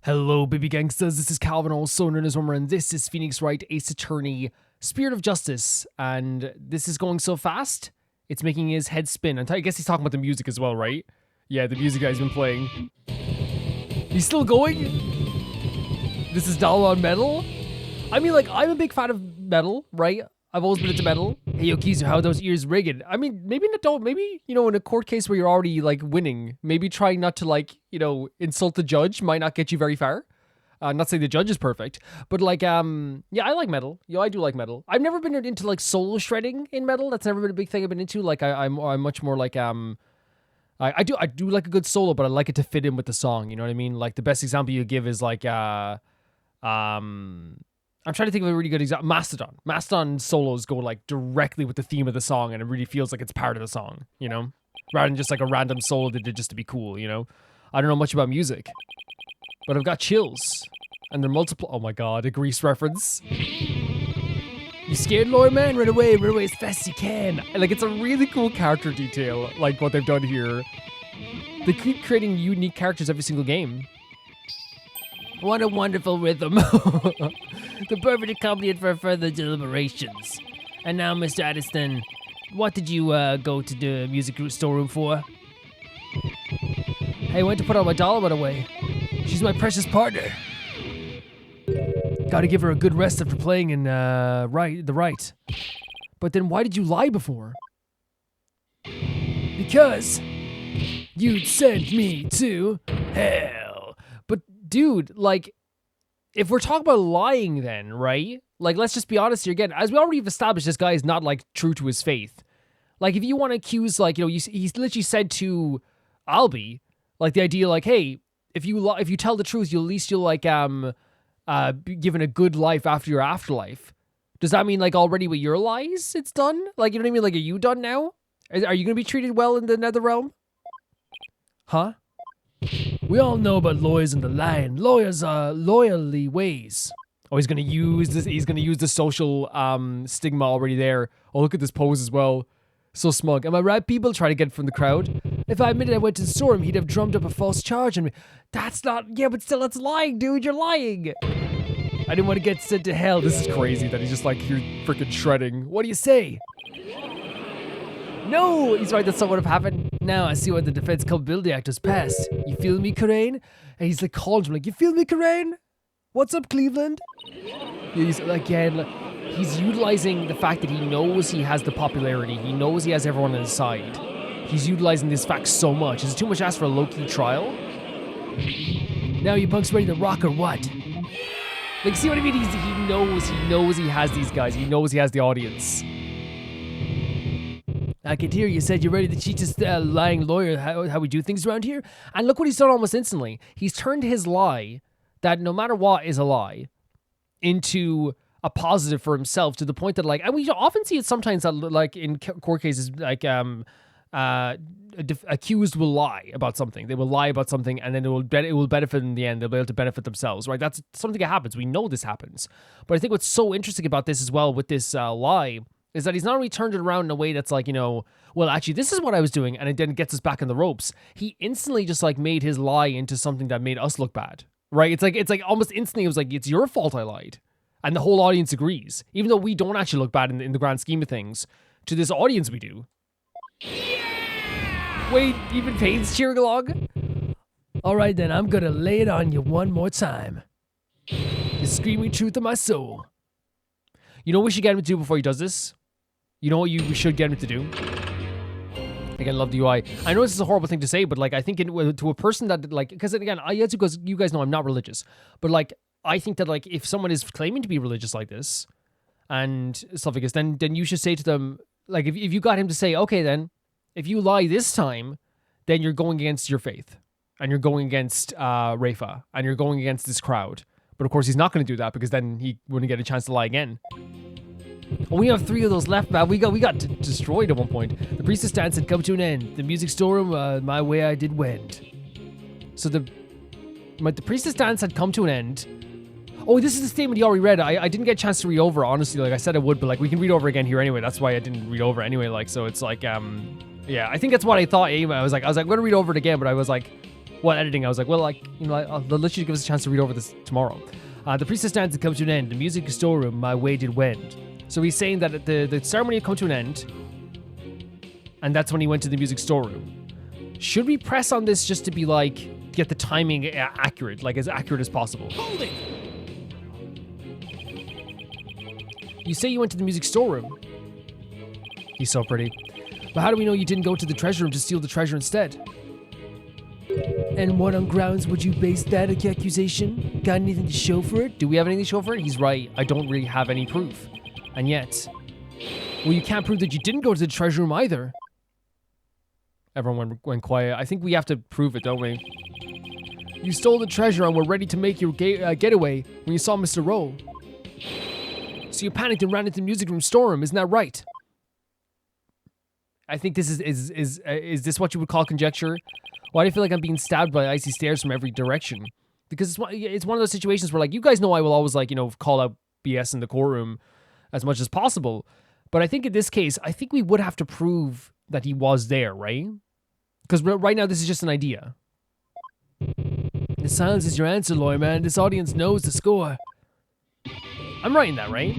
Hello, baby gangsters. This is Calvin, also known as Rummer, and this is Phoenix Wright, Ace Attorney, Spirit of Justice. And this is going so fast, it's making his head spin. I guess he's talking about the music as well, right? Yeah, the music guy's been playing. He's still going? This is Dollar on Metal? I mean, like, I'm a big fan of metal, right? I've always been into metal. Hey, yo, Keezer, how are those ears rigged? I mean, maybe in a court case where you're already, like, winning, maybe trying not to, like, insult the judge might not get you very far. Not saying the judge is perfect, but, like, yeah, I like metal. I do like metal. I've never been into, like, solo shredding in metal. That's never been a big thing I've been into. Like, I'm much more, like, I do like a good solo, but I like it to fit in with the song, you know what I mean? Like, the best example you give is, like, I'm trying to think of a really good example. Mastodon. Mastodon solos go like directly with the theme of the song, and it really feels like it's part of the song, you know? Rather than just like a random solo they did just to be cool, you know? I don't know much about music, but I've got chills. And they're multiple. Oh my god, a Grease reference. You scared, lawyer man? Run away as fast as you can. Like, it's a really cool character detail, like what they've done here. They keep creating unique characters every single game. What a wonderful rhythm. The perfect accompaniment for further deliberations. And now, Mr. Addiston, what did you go to the music storeroom for? Hey, I went to put on my dollar right away. She's my precious partner. Gotta give her a good rest after playing in the right. But then why did you lie before? Because you'd sent me to hell. But dude, like, if we're talking about lying then, right? Like, let's just be honest here again. As we already have established, this guy is not, like, true to his faith. Like, if you want to accuse, like, he's literally said to Albie, like, the idea, like, hey, if you tell the truth, at least you'll, like, be given a good life after your afterlife. Does that mean, like, already with your lies, it's done? Like, you know what I mean? Like, are you done now? Are you going to be treated well in the nether realm? Huh? We all know about lawyers and the lying. Lawyers are loyally ways. Oh, he's gonna use this. He's gonna use the social stigma already there. Oh, look at this pose as well. So smug. Am I right, people? Try to get from the crowd. If I admitted I went to the store, he'd have drummed up a false charge on me. That's not. Yeah, but still, that's lying, dude. You're lying. I didn't want to get sent to hell. This is crazy that he's just like here freaking shredding. What do you say? No, he's right, that's not what have happened. Now I see why the Defense Culpability Act was passed. You feel me, Corain? And he's like called him like, you feel me, Corain? What's up, Cleveland? He's again, he's utilizing the fact that he knows he has the popularity. He knows he has everyone on his side. He's utilizing this fact so much. Is it too much asked for a low-key trial? Now you punks ready to rock or what? Like, see what I mean? He knows he has these guys. He knows he has the audience. I could hear you said you're ready to teach this lying lawyer how we do things around here. And look what he's done almost instantly. He's turned his lie, that no matter what is a lie, into a positive for himself, to the point that, like, and we often see it sometimes that, like, in court cases, like, accused will lie about something. They will lie about something, and then it will benefit in the end. They'll be able to benefit themselves, right? That's something that happens. We know this happens. But I think what's so interesting about this as well with this lie is that he's not only turned it around in a way that's like, well, actually, this is what I was doing, and it then gets us back in the ropes. He instantly just, like, made his lie into something that made us look bad, right? It's like almost instantly, it was like, it's your fault I lied. And the whole audience agrees. Even though we don't actually look bad in the grand scheme of things, to this audience we do. Yeah! Wait, even Payne's cheering along? All right, then, I'm gonna lay it on you one more time. The screaming truth of my soul. You know what we should get him to do before he does this? You know what we should get him to do? Again, love the UI. I know this is a horrible thing to say, but, like, I think to a person that, like, because again, you guys know I'm not religious, but, like, I think that, like, if someone is claiming to be religious like this and stuff like this, then you should say to them, like, if you got him to say, okay, then if you lie this time, then you're going against your faith, and you're going against Rafa, and you're going against this crowd. But of course, he's not going to do that, because then he wouldn't get a chance to lie again. Oh, we have 3 of those left, man. We got destroyed at one point. The priestess dance had come to an end. The music storeroom, my way I did wend. So the priestess dance had come to an end. Oh, this is the statement you already read. I didn't get a chance to read over, honestly. Like I said I would, but, like, we can read over again here anyway. That's why I didn't read over anyway. Like, so it's like, yeah, I think that's what I thought anyway. I was like, I'm going to read over it again, but I was like, while editing, I was like, well, like, you know, I'll let you give us a chance to read over this tomorrow. The priestess dance had come to an end. The music storeroom, my way did wend. So he's saying that the ceremony had come to an end, and that's when he went to the music storeroom. Should we press on this just to be like, get the timing accurate, like as accurate as possible? Hold it! You say you went to the music storeroom. He's so pretty. But how do we know you didn't go to the treasure room to steal the treasure instead? And what on grounds would you base that accusation? Got anything to show for it? Do we have anything to show for it? He's right. I don't really have any proof. And yet, well, you can't prove that you didn't go to the treasure room either. Everyone went quiet. I think we have to prove it, don't we? You stole the treasure and were ready to make your getaway when you saw Mr. Rowe. So you panicked and ran into the music room storeroom, isn't that right? I think this is this what you would call conjecture? Why do I feel like I'm being stabbed by icy stares from every direction? Because it's one of those situations where, like, you guys know I will always, like, you know, call out BS in the courtroom as much as possible. But I think in this case, I think we would have to prove that he was there, right? Because right now this is just an idea. The silence is your answer, lawyer man. This audience knows the score. I'm writing that, right?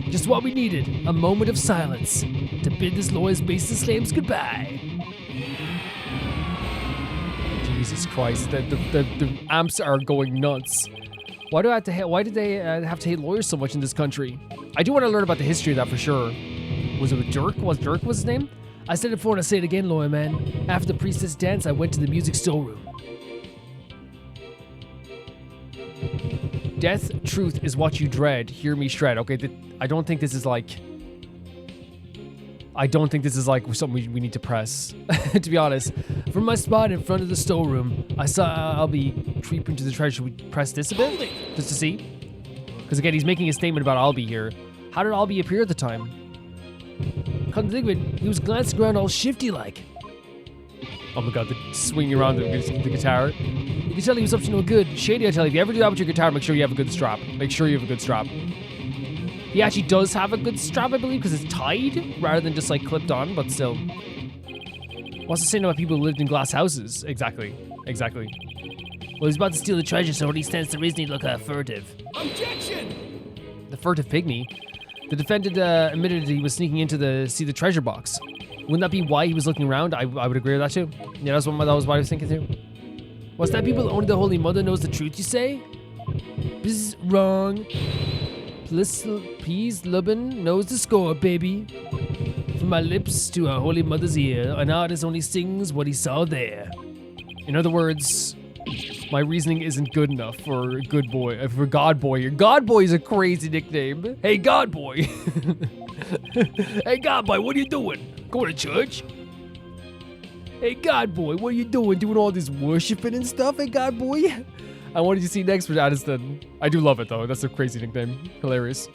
Just what we needed. A moment of silence to bid this lawyer's baseless claims goodbye. Jesus Christ, the amps are going nuts. Why did they have to hate lawyers so much in this country? I do want to learn about the history of that for sure. Was it with Dirk? Dirk was his name? I said it before and I say it again, lawyer man. After the priestess dance, I went to the music storeroom. Death, truth is what you dread. Hear me shred. Okay, I don't think this is like something we need to press. To be honest, from my spot in front of the storeroom, I saw Albie creeping to the treasure. Should we press this a bit just to see? Because again, he's making a statement about Albie here. How did Albie appear at the time? Come to think of it, he was glancing around all shifty like. Oh my god, the swinging around the guitar. You can tell he was up to no good. Shady, I tell you, if you ever do that with your guitar, make sure you have a good strap. Make sure you have a good strap. He actually does have a good strap, I believe, because it's tied rather than just like clipped on, but still. What's the saying about people who lived in glass houses? Exactly. Well, he's about to steal the treasure, so he stands to reason he'd look furtive. Objection! The furtive pygmy. The defendant admitted that he was sneaking in to see the treasure box. Wouldn't that be why he was looking around? I would agree with that too. Yeah, that was what I was thinking too. What's that people only the Holy Mother knows the truth, you say? Bzz, wrong. Please, Lubin knows the score, baby. From my lips to our Holy Mother's ear, an artist only sings what he saw there. In other words, my reasoning isn't good enough for good boy, for God boy. God boy is a crazy nickname. Hey, God boy. Hey, God boy, what are you doing? Going to church? Hey, God boy, what are you doing? Doing all this worshiping and stuff? Hey, God boy. I wanted to see next for Addison. I do love it though. That's a crazy nickname. Hilarious.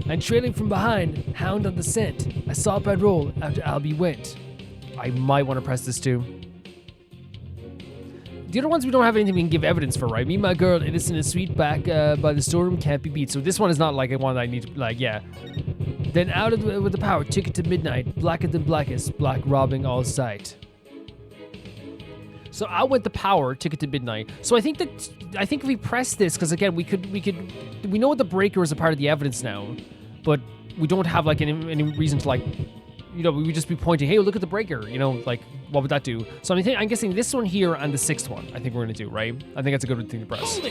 And trailing from behind, hound on the scent. I saw Bad roll after Albie went. I might want to press this too. The other ones we don't have anything we can give evidence for, right? Me and my girl, innocent and sweet, back by the storeroom, can't be beat. So this one is not like a one that I need to, like, yeah. Then out with the power, ticket to midnight, blacker than blackest, black robbing all sight. So out with the power, ticket to midnight. So I think if we press this, because again, we know what the breaker is a part of the evidence now, but we don't have like any reason to like, you know, we would just be pointing, hey, look at the breaker, you know, like what would that do? So I'm guessing this one here and the sixth one, I think we're gonna do, right? I think that's a good thing to press.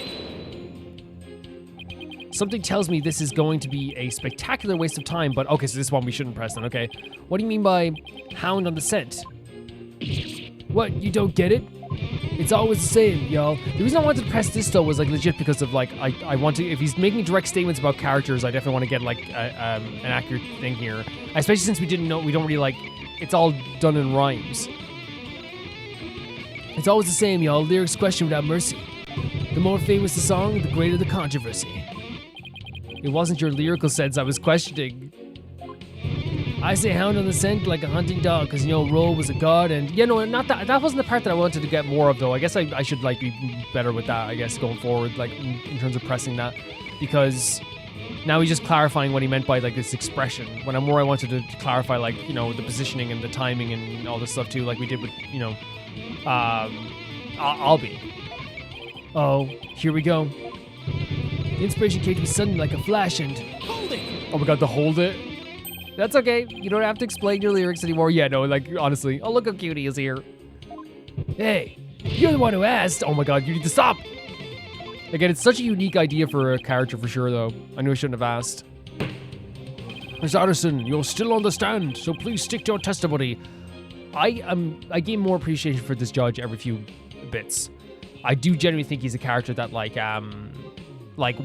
Something tells me this is going to be a spectacular waste of time, but okay, so this one we shouldn't press then, okay. What do you mean by hound on the scent? What, you don't get it? It's always the same, y'all. The reason I wanted to press this though was like legit because of like, I want to, if he's making direct statements about characters, I definitely want to get like an accurate thing here. Especially since we don't really like, it's all done in rhymes. It's always the same, y'all. Lyrics question without mercy. The more famous the song, the greater the controversy. It wasn't your lyrical sense I was questioning. I say hound on the scent like a hunting dog, because, you know, Roll was a god, and, yeah, no, not that. That wasn't the part that I wanted to get more of, though. I guess I should, like, be better with that, I guess, going forward, like, in terms of pressing that, because now he's just clarifying what he meant by, like, this expression, when I wanted to clarify, like, you know, the positioning and the timing and all this stuff, too, like we did with, you know, I'll be. Oh, here we go. The inspiration came to me suddenly like a flash and... Hold it! Oh my god, the hold it? That's okay. You don't have to explain your lyrics anymore. Yeah, no, like, honestly. Oh, look how cute he is here. Hey, you're the one who asked. Oh my god, you need to stop! Again, it's such a unique idea for a character for sure, though. I knew I shouldn't have asked. Miss Addison, you're still on the stand, so please stick to your testimony. I gain more appreciation for this judge every few bits. I do genuinely think he's a character that, like,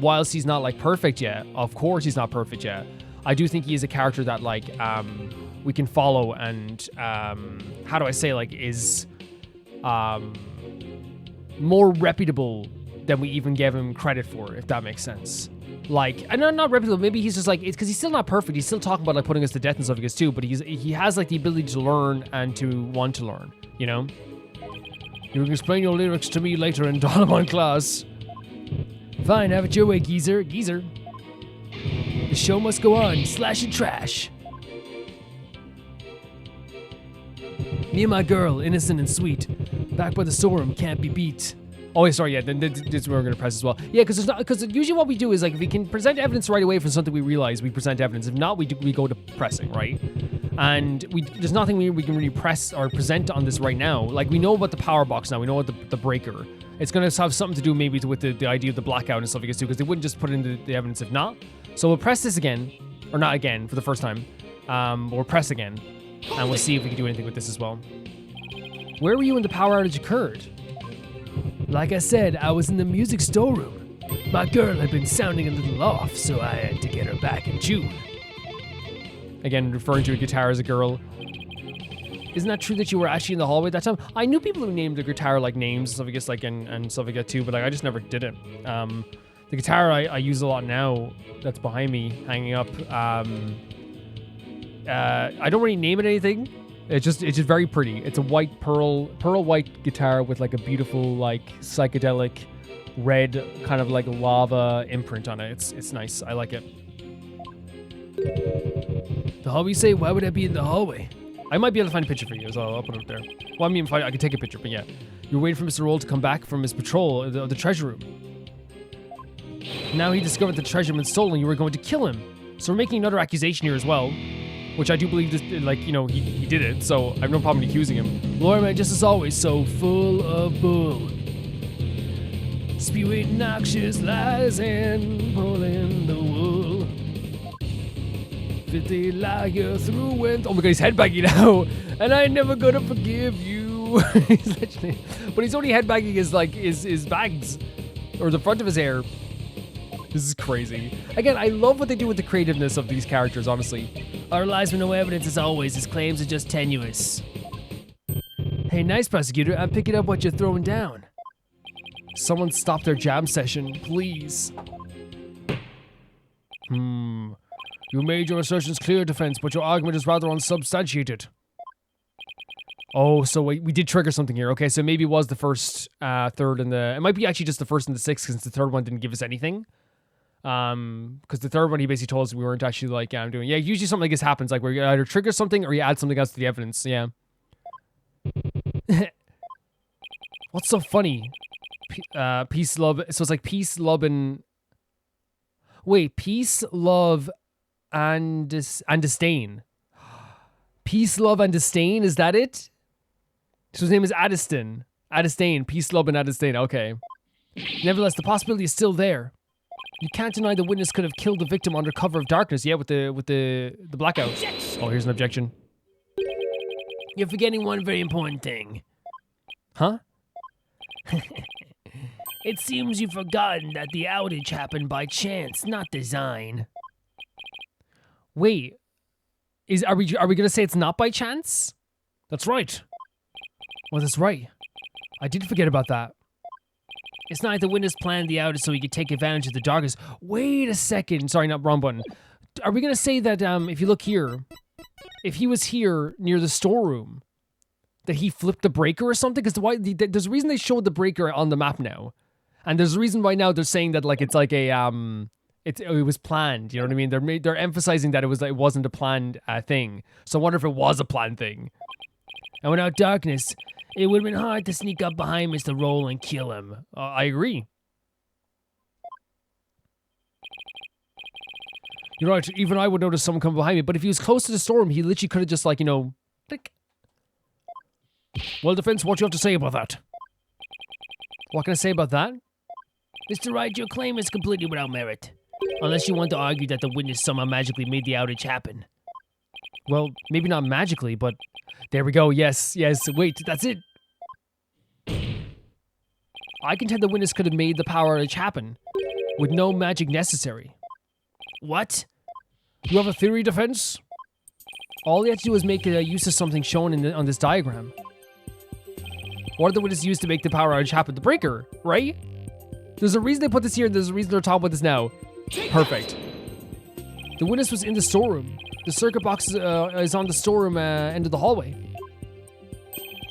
whilst he's not, like, perfect yet, of course he's not perfect yet, I do think he is a character that, like, we can follow and, how do I say, like, is, more reputable than we even gave him credit for, if that makes sense. Like, and not reputable, maybe he's just, like, it's because he's still not perfect, he's still talking about, like, putting us to death and stuff like this too, but he has, like, the ability to learn and to want to learn, you know? You can explain your lyrics to me later in Donovan class. Fine, have it your way, geezer. Geezer. The show must go on. Slash and trash. Me and my girl, innocent and sweet. Back by the storeroom, can't be beat. Oh, yeah, sorry, yeah, then this is where we're gonna press as well. Yeah, because usually what we do is, like, if we can present evidence right away from something we realize, we present evidence. If not, we go to pressing, right? And there's nothing we can really press or present on this right now. Like, we know about the power box now. We know about the breaker. It's going to have something to do maybe with the idea of the blackout and stuff like this too, because they wouldn't just put in the evidence if not. So we'll press this again, or not again, for the first time. We'll press again, and we'll see if we can do anything with this as well. Where were you when the power outage occurred? Like I said, I was in the music storeroom. My girl had been sounding a little off, so I had to get her back in tune. Again, referring to a guitar as a girl. Isn't that true that you were actually in the hallway at that time? I knew people who named the guitar, like, names and stuff, I guess, like, and stuff like that too, but, like, I just never did it. The guitar I use a lot now, that's behind me, hanging up, I don't really name it anything. It's just very pretty. It's a white pearl white guitar with, like, a beautiful, like, psychedelic red kind of like lava imprint on it. It's nice. I like it. The hallway, you say? Why would I be in the hallway? I might be able to find a picture for you, so I'll put it up there. Well, I mean, I could take a picture, but yeah. You're waiting for Mr. Roll to come back from his patrol of the treasure room. Now he discovered the treasure had been stolen. You were going to kill him. So we're making another accusation here as well, which I do believe, this, like, you know, he did it, so I have no problem accusing him. Lawyer man, just as always, so full of bull. Spewing noxious lies and pulling the wool. 50 liar through and... Oh my god, he's headbanging now. And I ain't never gonna forgive you. He's literally... But he's only headbanging his bags. Or the front of his hair. This is crazy. Again, I love what they do with the creativeness of these characters, honestly. Our lies with no evidence as always. His claims are just tenuous. Hey, nice prosecutor. I'm picking up what you're throwing down. Someone stop their jam session, please. You made your assertions clear, defense, but your argument is rather unsubstantiated. Oh, so we did trigger something here. Okay, so maybe it was the first, third, and the... It might be actually just the first and the sixth, since the third one didn't give us anything. Because the third one, he basically told us we weren't actually, like, doing... Yeah, usually something like this happens, like, where you either trigger something or you add something else to the evidence, yeah. What's so funny? Peace, love... So it's like peace, love, and... Wait, peace, love... and disdain. Peace, love, and disdain, is that it? So his name is Addiston. Addistain, peace, love, and Addistain, okay. Nevertheless, the possibility is still there. You can't deny the witness could have killed the victim under cover of darkness, yeah, with the blackout. Objection. Oh, here's an objection. You're forgetting one very important thing. Huh? It seems you've forgotten that the outage happened by chance, not design. Wait, are we gonna say it's not by chance? That's right. Well, that's right. I did forget about that. It's not like the witness planned the outage so he could take advantage of the darkness. Wait a second. Sorry, not wrong button. Are we gonna say that if you look here, if he was here near the storeroom, that he flipped the breaker or something? Because there's a reason they showed the breaker on the map now, and there's a reason why now they're saying that like it's like a it was planned, you know what I mean? They're emphasizing that it wasn't a planned thing. So I wonder if it was a planned thing. And without darkness, it would have been hard to sneak up behind Mr. Roll and kill him. I agree. You're right, even I would notice someone come behind me, but if he was close to the storeroom, he literally could have just, like, you know, click. Well, Defense, what do you have to say about that? What can I say about that? Mr. Wright, your claim is completely without merit. Unless you want to argue that the witness somehow magically made the outage happen. Well, maybe not magically, but... There we go, yes, wait, that's it. I contend the witness could have made the power outage happen, with no magic necessary. What? You have a theory, Defense? All you have to do is make use of something shown on this diagram. What did the witness use to make the power outage happen? The breaker, right? There's a reason they put this here, and there's a reason they're talking about this now. Perfect. The witness was in the storeroom. The circuit box is on the storeroom end of the hallway.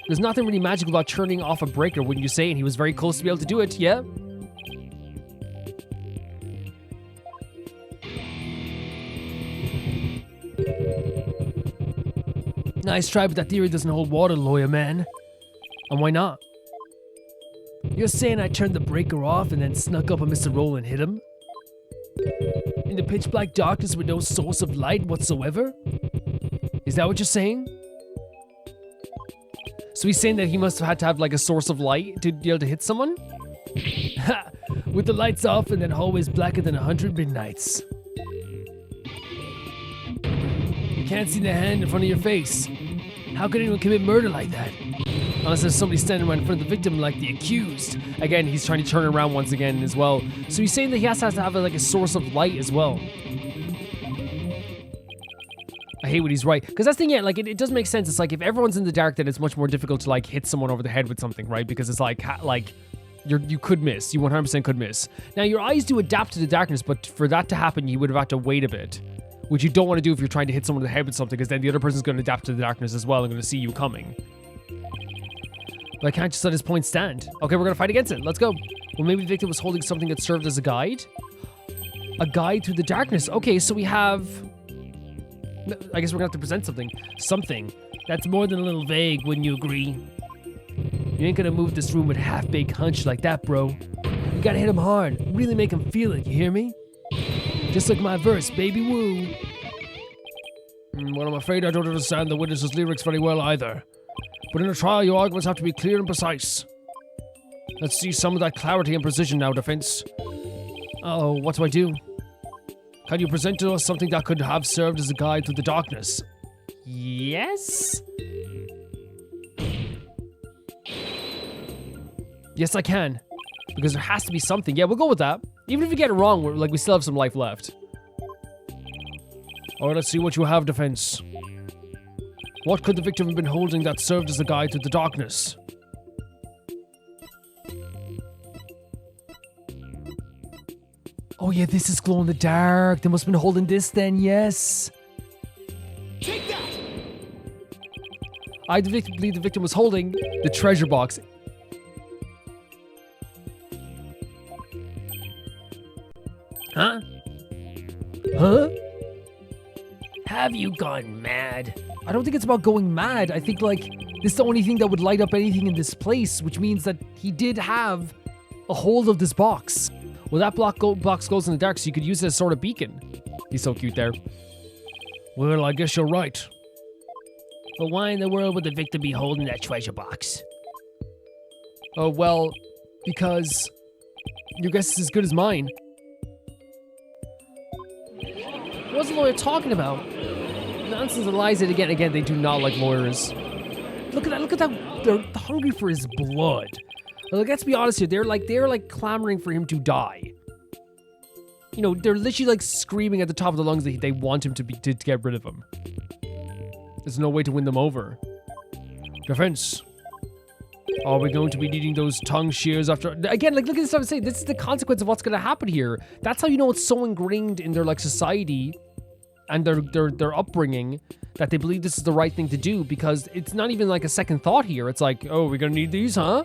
There's nothing really magical about turning off a breaker, wouldn't you say? And he was very close to be able to do it, yeah? Nice try, but that theory doesn't hold water, lawyer man. And why not? You're saying I turned the breaker off and then snuck up on Mr. Roll and hit him? In the pitch black darkness with no source of light whatsoever? Is that what you're saying? So he's saying that he must have had to have like a source of light to be able to hit someone? Ha! With the lights off and then hallways blacker than 100 midnights. You can't see the hand in front of your face. How could anyone commit murder like that? Unless there's somebody standing right in front of the victim like the accused. Again, he's trying to turn around once again as well. So he's saying that he has to have like a source of light as well. I hate when he's right. Because that's the thing, yeah, like it does make sense. It's like if everyone's in the dark, then it's much more difficult to like hit someone over the head with something, right? Because it's like you could miss. You 100% could miss. Now your eyes do adapt to the darkness, but for that to happen, you would have had to wait a bit. Which you don't want to do if you're trying to hit someone in the head with something, because then the other person's going to adapt to the darkness as well and going to see you coming. But I can't just let his point stand. Okay, we're going to fight against it. Let's go. Well, maybe the victim was holding something that served as a guide? A guide through the darkness. Okay, so we have... I guess we're going to have to present something. Something. That's more than a little vague, wouldn't you agree? You ain't going to move this room with half-baked hunch like that, bro. You got to hit him hard. Really make him feel it, you hear me? Just like my verse, baby woo. Well, I'm afraid I don't understand the witness's lyrics very well either. But in a trial, your arguments have to be clear and precise. Let's see some of that clarity and precision now, Defense. Oh, what do I do? Can you present to us something that could have served as a guide through the darkness? Yes? Yes, I can. Because there has to be something. Yeah, we'll go with that. Even if you get it wrong, we still have some life left. Alright, let's see what you have, Defense. What could the victim have been holding that served as a guide through the darkness? Oh yeah, this is glow in the dark. They must have been holding this then, yes. Take that! I believe the victim was holding the treasure box. Huh? Huh? Have you gone mad? I don't think it's about going mad. I think, like, this is the only thing that would light up anything in this place, which means that he did have a hold of this box. Well, that box glows in the dark, so you could use it as sort of beacon. He's so cute there. Well, I guess you're right. But why in the world would the victim be holding that treasure box? Oh, well, because your guess is as good as mine. What's the lawyer talking about? Nonsense and lies it again. Again, they do not like lawyers. Look at that. They're hungry for his blood. Like, let's be honest here. They're like clamoring for him to die. You know, they're literally like screaming at the top of the lungs that they want him to get rid of him. There's no way to win them over. Defense. Are we going to be needing those tongue shears after... Again, like, look at this stuff I'm saying. This is the consequence of what's going to happen here. That's how you know it's so ingrained in their, like, society and their upbringing that they believe this is the right thing to do, because it's not even, like, a second thought here. It's like, oh, we're going to need these, huh?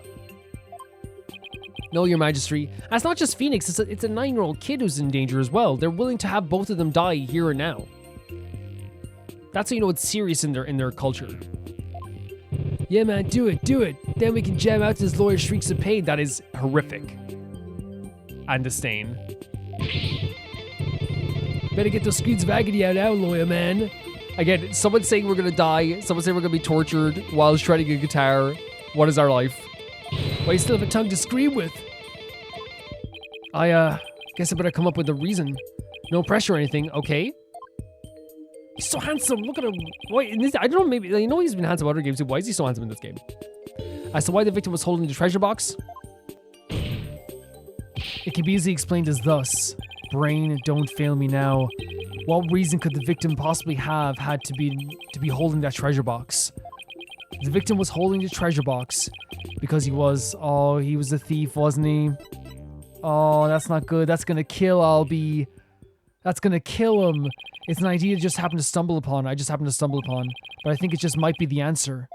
No, Your Majesty. That's not just Phoenix. It's a 9-year-old kid who's in danger as well. They're willing to have both of them die here and now. That's how you know it's serious in their culture. Yeah, man, do it, do it. Then we can jam out to this lawyer's shrieks of pain. That is horrific. And disdain. Better get those screams of agony out now, lawyer man. Again, someone's saying we're gonna die. Someone's saying we're gonna be tortured while shredding a guitar. What is our life? Why you still have a tongue to scream with? I guess I better come up with a reason. No pressure or anything, okay? He's so handsome, look at him. Wait, in this, I don't know, maybe, you know he's been handsome in other games too. Why is he so handsome in this game? As to why the victim was holding the treasure box? It can be easily explained as thus. Brain, don't fail me now. What reason could the victim possibly have had to be holding that treasure box? The victim was holding the treasure box because he was a thief, wasn't he? Oh, that's not good. That's gonna kill Albie. That's gonna kill him. It's an idea I just happened to stumble upon. But I think it just might be the answer.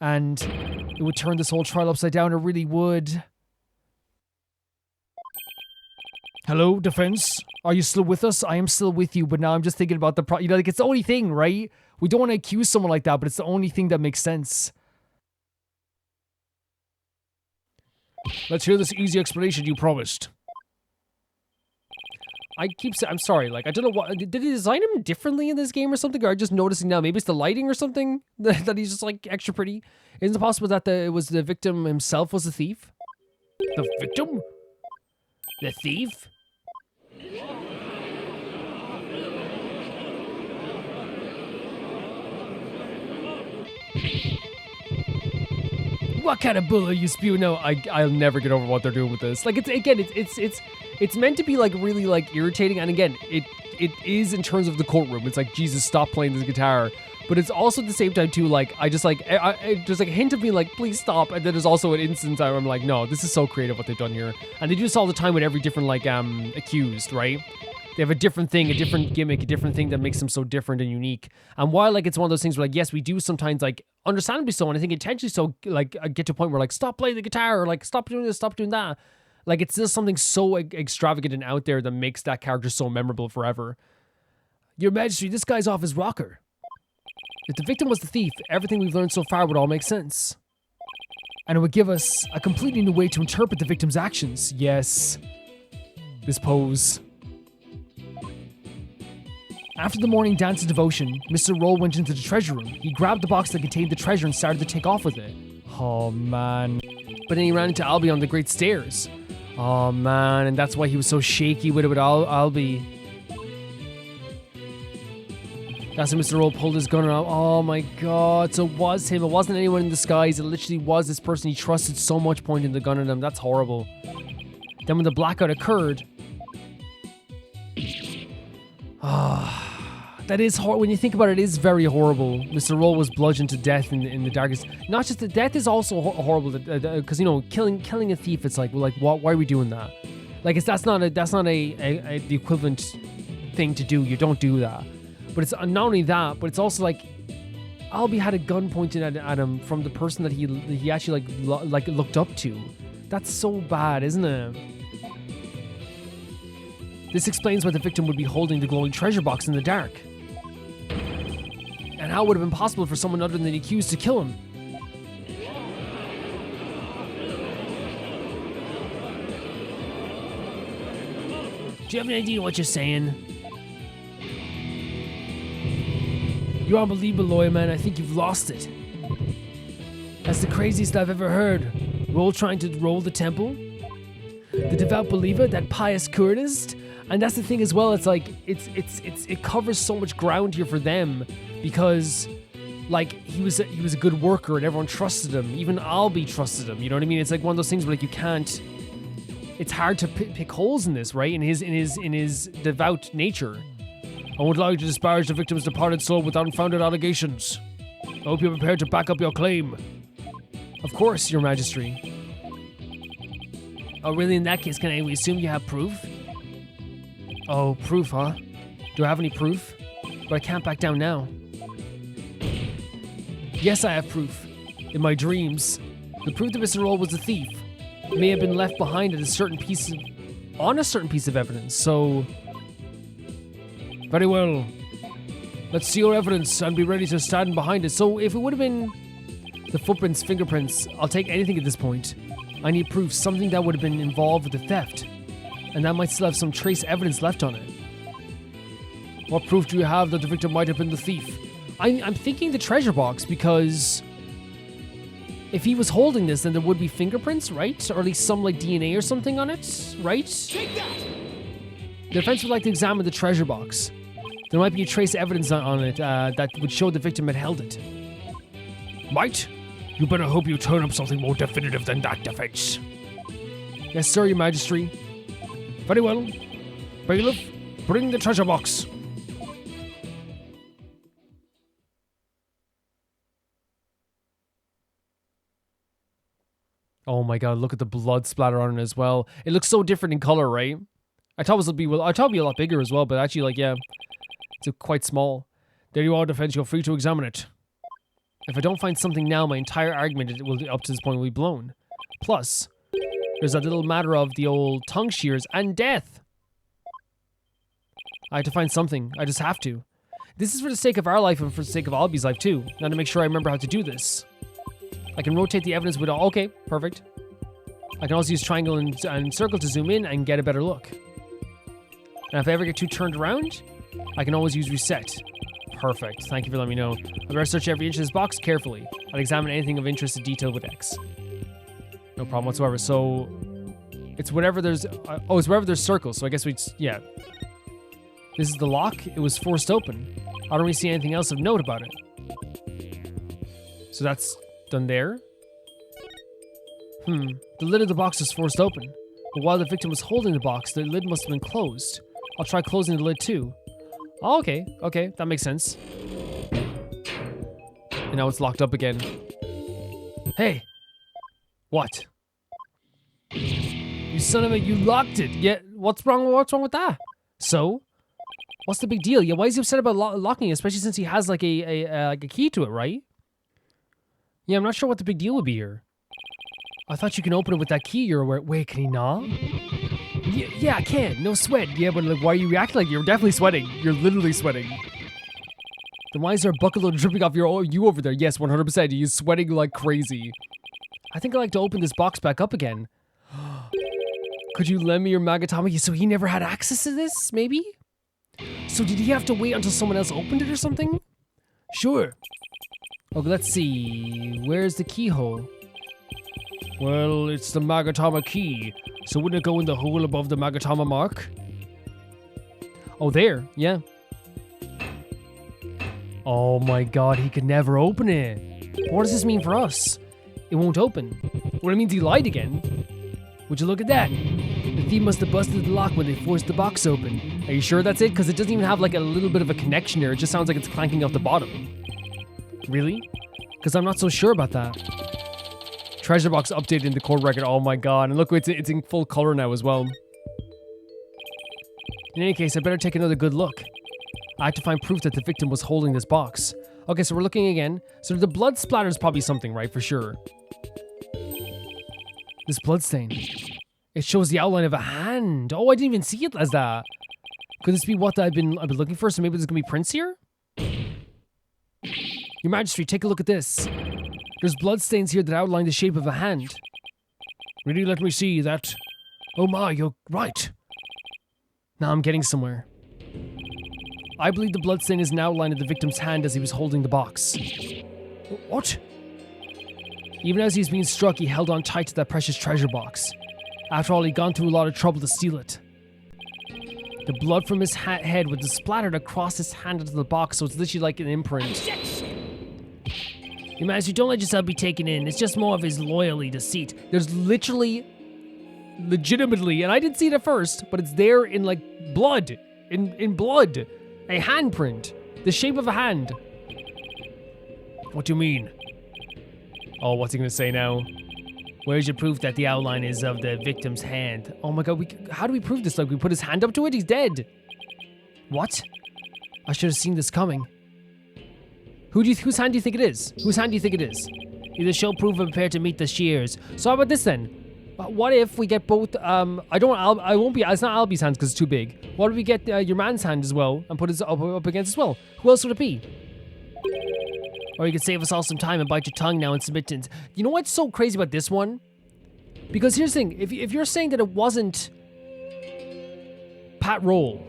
And it would turn this whole trial upside down. It really would. Hello, defense? Are you still with us? I am still with you, but now I'm just thinking about the like, it's the only thing, right? We don't want to accuse someone like that, but it's the only thing that makes sense. Let's hear this easy explanation you promised. I keep saying, I'm sorry, like, I don't know what, did they design him differently in this game or something? Or I'm just noticing now, maybe it's the lighting or something, that he's just, like, extra pretty? Isn't it possible that it was the victim himself was the thief? The victim? The thief? What kind of bull are you spewing? No, I'll never get over what they're doing with this. Like, it's meant to be like really like irritating, and again, it is in terms of the courtroom. It's like, Jesus, stop playing this guitar. But it's also at the same time too, like, I just like there's like a hint of me like, please stop, and then there's also an instance where I'm like, no, this is so creative what they've done here, and they do this all the time with every different like accused, right? They have a different thing, a different gimmick, a different thing that makes them so different and unique. And while, like, it's one of those things where, like, yes, we do sometimes, like, understandably so, and I think intentionally so, like, get to a point where, like, stop playing the guitar, or, like, stop doing this, stop doing that. Like, it's still something so extravagant and out there that makes that character so memorable forever. Your Majesty, this guy's off his rocker. If the victim was the thief, everything we've learned so far would all make sense. And it would give us a completely new way to interpret the victim's actions. Yes. This pose. After the morning dance of devotion, Mr. Roll went into the treasure room. He grabbed the box that contained the treasure and started to take off with it. Oh, man. But then he ran into Albie on the great stairs. Oh, man, and that's why he was so shaky with Albie. That's when Mr. Roll pulled his gun out. Oh, my God. So it was him. It wasn't anyone in disguise. It literally was this person he trusted so much, pointing the gun at him. That's horrible. Then when the blackout occurred... that is horrible. When you think about it, it is very horrible. Mr. Roll was bludgeoned to death in the darkest. Not just the death is also horrible because you know, killing a thief. It's like, well, like why are we doing that? Like that's not the equivalent thing to do. You don't do that. But it's not only that, but it's also like Albie had a gun pointed at him from the person that he actually like looked up to. That's so bad, isn't it? This explains why the victim would be holding the glowing treasure box in the dark. And how it would have been possible for someone other than the accused to kill him. Do you have any idea what you're saying? You're unbelievable, lawyer man. I think you've lost it. That's the craziest I've ever heard. Roll trying to roll the temple? The devout believer? That pious Kurtist? And that's the thing as well, it's like, it covers so much ground here for them, because, like, he was a good worker and everyone trusted him, even Albie trusted him, you know what I mean? It's like one of those things where, like, you can't, it's hard to pick holes in this, right? In his devout nature. I won't allow you to disparage the victim's departed soul with unfounded allegations. I hope you're prepared to back up your claim. Of course, Your Majesty. Oh, really? In that case, can we assume you have proof? Oh, proof, huh? Do I have any proof? But I can't back down now. Yes, I have proof. In my dreams, the proof that Mr. Roll was a thief may have been left behind on a certain piece of evidence, so... Very well. Let's see your evidence and be ready to stand behind it. So if it would have been The footprints, fingerprints, I'll take anything at this point. I need proof, something that would have been involved with the theft. And that might still have some trace evidence left on it. What proof do you have that the victim might have been the thief? I'm thinking the treasure box, because if he was holding this, then there would be fingerprints, right? Or at least some like DNA or something on it, right? Take that! The defense would like to examine the treasure box. There might be a trace evidence on it that would show the victim had held it. Might? You better hope you turn up something more definitive than that, defense. Yes, sir, your majesty. Very well. Bailiff, bring the treasure box. Oh my god, look at the blood splatter on it as well. It looks so different in color, right? I thought it would be a lot bigger as well, but actually, like, yeah, it's quite small. There you are, defense. You're free to examine it. If I don't find something now, my entire argument up to this point will be blown. Plus, there's that little matter of the old tongue shears and death. I have to find something. I just have to. This is for the sake of our life and for the sake of Albie's life too. Now to make sure I remember how to do this. I can rotate the evidence with... Okay, perfect. I can also use triangle and circle to zoom in and get a better look. And if I ever get too turned around, I can always use reset. Perfect. Thank you for letting me know. I better search every inch of this box carefully. I'll examine anything of interest in detail with X. No problem whatsoever. So, it's whatever there's... it's wherever there's circles. So I guess yeah. This is the lock. It was forced open. I don't really see anything else of note about it. So that's done there. The lid of the box is forced open. But while the victim was holding the box, the lid must have been closed. I'll try closing the lid too. Oh, okay. Okay, that makes sense. And now it's locked up again. Hey! What? You son of a... You locked it! Yeah, what's wrong with that? So? What's the big deal? Yeah, why is he upset about locking it, especially since he has like a key to it, right? Yeah, I'm not sure what the big deal would be here. I thought you can open it with that key you're aware... Wait, can he not? Yeah, I can. No sweat. Yeah, but like, why are you reacting like you're definitely sweating? You're literally sweating. Then why is there a bucket load dripping off you over there? Yes, 100%. He's sweating like crazy. I think I'd like to open this box back up again. Could you lend me your Magatama? So he never had access to this, maybe? So did he have to wait until someone else opened it or something? Sure. Okay, let's see. Where's the keyhole? Well, it's the Magatama key. So wouldn't it go in the hole above the Magatama mark? Oh, there. Yeah. Oh my god, he could never open it. What does this mean for us? It won't open. Well, it means he lied again. Would you look at that? The thief must have busted the lock when they forced the box open. Are you sure that's it? Because it doesn't even have like a little bit of a connection there. It just sounds like it's clanking off the bottom. Really? Because I'm not so sure about that. Treasure box updated in the court record. Oh my god. And look, it's in full color now as well. In any case, I better take another good look. I have to find proof that the victim was holding this box. Okay, so we're looking again. So the blood splatter is probably something, right? For sure. This blood stain. It shows the outline of a hand. Oh, I didn't even see it as that. Could this be what I've been looking for? So maybe there's gonna be prints here? Your Majesty, take a look at this. There's blood stains here that outline the shape of a hand. Really, let me see that. Oh my, you're right. Now I'm getting somewhere. I believe the bloodstain is an outline of the victim's hand as he was holding the box. What? Even as he was being struck, he held on tight to that precious treasure box. After all, he'd gone through a lot of trouble to steal it. The blood from his head was splattered across his hand into the box, so it's literally like an imprint. Your Majesty, don't let yourself be taken in. It's just more of his loyalty deceit. There's legitimately, and I didn't see it at first, but it's there in like blood. In blood. A handprint. The shape of a hand. What do you mean? Oh, what's he gonna say now? Where's your proof that the outline is of the victim's hand? Oh my god, how do we prove this? Like, we put his hand up to it? He's dead. What? I should have seen this coming. Whose hand do you think it is? Whose hand do you think it is? Either show proof or prepare to meet the shears. So how about this then? What if we get both, it's not Albie's hands because it's too big. What if we get your man's hand as well and put it up against as well? Who else would it be? Or you could save us all some time and bite your tongue now and submit to... You know what's so crazy about this one? Because here's the thing. If you're saying that it wasn't Pat Roll,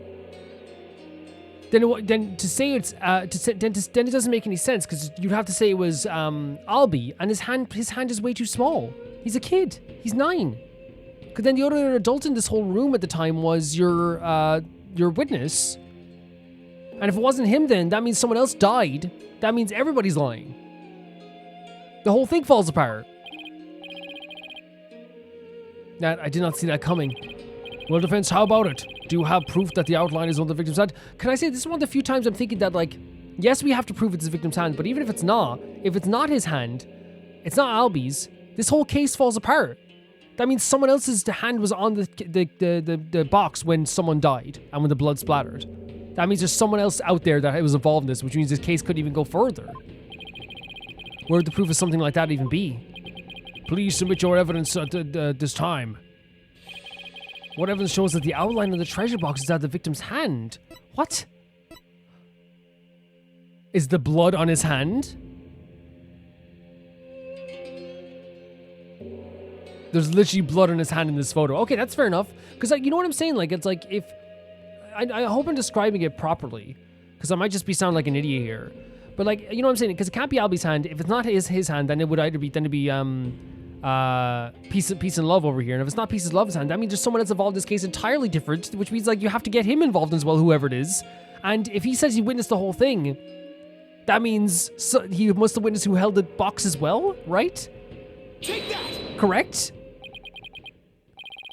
then to say it's... then it doesn't make any sense, because you'd have to say it was Albie, and his hand is way too small. He's a kid. He's 9. Because then the other adult in this whole room at the time was your witness. And if it wasn't him, then that means someone else died. That means everybody's lying. The whole thing falls apart. I did not see that coming. Well, defense, how about it? Do you have proof that the outline is on the victim's hand? Can I say, this is one of the few times I'm thinking that, like, yes, we have to prove it's the victim's hand, but even if it's not his hand, it's not Albie's, this whole case falls apart. That means someone else's hand was on the box when someone died and when the blood splattered. That means there's someone else out there that was involved in this, which means this case couldn't even go further. Where would the proof of something like that even be? Please submit your evidence at this time. What evidence shows that the outline of the treasure box is at the victim's hand? What? Is the blood on his hand? There's literally blood on his hand in this photo. Okay, that's fair enough. Because, like, you know what I'm saying? Like, it's like if... I hope I'm describing it properly, because I might just be sounding like an idiot here. But, like, you know what I'm saying? Because it can't be Albie's hand. If it's not his hand, then it would either be Peace and Love over here. And if it's not Peace and Love's hand, that means there's someone that's involved in this case entirely different, which means, like, you have to get him involved as well, whoever it is. And if he says he witnessed the whole thing, that means he must have witnessed who held the box as well, right? Take that! Correct?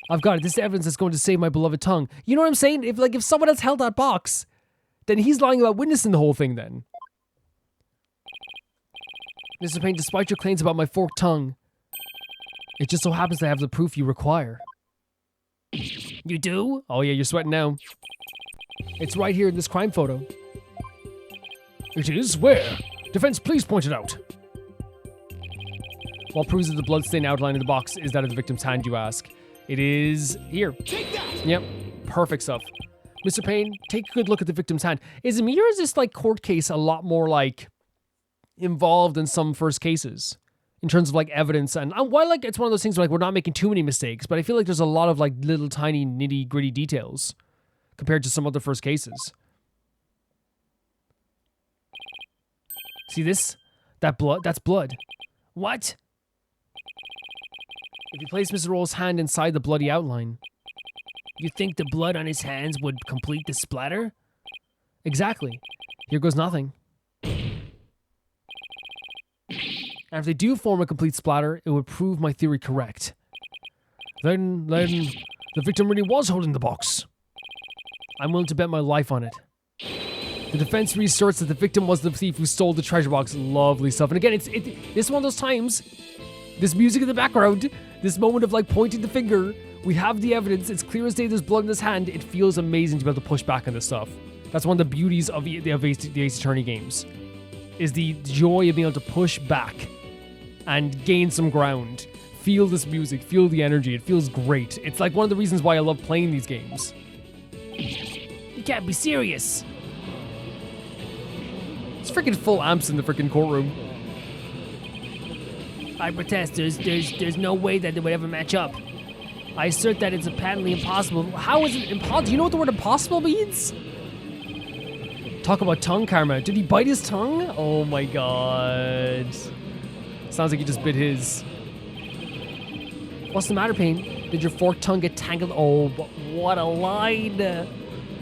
I've got it. This is evidence that's going to save my beloved tongue. You know what I'm saying? If someone else held that box, then he's lying about witnessing the whole thing then. Mr. Payne, despite your claims about my forked tongue, it just so happens to have the proof you require. You do? Oh yeah, you're sweating now. It's right here in this crime photo. It is? Where? Defense, please point it out. What proves that the bloodstain outline in the box is that of the victim's hand, you ask? It is here. Take that! Yep, perfect stuff. Mr. Payne, take a good look at the victim's hand. Is it me or is this, like, court case a lot more, like, involved in some first cases? In terms of, like, evidence, and while, like, it's one of those things where, like, we're not making too many mistakes, but I feel like there's a lot of, like, little tiny nitty gritty details compared to some other first cases. See this? That blood? That's blood. What? If you place Mr. Roll's hand inside the bloody outline, you think the blood on his hands would complete the splatter? Exactly. Here goes nothing. And if they do form a complete splatter, it would prove my theory correct. Then the victim really was holding the box. I'm willing to bet my life on it. The defense reasserts that the victim was the thief who stole the treasure box. Lovely stuff. And again, this is one of those times, this music in the background, this moment of, like, pointing the finger, we have the evidence, it's clear as day there's blood in his hand, it feels amazing to be able to push back on this stuff. That's one of the beauties of the Ace Attorney games, is the joy of being able to push back and gain some ground. Feel this music, feel the energy, it feels great. It's like one of the reasons why I love playing these games. You can't be serious. It's freaking full amps in the freaking courtroom. I protest. There's no way that they would ever match up. I assert that it's patently impossible. How is it impossible? Do you know what the word impossible means? Talk about tongue karma. Did he bite his tongue? Oh my god. Sounds like he just bit his. What's the matter, Payne? Did your forked tongue get tangled? Oh, what a line.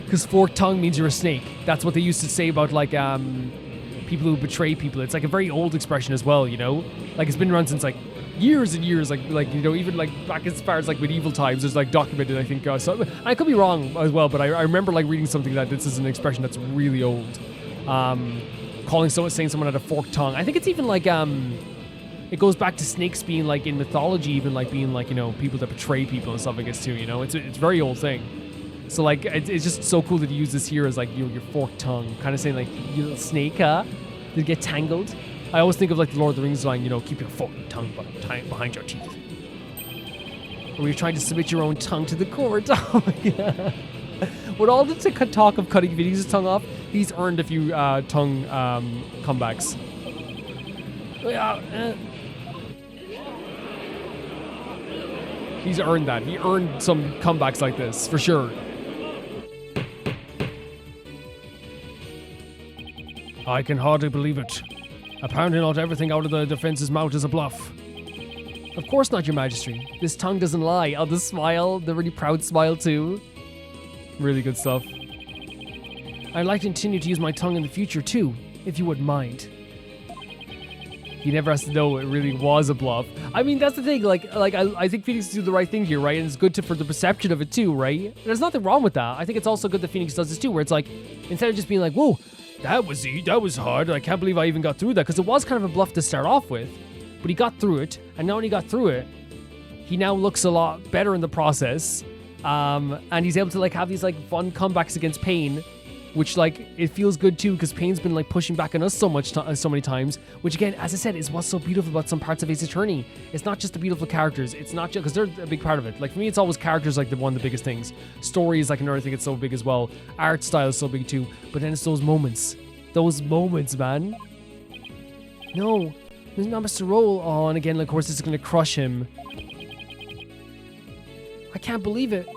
Because forked tongue means you're a snake. That's what they used to say about, like, people who betray people. It's like a very old expression as well, you know? Like, it's been around since, like, years and years, like you know, even, like, back as far as, like, medieval times, there's, like, documented, I think, so, I could be wrong as well, but I remember, like, reading something that this is an expression that's really old. Saying someone had a forked tongue. I think it's even, like, it goes back to snakes being, like, in mythology, even, like, being, like, you know, people that betray people and stuff, I guess, too, you know? It's a very old thing. So, like, it's just so cool that you use this here as, like, you know, your forked tongue. Kind of saying, like, you little snake, huh? Did it get tangled? I always think of, like, the Lord of the Rings line, you know, keep your forked tongue behind your teeth. Or you're trying to submit your own tongue to the court. Oh, yeah. With all the talk of cutting Vinny's tongue off, he's earned a few tongue comebacks. He's earned that. He earned some comebacks like this, for sure. I can hardly believe it. Apparently not everything out of the defense's mouth is a bluff. Of course not, Your Majesty. This tongue doesn't lie. Oh, the smile, the really proud smile too. Really good stuff. I'd like to continue to use my tongue in the future too, if you wouldn't mind. He never has to know it really was a bluff. I mean, that's the thing. I think Phoenix do the right thing here, right? And it's good for the perception of it too, right? There's nothing wrong with that. I think it's also good that Phoenix does this too, where it's like, instead of just being like, whoa, that was hard. I can't believe I even got through that, because it was kind of a bluff to start off with. But he got through it, and now when he got through it, he now looks a lot better in the process. And he's able to like have these like fun comebacks against Pain, which like it feels good too, because Pain's been like pushing back on us so many times, which again, as I said, is what's so beautiful about some parts of Ace Attorney. It's not just the beautiful characters, it's not just because they're a big part of it. Like for me, it's always characters like one of the biggest things. Story is like another thing that's so big as well. Art style is so big too, but then it's those moments, man. No, there's not Mr. Roll. Oh, and again, of course, this is going to crush him. I can't believe it.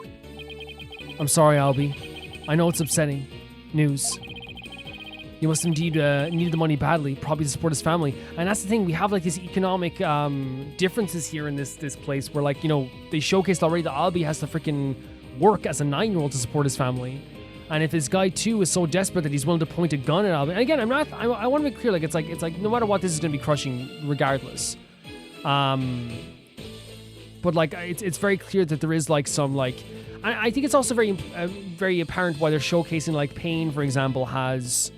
I'm sorry, Albie. I know it's upsetting news. You must indeed need the money badly, probably to support his family. And that's the thing, we have like these economic differences here in this place where, like, you know, they showcased already that Albie has to freaking work as a 9-year-old to support his family. And if this guy too is so desperate that he's willing to point a gun at Albie, and again, I want to make clear, like, it's like no matter what, this is going to be crushing regardless. But like it's very clear that there is like some like, I think it's also very apparent why they're showcasing like Pain, for example, has,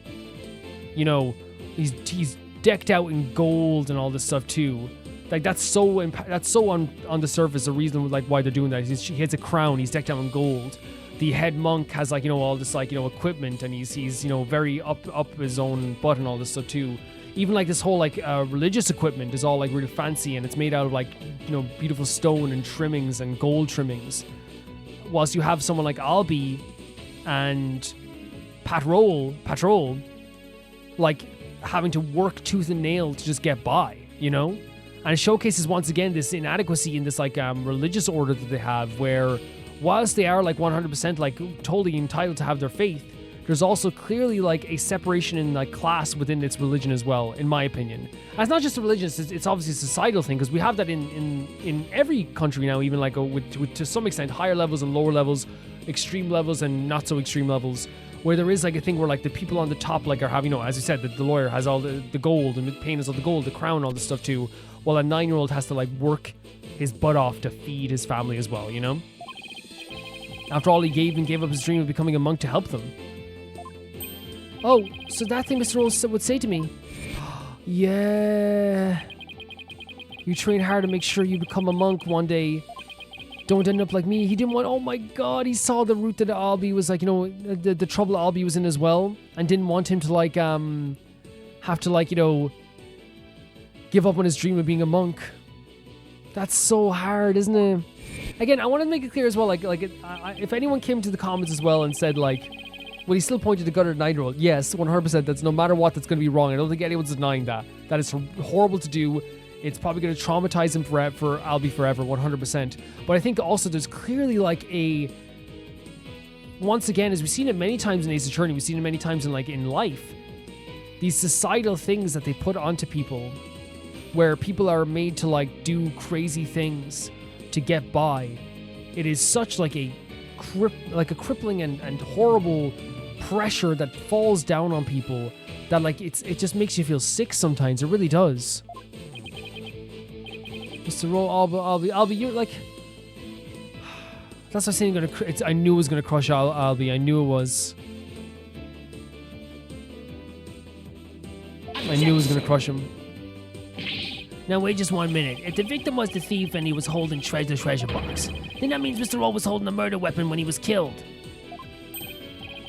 you know, he's decked out in gold and all this stuff too. Like that's so on the surface the reason like why they're doing that. He has a crown, he's decked out in gold. The head monk has like, you know, all this like, you know, equipment, and he's you know, very up his own butt and all this stuff too. Even like this whole like religious equipment is all like really fancy, and it's made out of like, you know, beautiful stone and trimmings and gold trimmings. Whilst you have someone like Albie and Patrol like having to work tooth and nail to just get by, you know? And it showcases once again this inadequacy in this like religious order that they have, where whilst they are like 100% like totally entitled to have their faith, there's also clearly like a separation in like class within its religion as well, in my opinion. And it's not just a religion, it's obviously a societal thing, because we have that in every country now, even like with to some extent higher levels and lower levels, extreme levels and not so extreme levels, where there is like a thing where like the people on the top like are having, you know, as you said, the lawyer has all the gold, and Pain has all the gold, the crown, all this stuff too, while a 9-year-old has to like work his butt off to feed his family as well, you know? After all, he gave up his dream of becoming a monk to help them. Oh, so that thing Mr. Rose would say to me. Yeah. You train hard to make sure you become a monk one day. Don't end up like me. He didn't want, oh my god, he saw the route that Albie was like, you know, the trouble Albie was in as well, and didn't want him to like, have to like, you know, give up on his dream of being a monk. That's so hard, isn't it? Again, I want to make it clear as well, like if anyone came to the comments as well and said like, well, he still pointed the gun at a 9-year-old. Yes, 100%. That's no matter what, that's going to be wrong. I don't think anyone's denying that. That is horrible to do. It's probably going to traumatize him for Albie forever, 100%. But I think also there's clearly like a, once again, as we've seen it many times in Ace Attorney, we've seen it many times in life, these societal things that they put onto people, where people are made to like do crazy things to get by. It is such like a crippling and horrible pressure that falls down on people that like it just makes you feel sick sometimes. It really does. Mr. Roll, Albie, you're like, that's what I'm saying. I knew it was gonna crush Albie. I knew it was. I knew it was gonna crush him. Now wait just 1 minute. If the victim was the thief and he was holding treasure box, then that means Mr. Roll was holding a murder weapon when he was killed.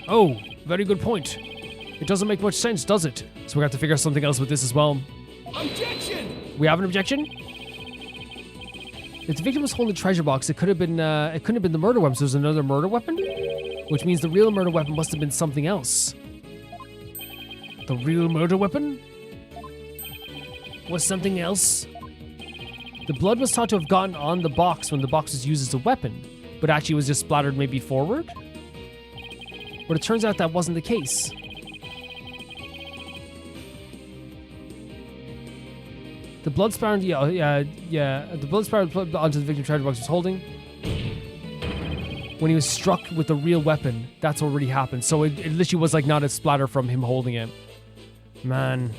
Oh, very good point. It doesn't make much sense, does it? So we have to figure out something else with this as well. Objection! We have an objection? If the victim was holding the treasure box, it couldn't have been the murder weapon, so there's another murder weapon? Which means the real murder weapon must have been something else. The real murder weapon? was something else. The blood was thought to have gotten on the box when the box was used as a weapon, but actually was just splattered maybe forward? But it turns out that wasn't the case. The blood splattered, the blood splattered onto the victim's treasure box was holding. When he was struck with the real weapon, that's what really happened. So it literally was like not a splatter from him holding it. Man.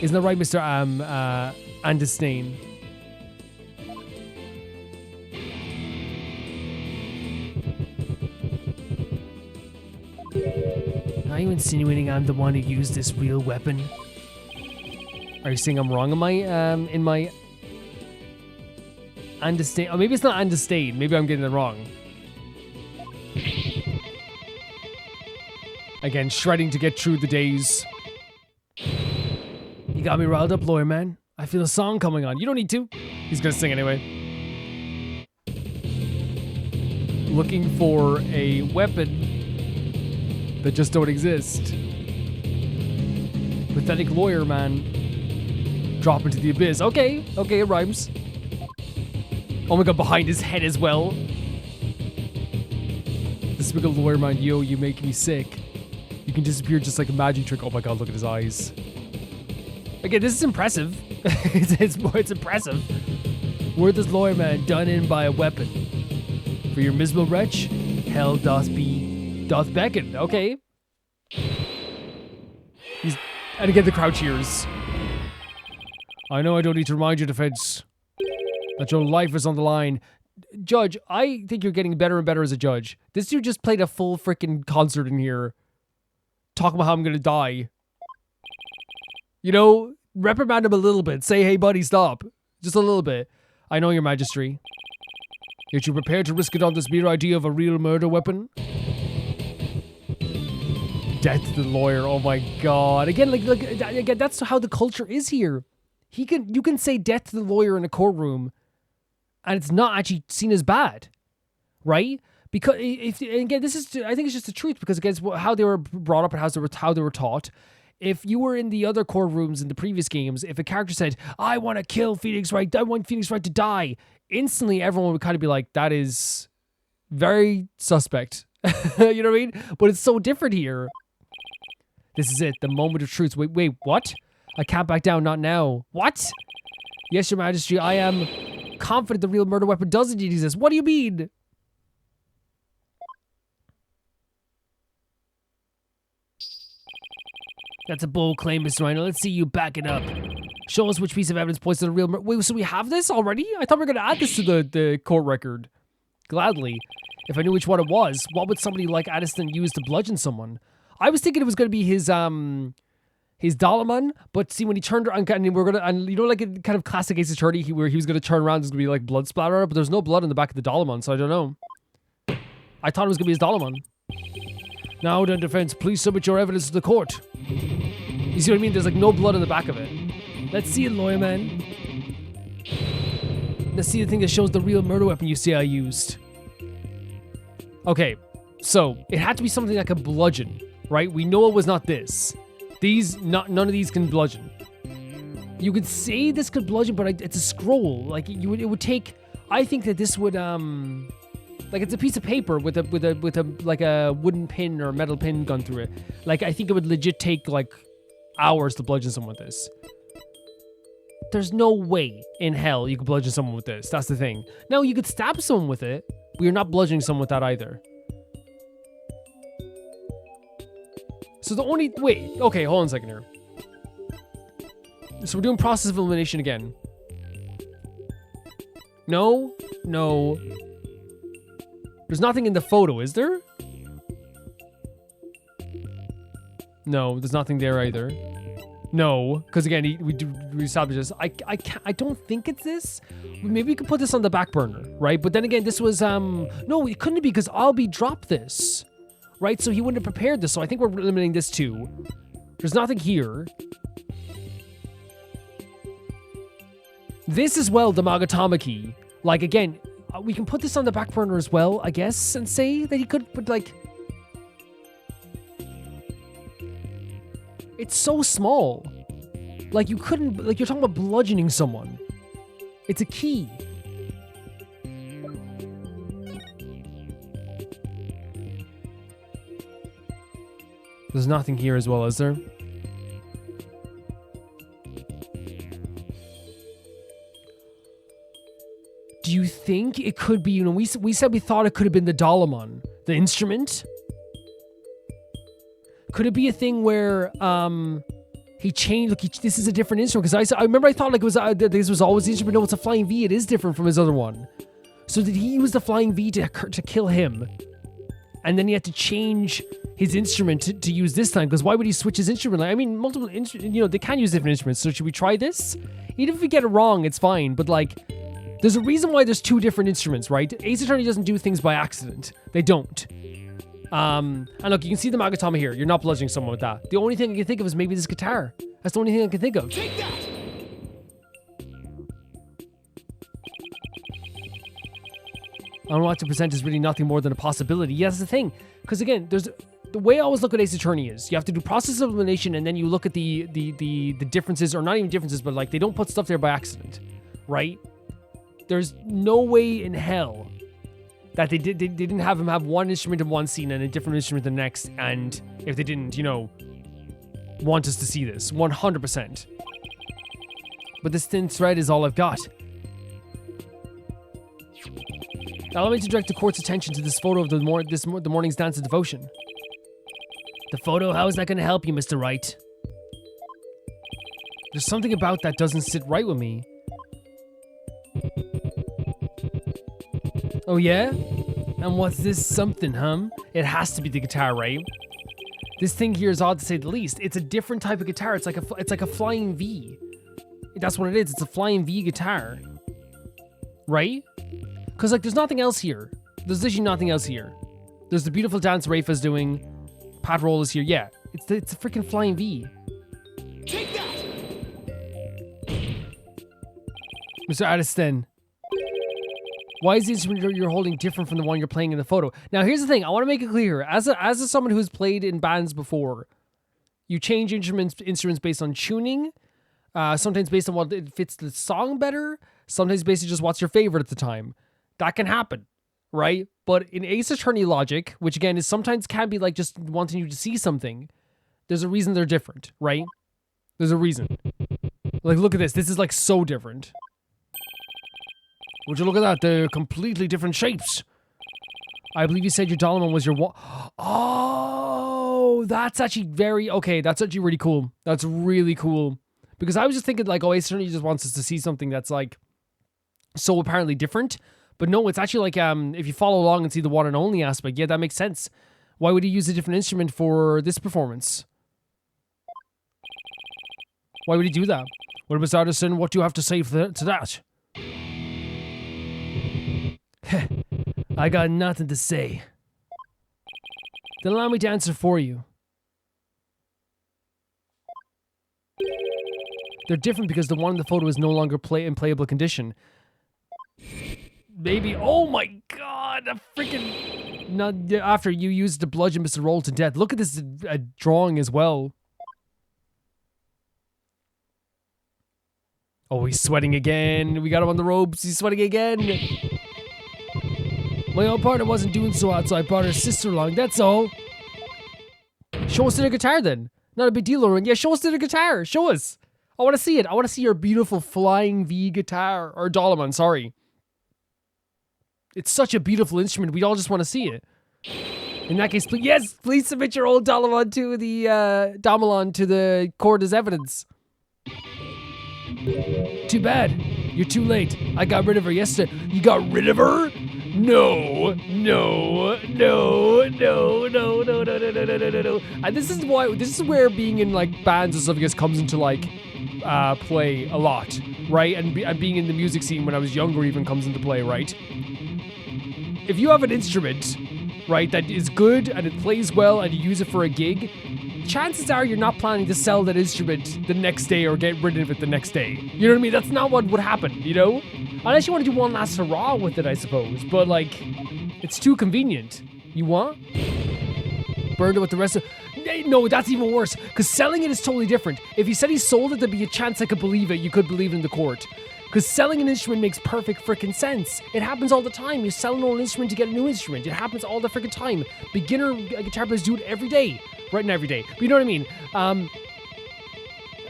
Isn't that right, Mr. Andestain? Are you insinuating I'm the one who used this real weapon? Are you saying I'm wrong in my Andestain? Oh, maybe it's not Andestain. Maybe I'm getting it wrong. Again, shredding to get through the days. You got me riled up, lawyer man. I feel a song coming on. You don't need to. He's gonna sing anyway. Looking for a weapon that just don't exist. Pathetic lawyer man. Drop into the abyss. Okay, it rhymes. Oh my god, behind his head as well. This big lawyer man, yo, you make me sick. You can disappear just like a magic trick. Oh my god, look at his eyes. Again, this is impressive. it's impressive. Worthless lawyer man done in by a weapon. For your miserable wretch, hell doth beckon. Okay. And again, the crowd cheers. I know I don't need to remind your defense that your life is on the line. Judge, I think you're getting better and better as a judge. This dude just played a full freaking concert in here. Talking about how I'm gonna die. You know, reprimand him a little bit. Say, hey buddy, stop. Just a little bit. I know your majesty. Yet you prepared to risk it on this mere idea of a real murder weapon? Death to the lawyer. Oh my god. Again, again, that's how the culture is here. You can say death to the lawyer in a courtroom, and it's not actually seen as bad, right? Because again, I think it's just the truth. Because again, it's how they were brought up and how they were taught. If you were in the other courtrooms in the previous games, if a character said, "I want to kill Phoenix Wright. I want Phoenix Wright to die," instantly everyone would kind of be like, "That is very suspect." You know what I mean? But it's so different here. This is it, the moment of truth. Wait, what? I can't back down, not now. What? Yes, your majesty, I am confident the real murder weapon does indeed exist. What do you mean? That's a bold claim, Mr. Rhino. Let's see you back it up. Show us which piece of evidence points to the real murder. Wait, so we have this already? I thought we were going to add this to the court record. Gladly. If I knew which one it was, what would somebody like Addison use to bludgeon someone? I was thinking it was going to be his Dalaman, but see, when he turned around, and you know, like a kind of classic Ace Attorney, where he was going to turn around, there's going to be like blood splatter, but there's no blood in the back of the Dalaman, so I don't know. I thought it was going to be his Dalaman. Now then, defense, please submit your evidence to the court. You see what I mean? There's like no blood in the back of it. Let's see it, lawyer man. Let's see the thing that shows the real murder weapon you say I used. Okay, so it had to be something like a bludgeon, right? We know it was not this. None of these can bludgeon. You could say this could bludgeon, but it's a scroll. Like it would take. I think that this would like it's a piece of paper with a like a wooden pin or a metal pin gone through it. Like I think it would legit take like hours to bludgeon someone with this. There's no way in hell you could bludgeon someone with this. That's the thing. No, you could stab someone with it, but you're not bludgeoning someone with that either. So the only... Wait. Okay, hold on a second here. So we're doing process of elimination again. No. There's nothing in the photo, is there? No, there's nothing there either. No, because again, we established this. I don't think it's this. Maybe we could put this on the back burner, right? But then again, this was... No, it couldn't be because Albie dropped this. Right, so he wouldn't have prepared this, so I think we're eliminating this too. There's nothing here. This as well, the Magatamaki. Like, again, we can put this on the back burner as well, I guess, and say that he could, but like... It's so small. Like, you couldn't, like, you're talking about bludgeoning someone. It's a key. There's nothing here as well, is there? Do you think it could be, you know, we said we thought it could have been the Dalamon, the instrument? Could it be a thing where, he changed, look, this is a different instrument, because I remember I thought like it was, this was always the instrument. No, it's a flying V, it is different from his other one. So did he use the flying V to kill him? And then he had to change his instrument to use this time, because why would he switch his instrument? Like, I mean, multiple instruments, you know, they can use different instruments, so should we try this? Even if we get it wrong, it's fine, but like, there's a reason why there's two different instruments, right? Ace Attorney doesn't do things by accident. They don't. And look, you can see the Magatama here. You're not bludgeoning someone with that. The only thing I can think of is maybe this guitar. That's the only thing I can think of. Take that! I don't know what to present is really nothing more than a possibility. Yeah, that's the thing. Because again, there's the way I always look at Ace Attorney is you have to do process of elimination, and then you look at the differences, or not even differences, but like they don't put stuff there by accident, right? There's no way in hell that they didn't have him have one instrument in one scene and a different instrument the next, and if they didn't, you know, want us to see this 100%. But this thin thread is all I've got. Allow me to direct the court's attention to this photo of the morning's dance of devotion. The photo? How is that going to help you, Mr. Wright? There's something about that doesn't sit right with me. Oh yeah? And what's this something, It has to be the guitar, right? This thing here is odd to say the least. It's a different type of guitar. It's like a flying V. That's what it is. It's a flying V guitar. Right? Because, like, there's nothing else here. There's literally nothing else here. There's the beautiful dance Rafa's doing. Pat Roll is here. Yeah. It's a freaking flying V. Take that! Mr. Addiston. Why is the instrument you're holding different from the one you're playing in the photo? Now, here's the thing. I want to make it clear. As someone who's played in bands before, you change instruments based on tuning. Sometimes based on what it fits the song better. Sometimes based on just what's your favorite at the time. That can happen, right? But in Ace Attorney logic, which again is sometimes can be like just wanting you to see something, there's a reason they're different, right? There's a reason. Like, look at this. This is like so different. Would you look at that? They're completely different shapes. I believe you said your Dalamon was your Oh, that's actually okay. That's actually really cool. That's really cool. Because I was just thinking like, oh, Ace Attorney just wants us to see something that's like so apparently different. But no, it's actually like if you follow along and see the one and only aspect, yeah, that makes sense. Why would he use a different instrument for this performance? Why would he do that? Well, Miss Addison, what do you have to say to that? I got nothing to say. Then allow me to answer for you. They're different because the one in the photo is no longer in playable condition. Maybe. Oh my god! A freaking. Not after you used the bludgeon Mr. Roll to death. Look at this drawing as well. Oh, he's sweating again. We got him on the ropes. He's sweating again. My own partner wasn't doing so hot, so I brought her sister along. That's all. Show us the guitar then. Not a big deal, Lauren. Yeah, show us the guitar. Show us. I want to see it. I want to see your beautiful flying V guitar. Or Dalamon, sorry. It's such a beautiful instrument. We all just want to see it. In that case, please submit your old Dalamon to the Damalon to the court as evidence. Too bad. You're too late. I got rid of her yesterday. You got rid of her? No. And this is where being in like bands and stuff, I guess, comes into like play a lot, right? And being in the music scene when I was younger even comes into play, right? If you have an instrument, right, that is good and it plays well and you use it for a gig, chances are you're not planning to sell that instrument the next day or get rid of it the next day. You know what I mean? That's not what would happen, you know? Unless you want to do one last hurrah with it, I suppose. But, like, it's too convenient. You want? burned it with the rest of... No, that's even worse, because selling it is totally different. If he said he sold it, there'd be a chance I could believe it. You could believe it in the court. Because selling an instrument makes perfect freaking sense. It happens all the time. You sell an old instrument to get a new instrument. It happens all the freaking time. Beginner guitar players do it every day. Right, not every day, but you know what I mean.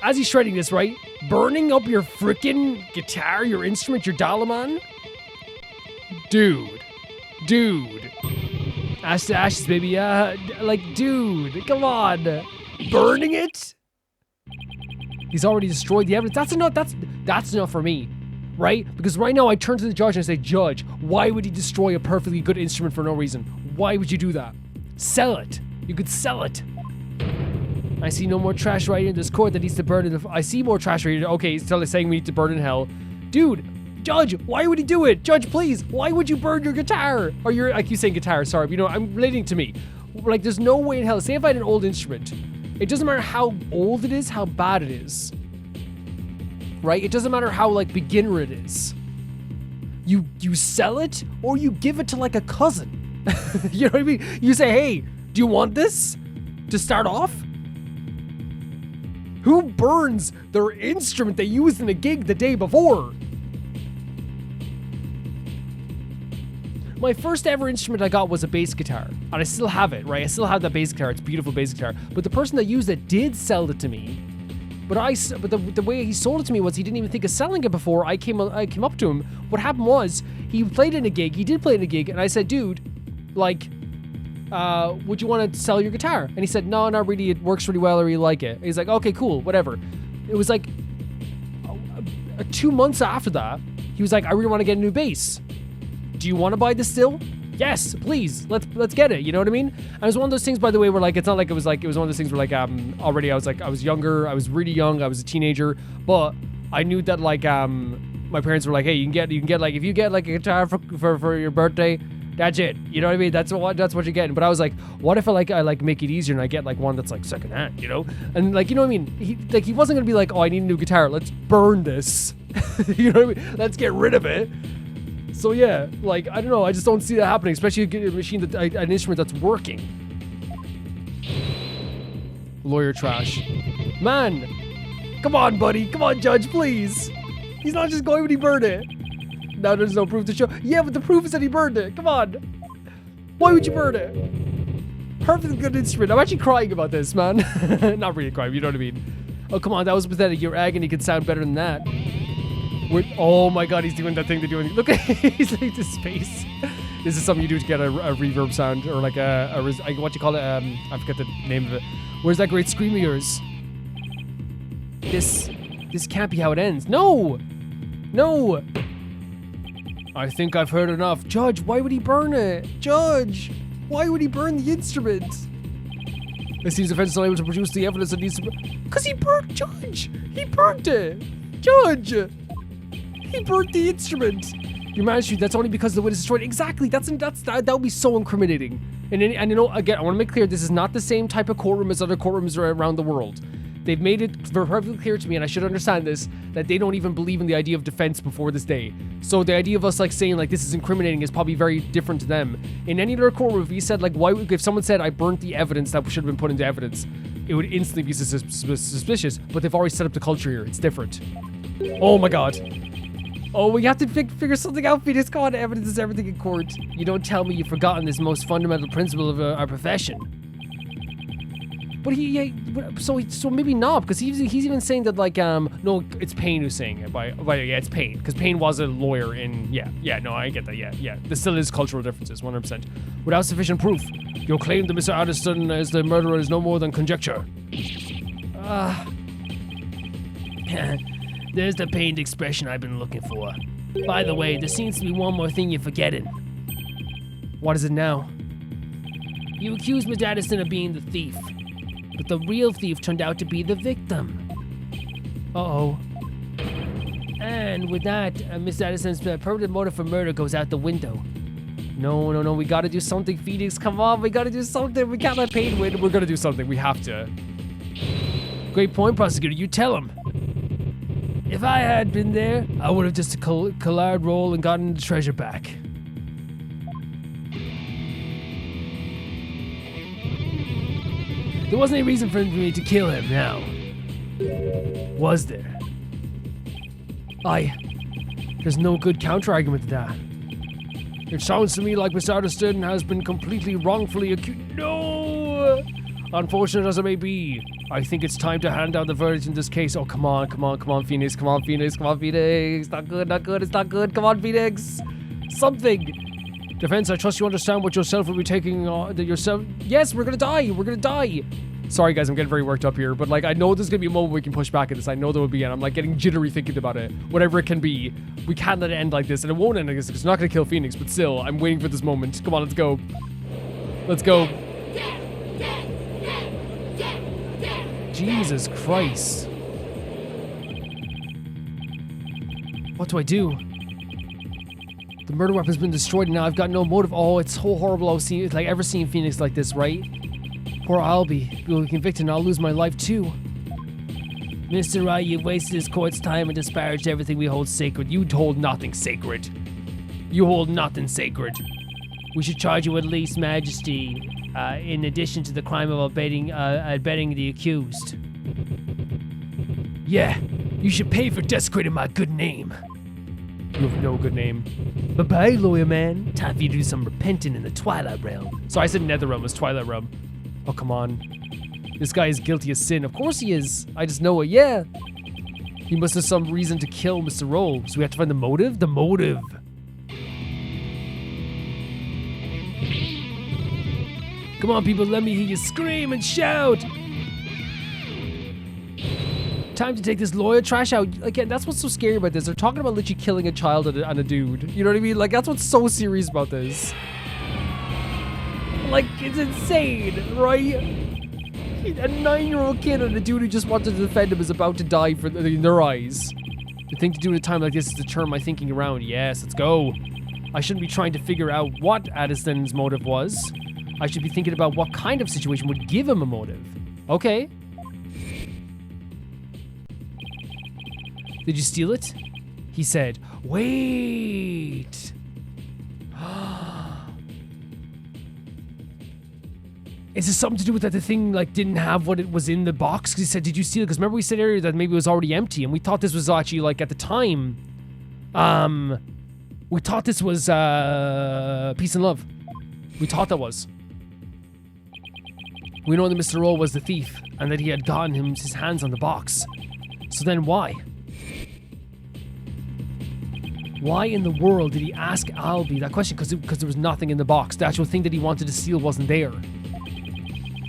As he's shredding this, right? Burning up your freaking guitar, your instrument, your Dalaman? Dude. Ash to ashes, baby. Dude, come on. Burning it? He's already destroyed the evidence. That's enough for me, right? Because right now I turn to the judge and I say, Judge, why would he destroy a perfectly good instrument for no reason? Why would you do that? Sell it. You could sell it. I see no more trash right in this court that needs to burn in the... I see more trash right here. Okay, he's saying we need to burn in hell. Dude, Judge, why would he do it? Judge, please, why would you burn your guitar? Or I keep saying guitar, sorry, but you know, I'm relating to me. Like, there's no way in hell. Say if I had an old instrument. It doesn't matter how old it is, how bad it is. Right? It doesn't matter how, like, beginner it is. You sell it, or you give it to, like, a cousin. You know what I mean? You say, hey, do you want this to start off? Who burns their instrument they used in a gig the day before? My first ever instrument I got was a bass guitar, and I still have it, right? I still have that bass guitar. It's a beautiful bass guitar. But the person that used it did sell it to me. But the way he sold it to me was he didn't even think of selling it before I came up to him. What happened was he played in a gig. He did play in a gig, and I said, dude, like, would you want to sell your guitar? And he said, no, not really. It works really well. I really like it. And he's like, okay, cool, whatever. It was like 2 months after that, he was like, I really want to get a new bass. Do you want to buy this still? Yes, please. Let's get it. You know what I mean? And it was one of those things, by the way, where like it's not like it was one of those things where like already I was younger. I was really young. I was a teenager, but I knew that like my parents were like, hey, you can get like if you get like a guitar for your birthday, that's it. You know what I mean? That's what you're getting. But I was like, what if I make it easier and I get like one that's like secondhand, you know? And like, you know what I mean? He wasn't gonna be like, oh, I need a new guitar. Let's burn this. You know what I mean? Let's get rid of it. So yeah, like, I don't know, I just don't see that happening, especially a machine an instrument that's working. Lawyer trash. Man, come on, buddy. Come on, Judge, please. He's not just going when he burned it. Now there's no proof to show. Yeah, but the proof is that he burned it. Come on. Why would you burn it? Perfectly good instrument. I'm actually crying about this, man. Not really crying, you know what I mean. Oh, come on, that was pathetic. Your agony could sound better than that. Oh my god, he's doing that thing to do. Look at he's like this face. This is something you do to get a reverb sound, or like what you call it? I forget the name of it. Where's that great scream of yours? This can't be how it ends. No. I think I've heard enough. Judge, why would he burn it? Judge, why would he burn the instrument? It seems the defense is unable to produce the evidence that needs to. Because he burnt, Judge. He burnt it, Judge. He burnt the instrument. Your magistrate, that's only because the witness destroyed it. Exactly. That would be so incriminating. And you know, again, I want to make clear this is not the same type of courtroom as other courtrooms around the world. They've made it perfectly clear to me, and I should understand this, that they don't even believe in the idea of defense before this day. So the idea of us like saying like this is incriminating is probably very different to them. In any other courtroom, if he said like if someone said I burnt the evidence that should have been put into evidence, it would instantly be suspicious. But they've already set up the culture here. It's different. Oh my god. Oh, we have to figure something out, Phoenix. Come on, evidence is everything in court. You don't tell me you've forgotten this most fundamental principle of our profession. But so maybe not, because he's even saying that like no, it's Payne who's saying it. Yeah, it's Payne, because Payne was a lawyer in no, I get that. Yeah. There still is cultural differences, 100%. Without sufficient proof, your claim that Mr. Addison is the murderer is no more than conjecture. There's the pained expression I've been looking for. By the way, there seems to be one more thing you're forgetting. What is it now? You accused Miss Addison of being the thief, but the real thief turned out to be the victim. Uh-oh. And with that, Miss Addison's permanent motive for murder goes out the window. No, we gotta do something, Phoenix. Come on, we gotta do something. We can't let Payne win. We're gonna do something. We have to. Great point, prosecutor. You tell him. If I had been there, I would have just collard roll and gotten the treasure back. There wasn't any reason for me to kill him now. Was there? There's no good counter-argument to that. It sounds to me like Miss Addiston has been completely wrongfully accused. No! Unfortunate as it may be, I think it's time to hand down the verdict in this case. Oh, come on, Phoenix. Come on, Phoenix. Not good. It's not good. Come on, Phoenix. Something. Defense, I trust you understand what yourself will be taking yourself. Yes, we're gonna die. Sorry, guys, I'm getting very worked up here, but like, I know there's gonna be a moment we can push back at this. I know there will be, and I'm like getting jittery thinking about it. Whatever it can be, we can't let it end like this, and it won't end like this because it's not gonna kill Phoenix. But still, I'm waiting for this moment. Come on, let's go. Let's go. Jesus Christ. What do I do? The murder weapon's been destroyed and now I've got no motive. Oh, it's so horrible. Ever seeing Phoenix like this, right? Poor Albie will be convicted and I'll lose my life too. Mr. Wright, you've wasted this court's time and disparaged everything we hold sacred. You hold nothing sacred. You hold nothing sacred. We should charge you with lese majesty, in addition to the crime of abetting the accused. Yeah, you should pay for desecrating my good name. You have no good name. Bye-bye, lawyer man. Time for you to do some repenting in the Twilight Realm. Sorry, I said Nether Realm, it's Twilight Realm. Oh, come on. This guy is guilty of sin. Of course he is. I just know it, yeah. He must have some reason to kill Mr. Rowe. So we have to find the motive? The motive. Come on, people, let me hear you scream and shout. Time to take this lawyer trash out. Again, that's what's so scary about this. They're talking about literally killing a child and a dude. You know what I mean? Like, that's what's so serious about this. Like, it's insane, right? A 9-year-old kid and a dude who just wanted to defend him is about to die in their eyes. The thing to do at a time like this is to turn my thinking around. Yes, let's go. I shouldn't be trying to figure out what Addison's motive was. I should be thinking about what kind of situation would give him a motive. Okay. Did you steal it? He said, wait. Is this something to do with that the thing like didn't have what it was in the box? Because he said, did you steal it? Because remember we said earlier that maybe it was already empty and we thought this was actually like at the time, we thought this was peace and love. We thought that was. We know that Mr. Rowe was the thief and that he had gotten his hands on the box. So then why? Why in the world did he ask Albie that question? Because there was nothing in the box. The actual thing that he wanted to steal wasn't there.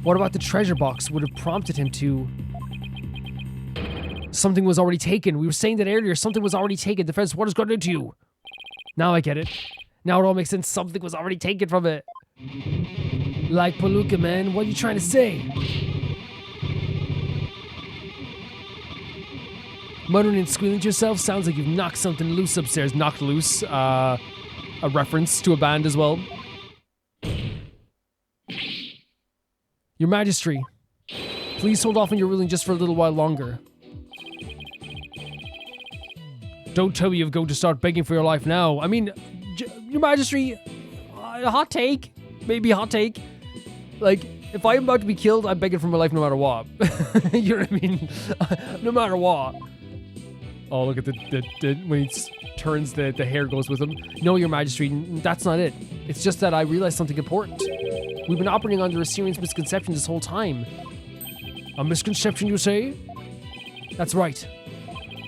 What about the treasure box would have prompted him to... Something was already taken. We were saying that earlier. Something was already taken. Defense, what has gotten into you? Now I get it. Now it all makes sense. Something was already taken from it. Like Palooka, man. What are you trying to say? Muttering and squealing to yourself sounds like you've knocked something loose upstairs. Knocked loose. A reference to a band as well. Your Majesty, please hold off on your ruling just for a little while longer. Don't tell me you're going to start begging for your life now. I mean, Your Majesty, hot take. Maybe a hot take. Like, if I'm about to be killed, I'm begging for my life no matter what. You know what I mean? No matter what. Oh, look at the when he turns, the hair goes with him. No, Your Majesty, that's not it. It's just that I realized something important. We've been operating under a serious misconception this whole time. A misconception, you say? That's right.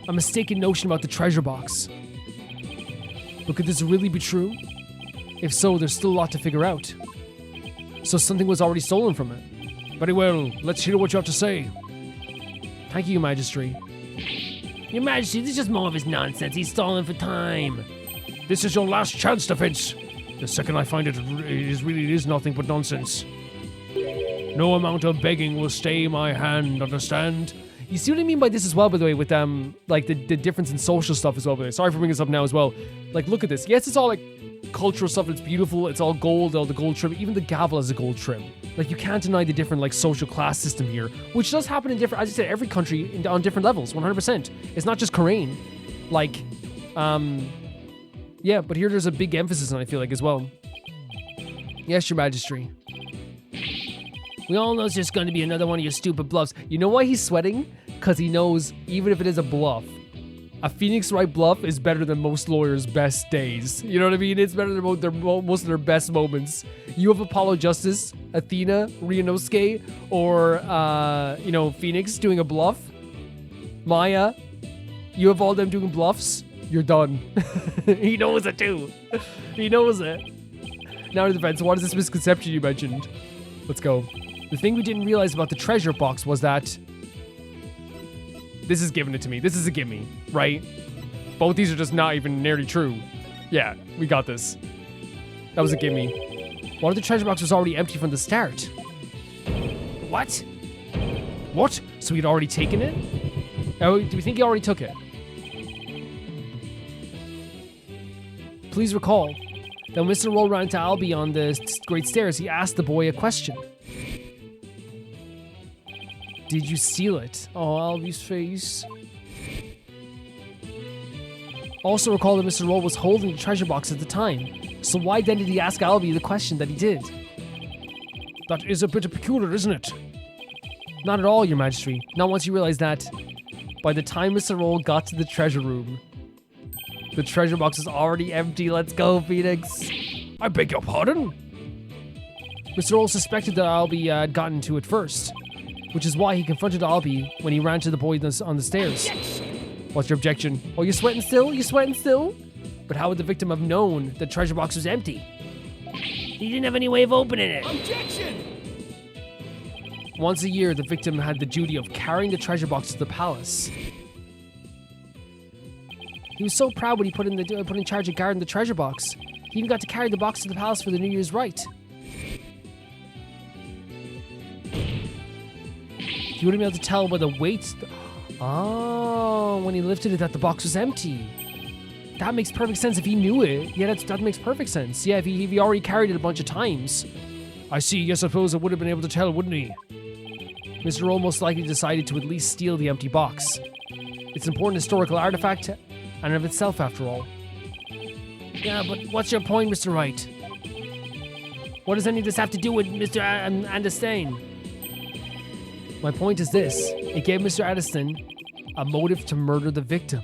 A mistaken notion about the treasure box. But could this really be true? If so, there's still a lot to figure out. So something was already stolen from it. Very well, let's hear what you have to say. Thank you, Your Majesty. Your Majesty, this is just more of his nonsense. He's stalling for time. This is your last chance, Defense. The second I find it, it really is nothing but nonsense. No amount of begging will stay my hand, understand? You see what I mean by this as well, by the way, with like the difference in social stuff as well, by the way. Sorry for bringing this up now as well. Like, look at this. Yes, it's all like cultural stuff. It's beautiful. It's all gold, all the gold trim. Even the gavel has a gold trim. Like, you can't deny the different like social class system here, which does happen in different, as I said, every country on different levels, 100%. It's not just Korean. Like, yeah, but here there's a big emphasis on, I feel like, as well. Yes, Your Majesty. We all know it's just going to be another one of your stupid bluffs. You know why he's sweating? Because he knows even if it is a bluff, a Phoenix Wright bluff is better than most lawyers' best days. You know what I mean? It's better than most of their best moments. You have Apollo Justice, Athena, Ryunosuke, or, Phoenix doing a bluff. Maya, you have all them doing bluffs. You're done. He knows it too. He knows it. Now in defense, what is this misconception you mentioned? Let's go. The thing we didn't realize about the treasure box was that this is giving it to me. This is a gimme, right? Both these are just not even nearly true. Yeah, we got this. That was a gimme. What if the treasure box was already empty from the start? What? What? So he'd already taken it? Oh, do we think he already took it? Please recall that when Mr. Roll ran to Albie on the great stairs, he asked the boy a question. Did you steal it? Oh, Albie's face. Also recall that Mr. Roll was holding the treasure box at the time. So why then did he ask Albie the question that he did? That is a bit peculiar, isn't it? Not at all, Your Majesty. Not once you realize that by the time Mr. Roll got to the treasure room, the treasure box is already empty. Let's go, Phoenix. I beg your pardon? Mr. Roll suspected that Albie had gotten to it first, which is why he confronted Albie when he ran to the boy on the stairs. What's your objection? Oh, you're sweating still? You're sweating still? But how would the victim have known the treasure box was empty? He didn't have any way of opening it. Objection! Once a year, the victim had the duty of carrying the treasure box to the palace. He was so proud when he put in charge of guarding the treasure box. He even got to carry the box to the palace for the New Year's rite. He wouldn't be able to tell by the weight. Oh, when he lifted it, that the box was empty. That makes perfect sense if he knew it. Yeah, that makes perfect sense. Yeah, if he already carried it a bunch of times. I see. Yes, I suppose I would have been able to tell, wouldn't he? Mr. Roll most likely decided to at least steal the empty box. It's an important historical artifact, and of itself, after all. Yeah, but what's your point, Mr. Wright? What does any of this have to do with Mr. Anderstein? My point is this. It gave Mr. Addison a motive to murder the victim.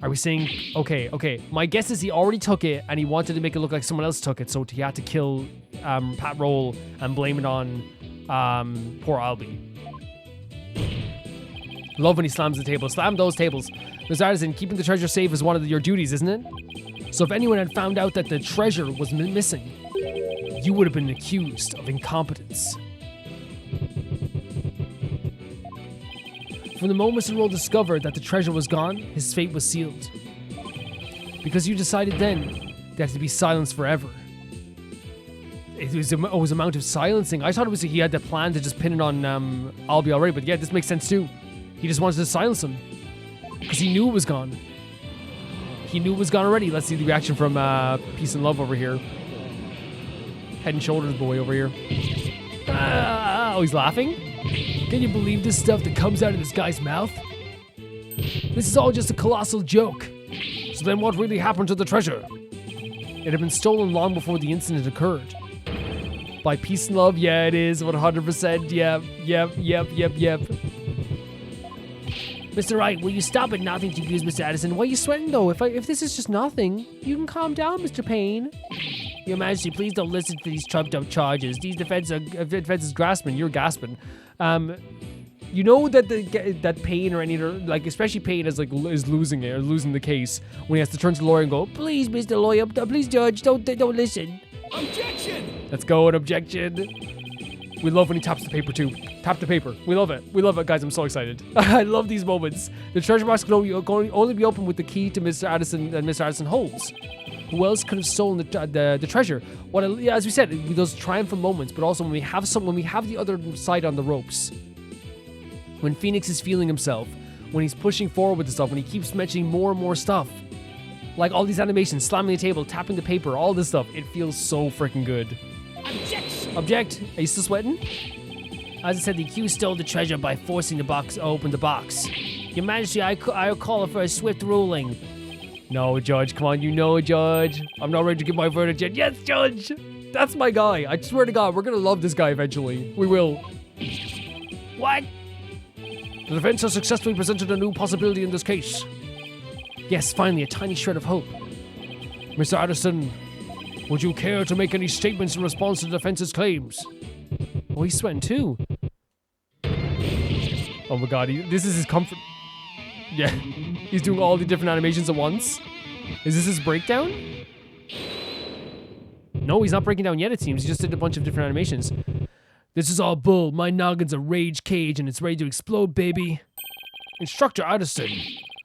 Are we saying... Okay. My guess is he already took it, and he wanted to make it look like someone else took it, so he had to kill Pat Roll and blame it on poor Albie. Love when he slams the table. Slam those tables. Mr. Addison, keeping the treasure safe is one of your duties, isn't it? So if anyone had found out that the treasure was missing, you would have been accused of incompetence. From the moment Mr. Roll discovered that the treasure was gone, his fate was sealed. Because you decided then that to be silenced forever. It was amount of silencing. I thought it was he had the plan to just pin it on Albie already, but yeah, this makes sense too. He just wanted to silence him. Because he knew it was gone. He knew it was gone already. Let's see the reaction from Peace and Love over here. Head and shoulders boy over here. Oh, he's laughing? Can you believe this stuff that comes out of this guy's mouth? This is all just a colossal joke. So then what really happened to the treasure? It had been stolen long before the incident occurred. By Peace and Love? Yeah, it is. 100%. Yep. Mr. Wright, will you stop at nothing to accuse Mr. Addison? Why are you sweating, though? If this is just nothing, you can calm down, Mr. Payne. Your Majesty, please don't listen to these trumped-up charges. These defense is grasping. You're gasping. You know that that Payne or any other, like especially Payne is losing it or losing the case when he has to turn to the lawyer and go, "Please, Mr. Lawyer, please, Judge, don't listen." Objection! Let's go, an objection. We love when he taps the paper too. Tap the paper. We love it, guys. I'm so excited. I love these moments. The treasure box can only be opened with the key to Mr. Addison and Mr. Addison holds. Who else could have stolen the treasure? As we said, those triumphant moments, but also when we have the other side on the ropes. When Phoenix is feeling himself, when he's pushing forward with the stuff, when he keeps mentioning more and more stuff. Like all these animations, slamming the table, tapping the paper, all this stuff. It feels so freaking good. Objection! Object. Are you still sweating? As I said, the accused stole the treasure by forcing the box to open the box. Your Majesty, I'll call for a swift ruling. No, Judge. Come on, you know, Judge. I'm not ready to give my verdict yet. Yes, Judge! That's my guy. I swear to God, we're gonna love this guy eventually. We will. What? The defense has successfully presented a new possibility in this case. Yes, finally, a tiny shred of hope. Mr. Addison, would you care to make any statements in response to the defense's claims? Oh, he's sweating too. Oh my God, this is his comfort. Yeah, he's doing all the different animations at once. Is this his breakdown? No, he's not breaking down yet, it seems. He just did a bunch of different animations. This is all bull. My noggin's a rage cage and it's ready to explode, baby. Instructor Addison,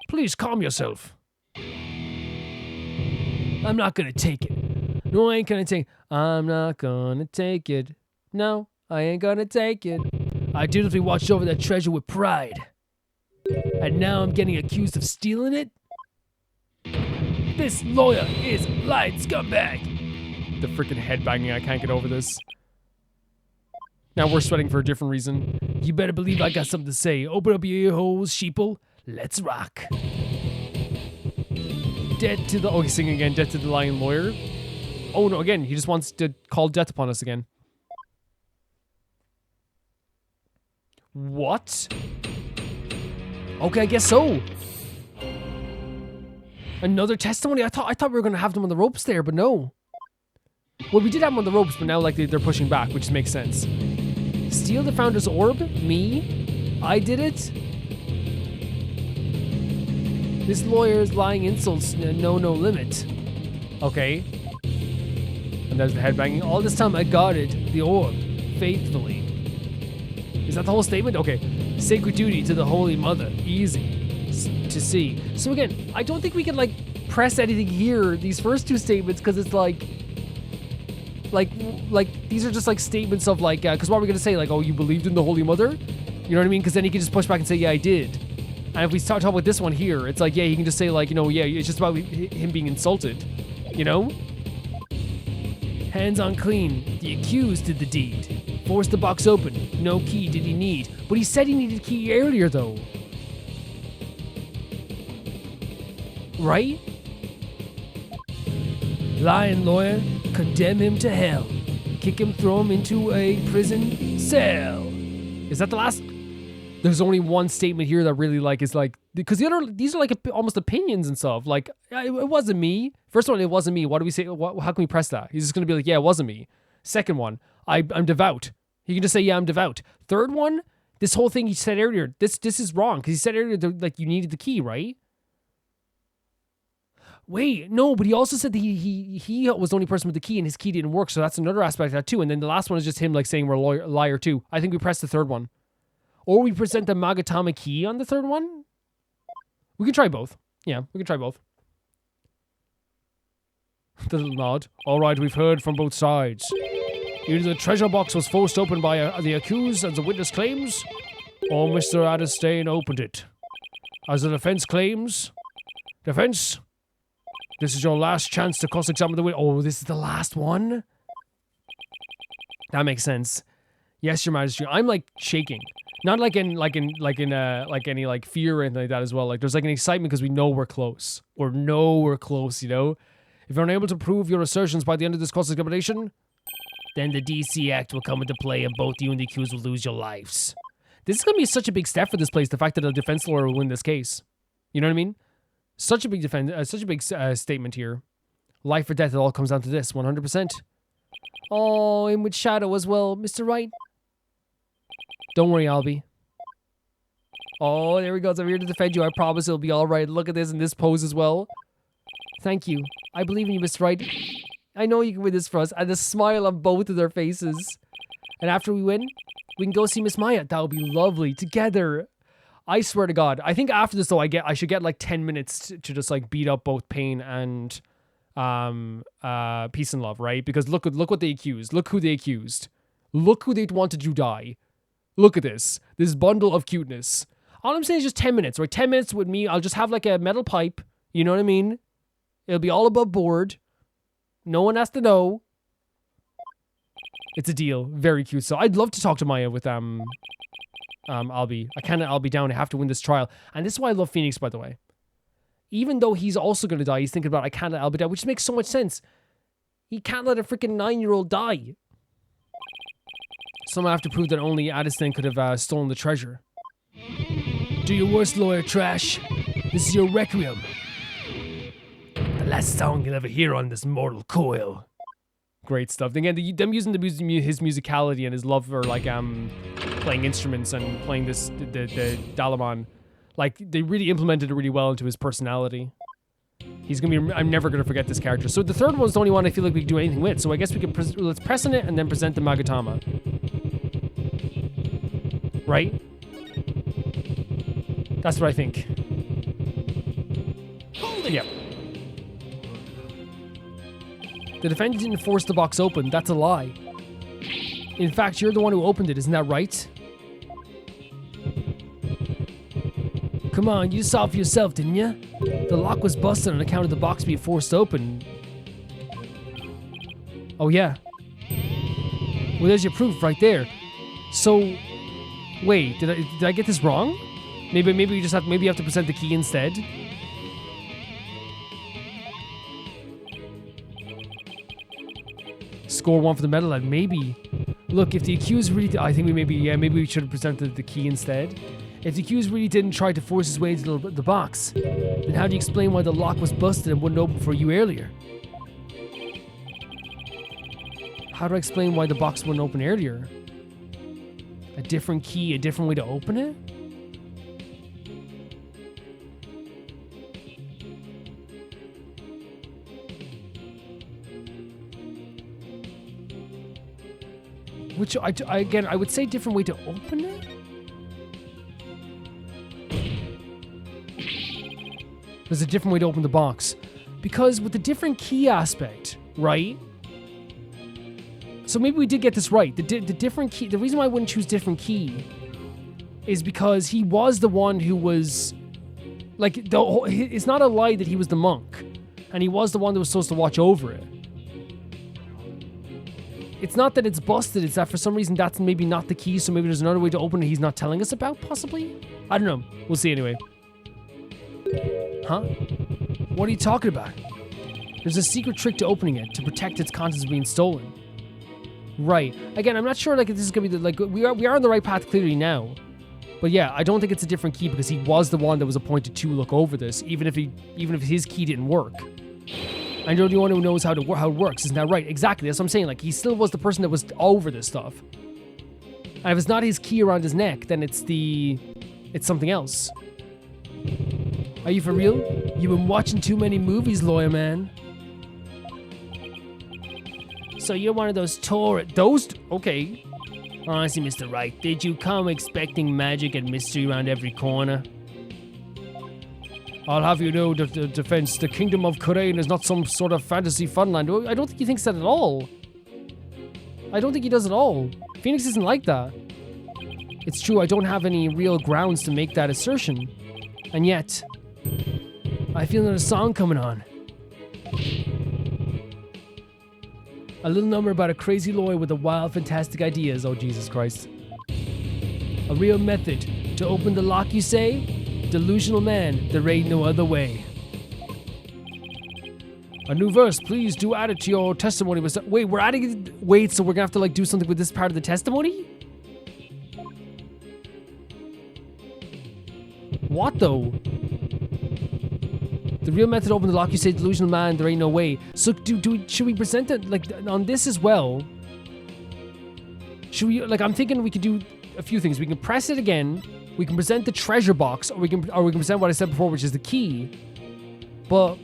please calm yourself. I'm not gonna take it. No, I ain't gonna take it. I'm not gonna take it. No, I ain't gonna take it. I dutifully watched over that treasure with pride. And now I'm getting accused of stealing it? This lawyer is lying scumbag. The freaking headbanging, I can't get over this. Now we're sweating for a different reason. You better believe I got something to say. Open up your ear holes, sheeple. Let's rock. Dead to the... Oh, he's singing again. Death to the lying lawyer. Oh, no, again. He just wants to call death upon us again. What? Okay, I guess so. Another testimony? I thought we were going to have them on the ropes there, but no. Well, we did have them on the ropes, but now like they're pushing back, which makes sense. Steal the founder's orb? Me? I did it? This lawyer's lying insults know no limit. Okay. And there's the headbanging. All this time I guarded the orb faithfully. Is that the whole statement? Okay. Sacred duty to the Holy Mother. Easy to see. So again, I don't think we can like press anything here, these first two statements, because it's like these are just like statements of like, because what are we going to say? Like, oh, you believed in the Holy Mother? You know what I mean? Because then he can just push back and say, yeah, I did. And if we start talking about this one here, it's like, yeah, he can just say like, you know, yeah, it's just about him being insulted, you know? Hands on clean. The accused did the deed. Forced the box open. No key did he need. But he said he needed a key earlier though. Right? Lying lawyer, condemn him to hell. Kick him, throw him into a prison cell. Is that the last? There's only one statement here that really like is like, because the other, these are like almost opinions and stuff. Like, it wasn't me. First one, it wasn't me. What do we say? How can we press that? He's just going to be like, yeah, it wasn't me. Second one, I'm devout. He can just say, yeah, I'm devout. Third one, this whole thing he said earlier, this is wrong. Because he said earlier, like, you needed the key, right? Wait, no, but he also said that he was the only person with the key and his key didn't work. So that's another aspect of that too. And then the last one is just him like saying we're a liar too. I think we press the third one. Or we present the Magatama key on the third one. We can try both. Yeah, we can try both. The little nod. All right, we've heard from both sides. Either the treasure box was forced open by the accused as the witness claims, or Mr. Addistain opened it. As the defense claims, defense, this is your last chance to cross-examine the witness. Oh, this is the last one? That makes sense. Yes, Your Majesty. I'm like shaking. Not like any like fear or anything like that as well. Like there's like an excitement because we know we're close. Or know we're close, you know? If you're unable to prove your assertions by the end of this cross-examination, then the DC Act will come into play and both you and the accused will lose your lives. This is going to be such a big step for this place, the fact that a defense lawyer will win this case. You know what I mean? Such a big statement here. Life or death, it all comes down to this, 100%. Oh, and with Shadow as well, Mr. Wright. Don't worry, Albie. Oh, there he goes. I'm here to defend you. I promise it'll be all right. Look at this in this pose as well. Thank you. I believe in you, Mr. Wright. I know you can win this for us. And the smile on both of their faces. And after we win, we can go see Miss Maya. That would be lovely. Together. I swear to God. I think after this, though, I should get like 10 minutes to just like beat up both Pain and Peace and Love, right? Because look what they accused. Look who they accused. Look who they wanted to die. Look at this. This bundle of cuteness. All I'm saying is just 10 minutes, right? 10 minutes with me. I'll just have like a metal pipe. You know what I mean? It'll be all above board. No one has to know. It's a deal. Very cute. So I'd love to talk to Maya with Albie. I'll be down. I have to win this trial. And this is why I love Phoenix, by the way. Even though he's also going to die, he's thinking about I can't I'll be down, which makes so much sense. He can't let a freaking 9-year-old die. Someone have to prove that only Addison could have stolen the treasure. Do your worst, lawyer trash. This is your requiem. The last song you'll ever hear on this mortal coil. Great stuff. Again, them using his musicality and his love for like playing instruments and playing the Dalaman, like they really implemented it really well into his personality. He's gonna be. I'm never gonna forget this character. So the third one's the only one I feel like we can do anything with. So I guess we can let's press on it and then present the Magatama. Right? That's what I think. Hold it. Yep. The defendant didn't force the box open. That's a lie. In fact, you're the one who opened it. Isn't that right? Come on, you saw it for yourself, didn't you? The lock was busted on account of the box being forced open. Oh, yeah. Well, there's your proof right there. So, wait, did I get this wrong? Maybe you just have you have to present the key instead. Score 1 for the medal, and maybe. Look, if the accused really, I think maybe we should have presented the key instead. If the accused really didn't try to force his way into the box, then how do you explain why the lock was busted and wouldn't open for you earlier? How do I explain why the box wouldn't open earlier? A different key, a different way to open it? Which, again, I would say different way to open it? There's a different way to open the box. Because with the different key aspect, right? So maybe we did get this right. The different key, the reason why I wouldn't choose different key is because he was the one who was, like, it's not a lie that he was the monk. And he was the one that was supposed to watch over it. It's not that it's busted, it's that for some reason that's maybe not the key, so maybe there's another way to open it he's not telling us about, possibly? I don't know. We'll see anyway. Huh? What are you talking about? There's a secret trick to opening it, to protect its contents being stolen. Right. Again, I'm not sure, like, if this is gonna be, we are on the right path clearly now. But yeah, I don't think it's a different key because he was the one that was appointed to look over this, even if his key didn't work. And you're the one who knows how it works, isn't that right? Exactly, that's what I'm saying. Like, he still was the person that was over this stuff. And if it's not his key around his neck, then it's something else. Are you for real? You've been watching too many movies, lawyer man. So you're one of those okay. Honestly, Mr. Wright, did you come expecting magic and mystery around every corner? I'll have you know, the defense, the kingdom of Korean is not some sort of fantasy funland. I don't think he thinks that at all. I don't think he does at all. Phoenix isn't like that. It's true, I don't have any real grounds to make that assertion. And yet, I feel another song coming on. A little number about a crazy lawyer with the wild, fantastic ideas. Oh, Jesus Christ. A real method to open the lock, you say? Delusional man, there ain't no other way. A new verse, please do add it to your testimony. Wait, we're adding it? Wait, so we're gonna have to, like, do something with this part of the testimony? What, though? The real method to open the lock, you say, delusional man, there ain't no way. So should we present it, like, on this as well? Should we, like, I'm thinking we could do a few things. We can press it again. We can present the treasure box, or we can present what I said before, which is the key. But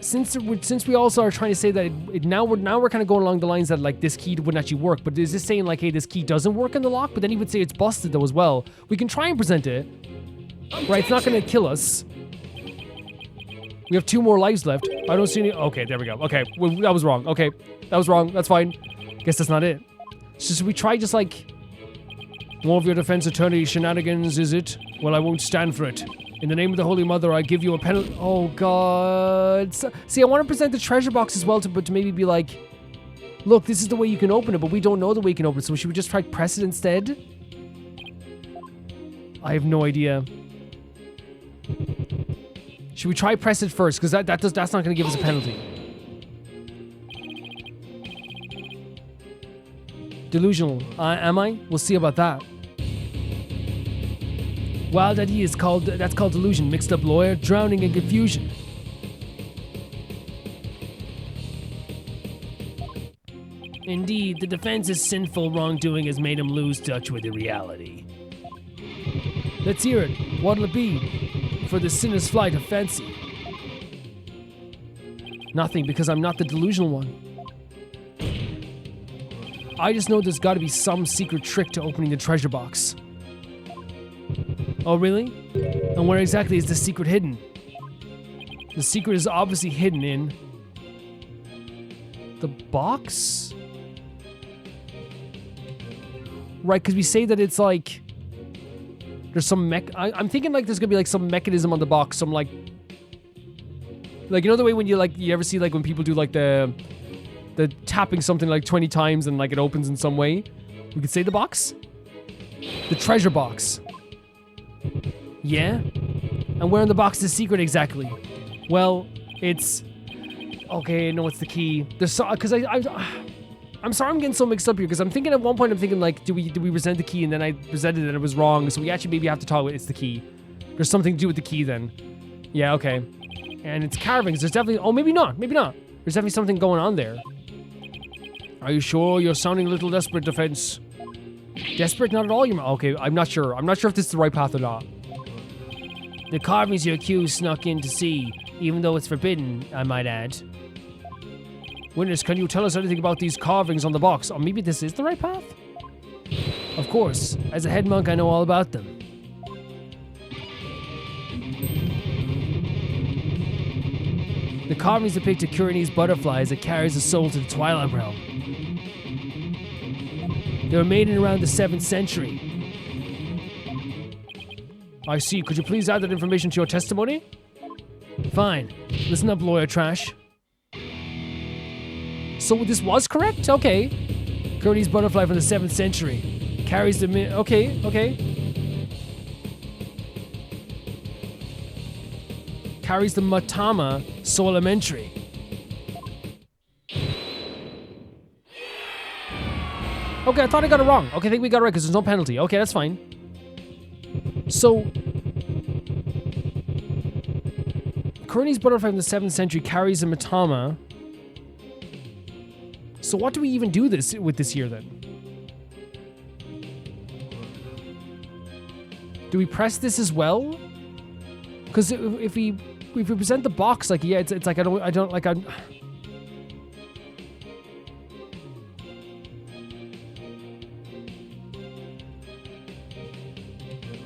since we also are trying to say that now we're kind of going along the lines that, like, this key wouldn't actually work. But is this saying, like, hey, this key doesn't work in the lock? But then he would say it's busted though as well. We can try and present it. Right, it's not going to kill us. We have 2 more lives left. I don't see any. Okay, there we go. Okay, well, that was wrong. Okay, that was wrong. That's fine. Guess that's not it. So should we try just, like, more of your defense attorney shenanigans, is it? Well, I won't stand for it. In the name of the Holy Mother, I give you a penalty. Oh, God. See, I want to present the treasure box as well, but to maybe be like, look, this is the way you can open it, but we don't know the way you can open it, so should we just try press it instead? I have no idea. Should we try press it first? Because that's not going to give us a penalty. Delusional. Am I? We'll see about that. Wild idea is called, that's called delusion. Mixed up lawyer, drowning in confusion. Indeed, the defense's sinful wrongdoing has made him lose touch with the reality. Let's hear it. What'll it be? For the sinner's flight of fancy. Nothing, because I'm not the delusional one. I just know there's gotta be some secret trick to opening the treasure box. Oh, really? And where exactly is the secret hidden? The secret is obviously hidden in the box? Right, because we say that it's like there's some I'm thinking like there's gonna be like some mechanism on the box, some like you know the way when you ever see like when people do like the tapping something like 20 times and like it opens in some way. We could say the box? The treasure box. Yeah? And where in the box is the secret exactly? Well, it's... Okay, no, it's the key. There's so... Because I'm sorry I'm getting so mixed up here, because I'm thinking at one point, I'm thinking like, do we present the key, and then I presented it and it was wrong, so we actually maybe have to talk about it's the key. There's something to do with the key then. Yeah, okay. And it's carvings. There's definitely... Oh, maybe not. Maybe not. There's definitely something going on there. Are you sure? You're sounding a little desperate, defense. Desperate? Not at all. Okay, I'm not sure. I'm not sure if this is the right path or not. The carvings your accused snuck in to see, even though it's forbidden, I might add. Witness, can you tell us anything about these carvings on the box? Or maybe this is the right path? Of course. As a head monk, I know all about them. The carvings depict a Curine's butterfly as it carries a soul to the Twilight Realm. They were made in around the 7th century. I see. Could you please add that information to your testimony? Fine. Listen up, lawyer trash. So this was correct? Okay. Curine's butterfly from the 7th century. Carries the... Okay. Carries the Matama so elementary. Okay, I thought I got it wrong. Okay, I think we got it right because there's no penalty. Okay, that's fine. So, Curine's butterfly from the 7th century carries a Matama. So what do we even do with this here then? Do we press this as well? Because if we present the box like, yeah, it's like I don't like I'm.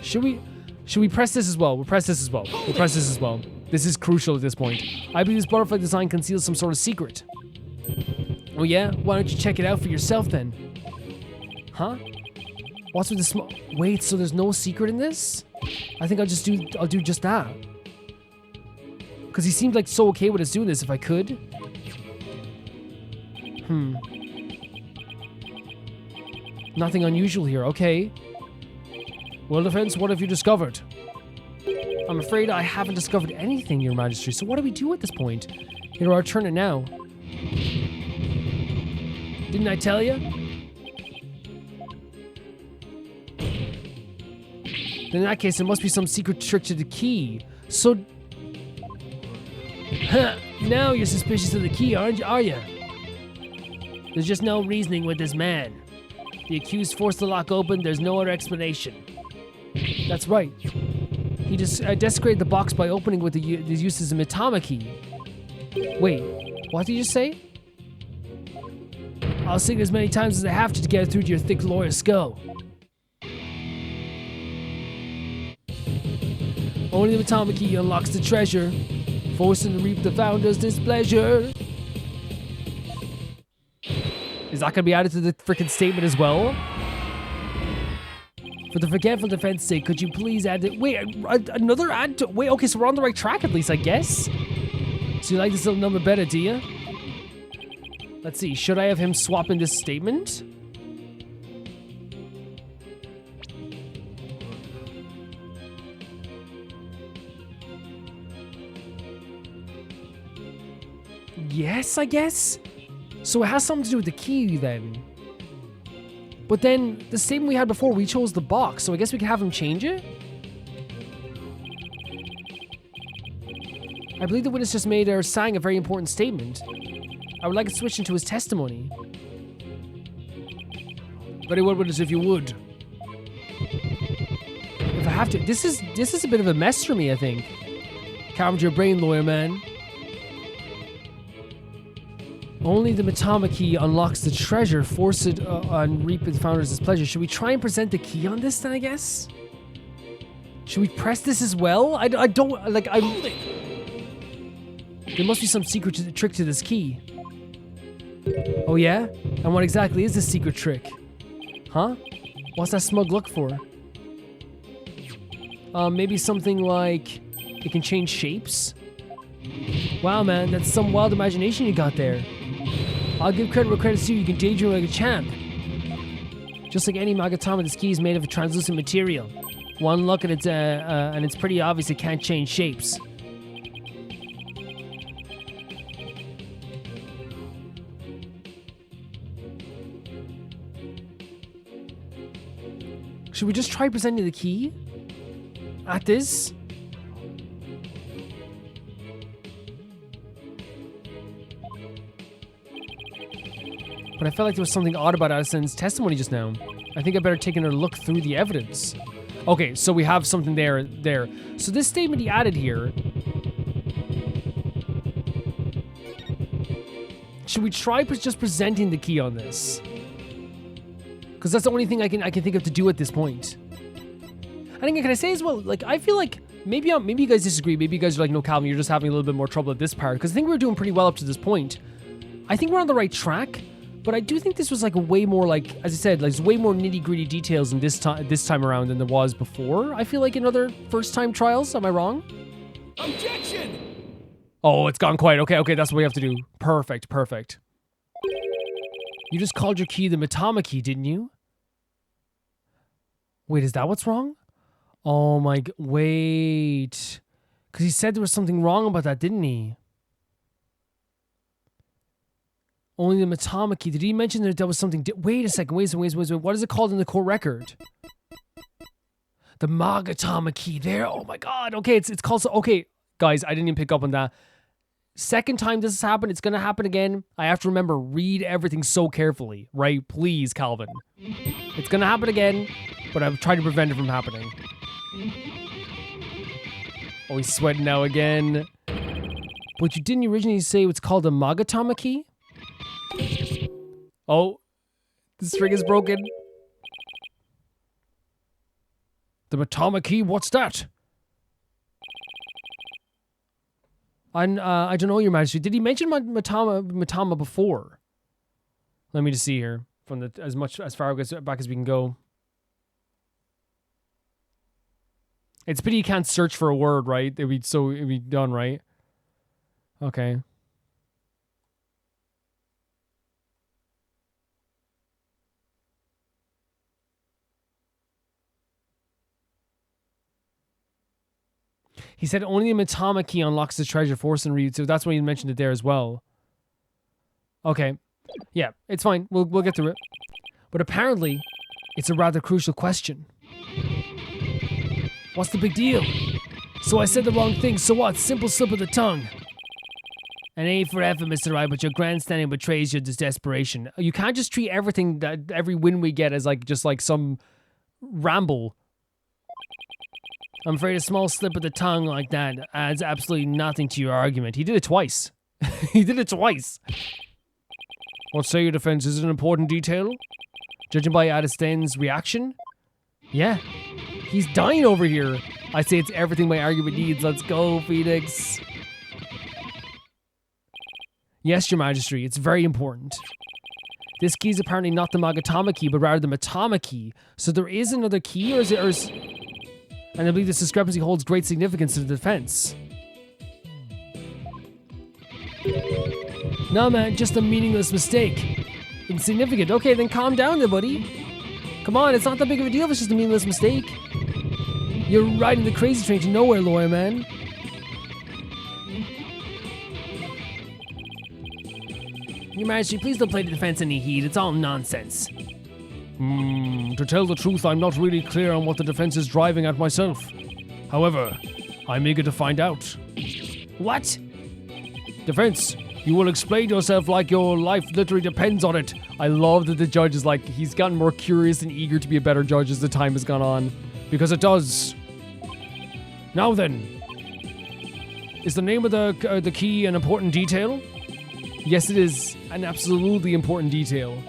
Should we press this as well? We'll press this as well. We'll press this as well. This is crucial at this point. I believe this butterfly design conceals some sort of secret. Oh yeah? Why don't you check it out for yourself then? Huh? What's with the small... Wait, so there's no secret in this? I think I'll do just that. Because he seemed like so okay with us doing this if I could. Nothing unusual here, okay. Well, defense, what have you discovered? I'm afraid I haven't discovered anything, Your Majesty, so what do we do at this point? Here, our turn it now. Didn't I tell you? Then in that case, there must be some secret trick to the key. So... Now you're suspicious of the key, are you? There's just no reasoning with this man. The accused forced the lock open, there's no other explanation. That's right. He just desecrated the box by opening with the use of the Matama key. Wait, what did you say? I'll sing as many times as I have to get it through to your thick lawyer skull. Only the Matama key unlocks the treasure, forcing to reap the founder's displeasure. Is that gonna be added to the freaking statement as well? For the forgetful defense sake, could you please add it? Wait, another add to... Wait, okay, so we're on the right track at least, I guess. So you like this little number better, do you? Let's see, should I have him swap in this statement? Yes, I guess? So it has something to do with the key then. But then, the same we had before, we chose the box, so I guess we can have him change it? I believe the witness just made or sang a very important statement. I would like to switch into his testimony. Very well, witness, if you would. If I have to... This is a bit of a mess for me, I think. Calm your brain, lawyer man. Only the Matama key unlocks the treasure. Force it on reap the founder's displeasure. Should we try and present the key on this then, I guess? Should we press this as well? I don't... Like, Hold it. There must be some secret trick to this key. Oh yeah? And what exactly is this secret trick? Huh? What's that smug look for? Maybe something like... It can change shapes? Wow, man, that's some wild imagination you got there. I'll give credit where credit's due. You can daydream like a champ. Just like any Magatama, this key is made of a translucent material. One look at it, and it's pretty obvious it can't change shapes. Should we just try presenting the key? At this? But I felt like there was something odd about Addison's testimony just now. I think I better take another look through the evidence. Okay, so we have something there. So this statement he added here... Should we try just presenting the key on this? Because that's the only thing I can think of to do at this point. I think, can I say as well, like, I feel like maybe you guys disagree. Maybe you guys are like, no, Calvin, you're just having a little bit more trouble at this part. Because I think we were doing pretty well up to this point. I think we're on the right track. But I do think this was like a way more, like, as I said, like, there's way more nitty-gritty details in this time around than there was before. I feel like in other first-time trials. Am I wrong? Objection! Oh, it's gone quiet. Okay, that's what we have to do. Perfect. You just called your key the Matama key, didn't you? Wait, is that what's wrong? Oh my... Wait. Because he said there was something wrong about that, didn't he? Only the Matama key. Did he mention that there was something... Wait a second. Wait. What is it called in the court record? The Magatama key. There. Oh my god. Okay, it's called... Okay, guys, I didn't even pick up on that. Second time this has happened. It's going to happen again. I have to remember, read everything so carefully. Right? Please, Calvin. It's going to happen again, but I've tried to prevent it from happening. Oh, he's sweating now again. But you didn't originally say it's called a Magatama key? Oh, the string is broken. The Matama key, what's that? I don't know, Your Majesty. Did he mention Matama before? Let me just see here. From as far back as we can go. It's pity you can't search for a word, right? It'd be done, right? Okay. He said only a Matama key unlocks the treasure. Force and read. So that's why he mentioned it there as well. Okay. Yeah, it's fine. We'll get through it. But apparently, it's a rather crucial question. What's the big deal? So I said the wrong thing. So what? Simple slip of the tongue. An A for effort, Mr. Wright, but your grandstanding betrays your desperation. You can't just treat everything, that every win we get as just like some ramble. I'm afraid a small slip of the tongue like that adds absolutely nothing to your argument. He did it twice. He did it twice. What say your defense? Is it an important detail? Judging by Addison's reaction? Yeah. He's dying over here. I say it's everything my argument needs. Let's go, Phoenix. Yes, Your Majesty. It's very important. This key is apparently not the Magatama key, but rather the Matama key. So there is another key, or is it... And I believe this discrepancy holds great significance to the defense. No, man, just a meaningless mistake. Insignificant. Okay, then calm down there, buddy. Come on, it's not that big of a deal if it's just a meaningless mistake. You're riding the crazy train to nowhere, lawyer man. Your Majesty, please don't play the defense any heed. It's all nonsense. To tell the truth, I'm not really clear on what the defense is driving at myself. However, I'm eager to find out. What? Defense, you will explain yourself like your life literally depends on it. I love that the judge is like, he's gotten more curious and eager to be a better judge as the time has gone on. Because it does. Now then, is the name of the key an important detail? Yes, it is an absolutely important detail.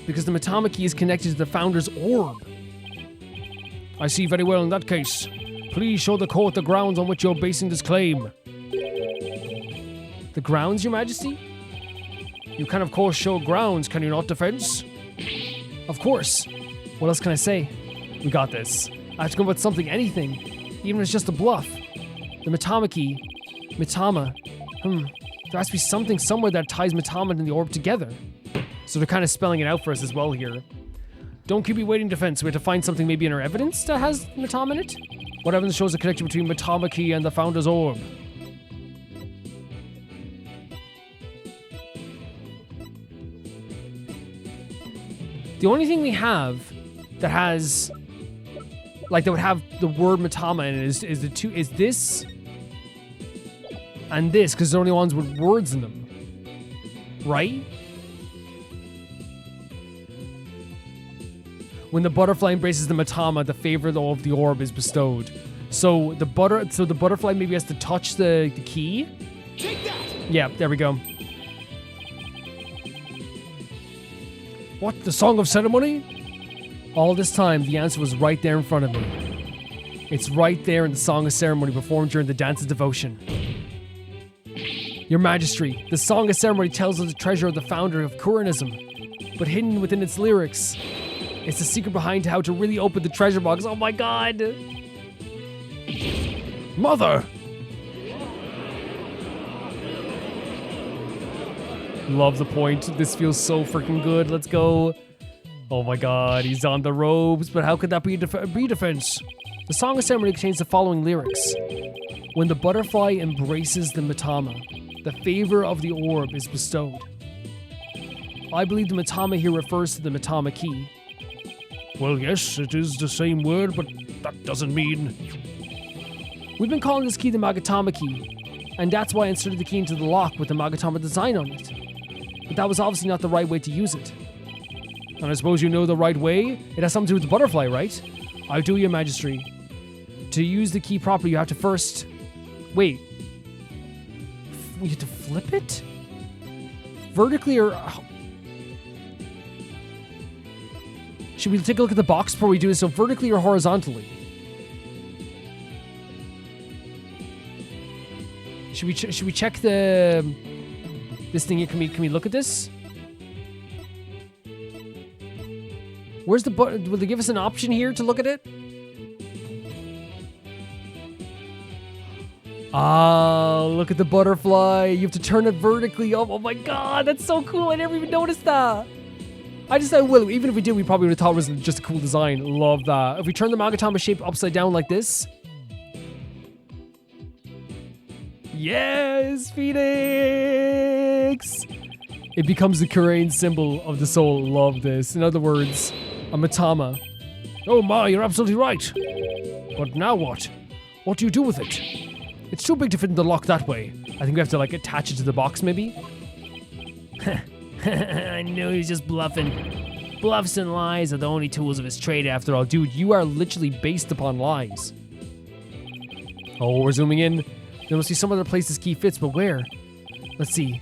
Because the Matama key is connected to the Founder's orb. I see very well in that case. Please show the court the grounds on which you're basing this claim. The grounds, Your Majesty? You can of course show grounds, can you not, defense? Of course. What else can I say? We got this. I have to come up with something, anything. Even if it's just a bluff. The Matama key. Matama. There has to be something somewhere that ties Matama and the orb together. So they're kind of spelling it out for us as well here. Don't keep me waiting, defense. We have to find something maybe in our evidence that has Matama in it? What evidence shows a connection between Matama key and the Founder's orb? The only thing we have that has, like, that would have the word Matama in it is this and this, because they're the only ones with words in them. Right? When the butterfly embraces the Matama, the favor of the orb is bestowed. So the butterfly maybe has to touch the key. Take that! Yeah, there we go. What, the Song of Ceremony? All this time, the answer was right there in front of me. It's right there in the Song of Ceremony performed during the Dance of Devotion. Your Majesty, the Song of Ceremony tells of the treasure of the founder of Kuranism, but hidden within its lyrics, it's the secret behind how to really open the treasure box. Oh my god! Mother! Love the point. This feels so freaking good. Let's go. Oh my god, he's on the ropes, but how could that be defense? The Song of Ceremony contains the following lyrics. When the butterfly embraces the Matama, the favor of the orb is bestowed. I believe the Matama here refers to the Matama key. Well, yes, it is the same word, but that doesn't mean... We've been calling this key the Magatama key, and that's why I inserted the key into the lock with the Magatama design on it. But that was obviously not the right way to use it. And I suppose you know the right way? It has something to do with the butterfly, right? I do, Your Majesty. To use the key properly, you have to first... Wait. We have to flip it? Vertically or... Should we take a look at the box before we do this? So vertically or horizontally? Should we check the this thing here? Can we look at this? Where's the button? Will they give us an option here to look at it? Ah, look at the butterfly. You have to turn it vertically. Oh my god, that's so cool. I never even noticed that. I just thought, well, even if we did, we probably would have thought it was just a cool design. Love that. If we turn the Magatama shape upside down like this. Yes, Phoenix! It becomes the Kurain symbol of the soul. Love this. In other words, a Matama. Oh my, you're absolutely right. But now what? What do you do with it? It's too big to fit in the lock that way. I think we have to, like, attach it to the box, maybe? I knew he was just bluffing. Bluffs and lies are the only tools of his trade after all. Dude, you are literally based upon lies. Oh, we're zooming in. There must be some other place this key fits, but where? Let's see.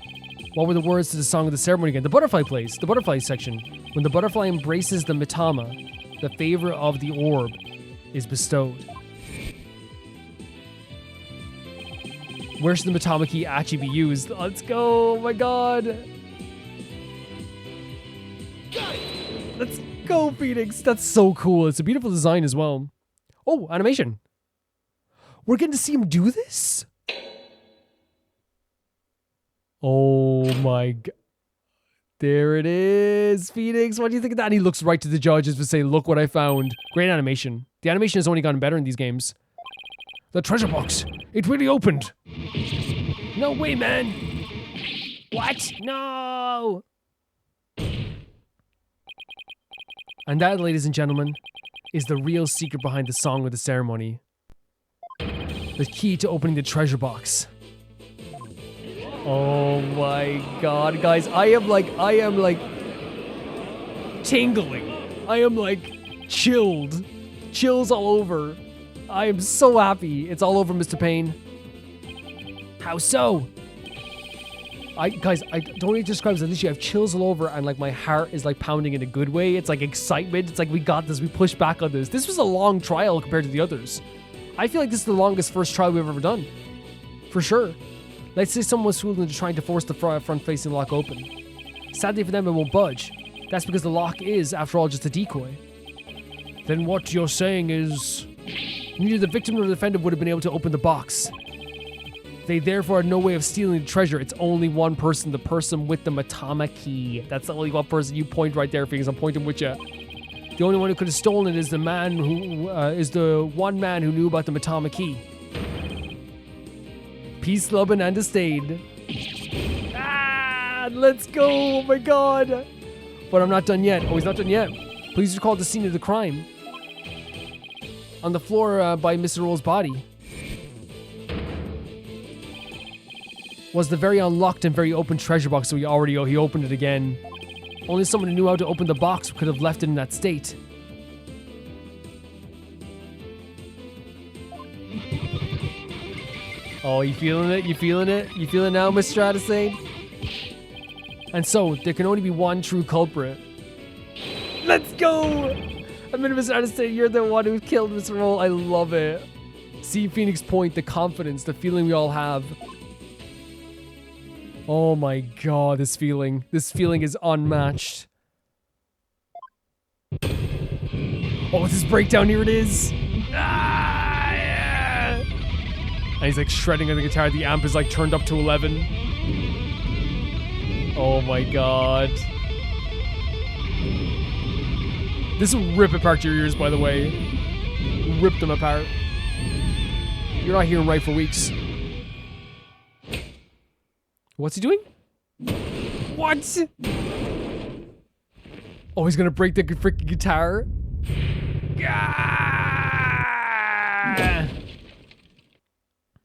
What were the words to the Song of the Ceremony again? The butterfly place. The butterfly section. When the butterfly embraces the Matama, the favor of the orb is bestowed. Where should the Matama key actually be used? Let's go. Oh my god. Got it! Let's go, Phoenix. That's so cool. It's a beautiful design as well. Oh, animation. We're getting to see him do this? Oh my god. There it is. Phoenix, what do you think of that? And he looks right to the judges to say, look what I found. Great animation. The animation has only gotten better in these games. The treasure box. It really opened. No way, man. What? No. And that, ladies and gentlemen, is the real secret behind the song of the ceremony. The key to opening the treasure box. Oh my god, guys. I am like tingling. I am like chilled. Chills all over. I am so happy. It's all over, Mr. Payne. How so? Guys, I don't need to describe this. At least you have chills all over and like my heart is like pounding in a good way. It's like excitement. It's like we got this. We pushed back on this. This was a long trial compared to the others. I feel like this is the longest first trial we've ever done. For sure. Let's say someone was fooled into trying to force the front-facing lock open. Sadly for them, it won't budge. That's because the lock is, after all, just a decoy. Then what you're saying is... neither the victim nor the defendant would have been able to open the box. They therefore had no way of stealing the treasure. It's only one person, the person with the Matama key. That's the only one person. You point right there, Phoenix. I'm pointing with you. The only one who could have stolen it is the man who is the one man who knew about the Matama key. Peace, love, and understand. Ah, let's go! Oh my god! But I'm not done yet. Oh, he's not done yet. Please recall the scene of the crime. On the floor by Mr. Roll's body was the very unlocked and very open treasure box. So he opened it again. Only someone who knew how to open the box could have left it in that state. Oh, you feeling it? You feeling it? You feeling it now, Mr. Adesanya? And so, there can only be one true culprit. Let's go! I mean, Mr. Adesanya, you're the one who killed Mr. Roll. I love it. See Phoenix Point, the confidence, the feeling we all have. Oh my god, this feeling. This feeling is unmatched. Oh, this breakdown, here it is. Ah, yeah. And he's like shredding on the guitar. The amp is like turned up to 11. Oh my god. This will rip apart your ears, by the way. Rip them apart. You're not hearing right for weeks. What's he doing? What? Oh, he's gonna break the freaking guitar? Ah!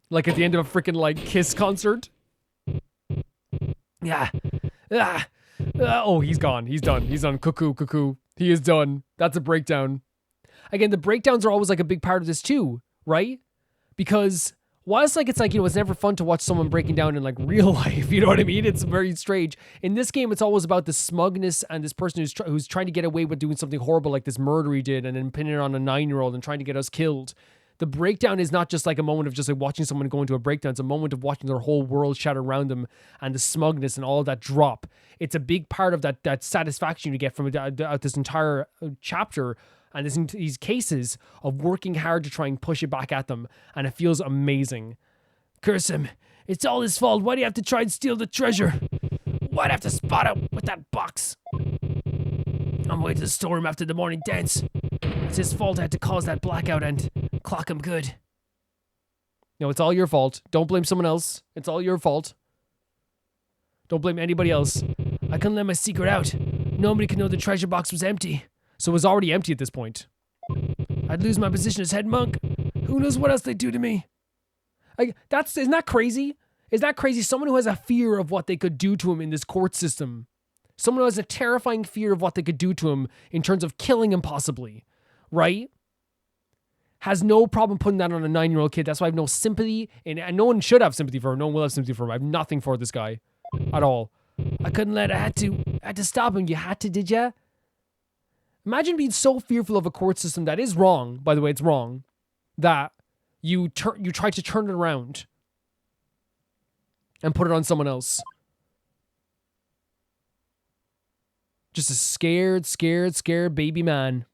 Like at the end of a freaking like Kiss concert? Yeah. Ah. Oh, he's gone. He's done. He's done. Cuckoo, cuckoo. He is done. That's a breakdown. Again, the breakdowns are always like a big part of this too, right? Because whilst like it's like, you know, it's never fun to watch someone breaking down in like real life, you know what I mean? It's very strange. In this game, it's always about the smugness and this person who's trying to get away with doing something horrible like this murder he did and then pinning it on a 9-year-old and trying to get us killed. The breakdown is not just like a moment of just like watching someone go into a breakdown. It's a moment of watching their whole world shatter around them and the smugness and all of that drop. It's a big part of that satisfaction you get from this entire chapter and these cases of working hard to try and push it back at them. And it feels amazing. Curse him. It's all his fault. Why do you have to try and steal the treasure? Why'd I have to spot him with that box? I'm waiting to store him after the morning dance. It's his fault I had to cause that blackout and clock him good. No, it's all your fault. Don't blame someone else. It's all your fault. Don't blame anybody else. I couldn't let my secret out. Nobody could know the treasure box was empty. So it was already empty at this point. I'd lose my position as head monk. Who knows what else they'd do to me? Like, isn't that crazy? Is that crazy? Someone who has a fear of what they could do to him in this court system. Someone who has a terrifying fear of what they could do to him in terms of killing him possibly. Right? Has no problem putting that on a 9-year-old kid. That's why I have no sympathy. And no one should have sympathy for him. No one will have sympathy for him. I have nothing for this guy. At all. I couldn't let it. I had to stop him. You had to, did ya? Imagine being so fearful of a court system that is wrong. By the way, it's wrong. That you try to turn it around. And put it on someone else. Just a scared baby man.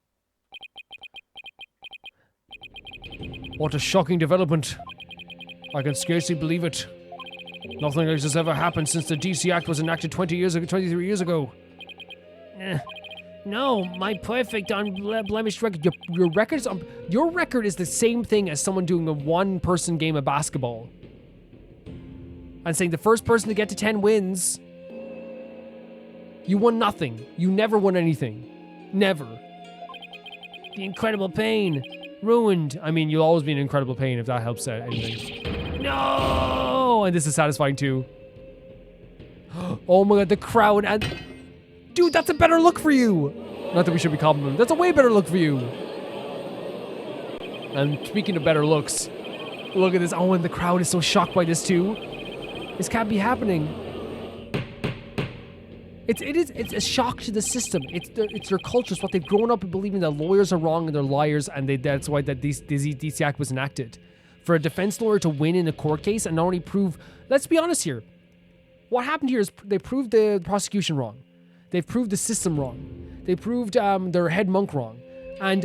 What a shocking development. I can scarcely believe it. Nothing like this has ever happened since the DC Act was enacted 23 years ago. No, my perfect unblemished record. Your record is the same thing as someone doing a one-person game of basketball. And saying the first person to get to 10 wins. You won nothing. You never won anything. Never. The incredible pain. Ruined. I mean, you'll always be in incredible pain if that helps anything. No! And this is satisfying too. Oh my god, the crowd and... Dude, that's a better look for you! Not that we should be complimenting. That's a way better look for you. And speaking of better looks, look at this. Oh, and the crowd is so shocked by this too. This can't be happening. It's a shock to the system. It's their culture. It's what they've grown up believing that lawyers are wrong and they're liars, and that's why that DC Act was enacted. For a defense lawyer to win in a court case and not only prove, let's be honest here, what happened here is they proved the prosecution wrong. They've proved the system wrong. They proved their head monk wrong, and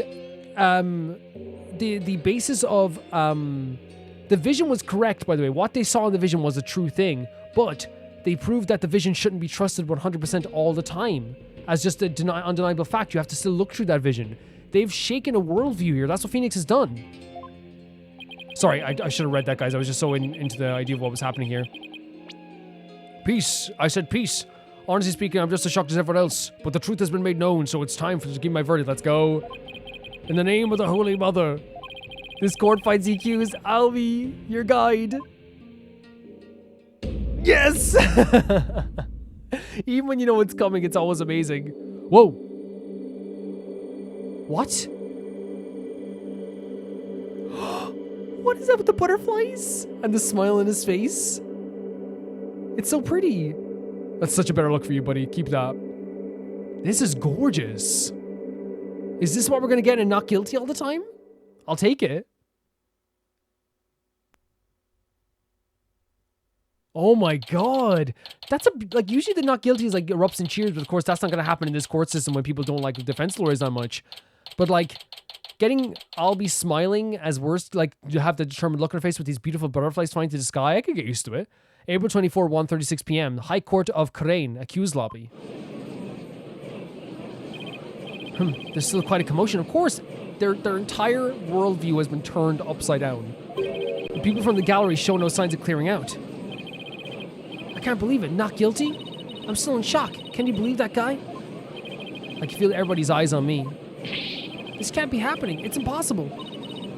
the basis of the vision was correct. By the way, what they saw in the vision was a true thing, but they proved that the vision shouldn't be trusted 100% all the time as just an undeniable fact. You have to still look through that vision. They've shaken a worldview here. That's what Phoenix has done. Sorry, I should have read that, guys. I was just so into the idea of what was happening here. Peace. I said peace. Honestly speaking, I'm just as shocked as everyone else, but the truth has been made known, so it's time to give my verdict. Let's go. In the name of the Holy Mother, this court finds EQs. I'll be your guide. Yes! Even when you know what's coming, it's always amazing. Whoa. What? What is that with the butterflies? And the smile on his face? It's so pretty. That's such a better look for you, buddy. Keep that. This is gorgeous. Is this what we're going to get in Not Guilty all the time? I'll take it. Oh my god. That's like, usually the Not Guilty is like erupts in cheers, but of course that's not going to happen in this court system when people don't like defense lawyers that much. But like, getting I'll be smiling as worst, like, you have the determined look on her face with these beautiful butterflies flying to the sky. I could get used to it. April 24, 1:36 p.m. The High Court of Crane, accused lobby. There's still quite a commotion. Of course, their entire worldview has been turned upside down. The people from the gallery show no signs of clearing out. I can't believe it. Not guilty? I'm still in shock. Can you believe that guy? I can feel everybody's eyes on me. This can't be happening. It's impossible.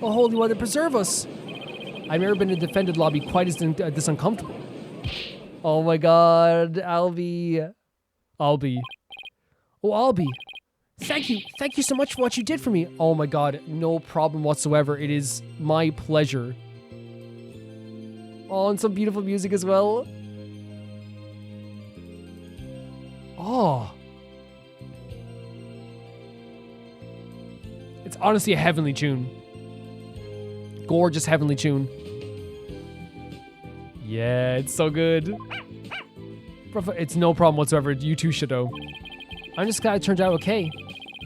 Oh, Holy Mother, preserve us. I've never been in a defended lobby quite as this uncomfortable. Oh my god, Albie. Albie. Oh, Albie. Thank you. Thank you so much for what you did for me. Oh my god, no problem whatsoever. It is my pleasure. Oh, and some beautiful music as well. Oh. It's honestly a heavenly tune. Gorgeous heavenly tune. Yeah, it's so good. It's no problem whatsoever. You too, Shadow. I'm just glad it turned out okay.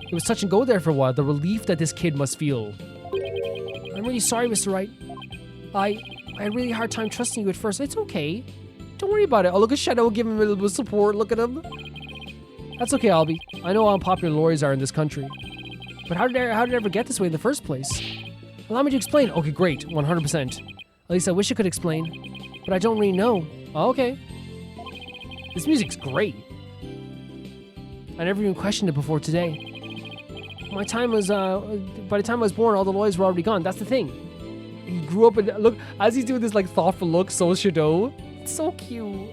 It was touch and go there for a while. The relief that this kid must feel. I'm really sorry, Mr. Wright. I had a really hard time trusting you at first. It's okay. Don't worry about it. Oh, look at Shadow. Give him a little bit of support. Look at him. That's okay, Albie. I know how unpopular lawyers are in this country. But how did it ever get this way in the first place? Allow me to explain. Okay, great. 100%. At least I wish I could explain. But I don't really know. Oh, okay. This music's great. I never even questioned it before today. By the time I was born, all the lawyers were already gone. That's the thing. He grew up and look, as he's doing this like thoughtful look, so Shadow. It's so cute.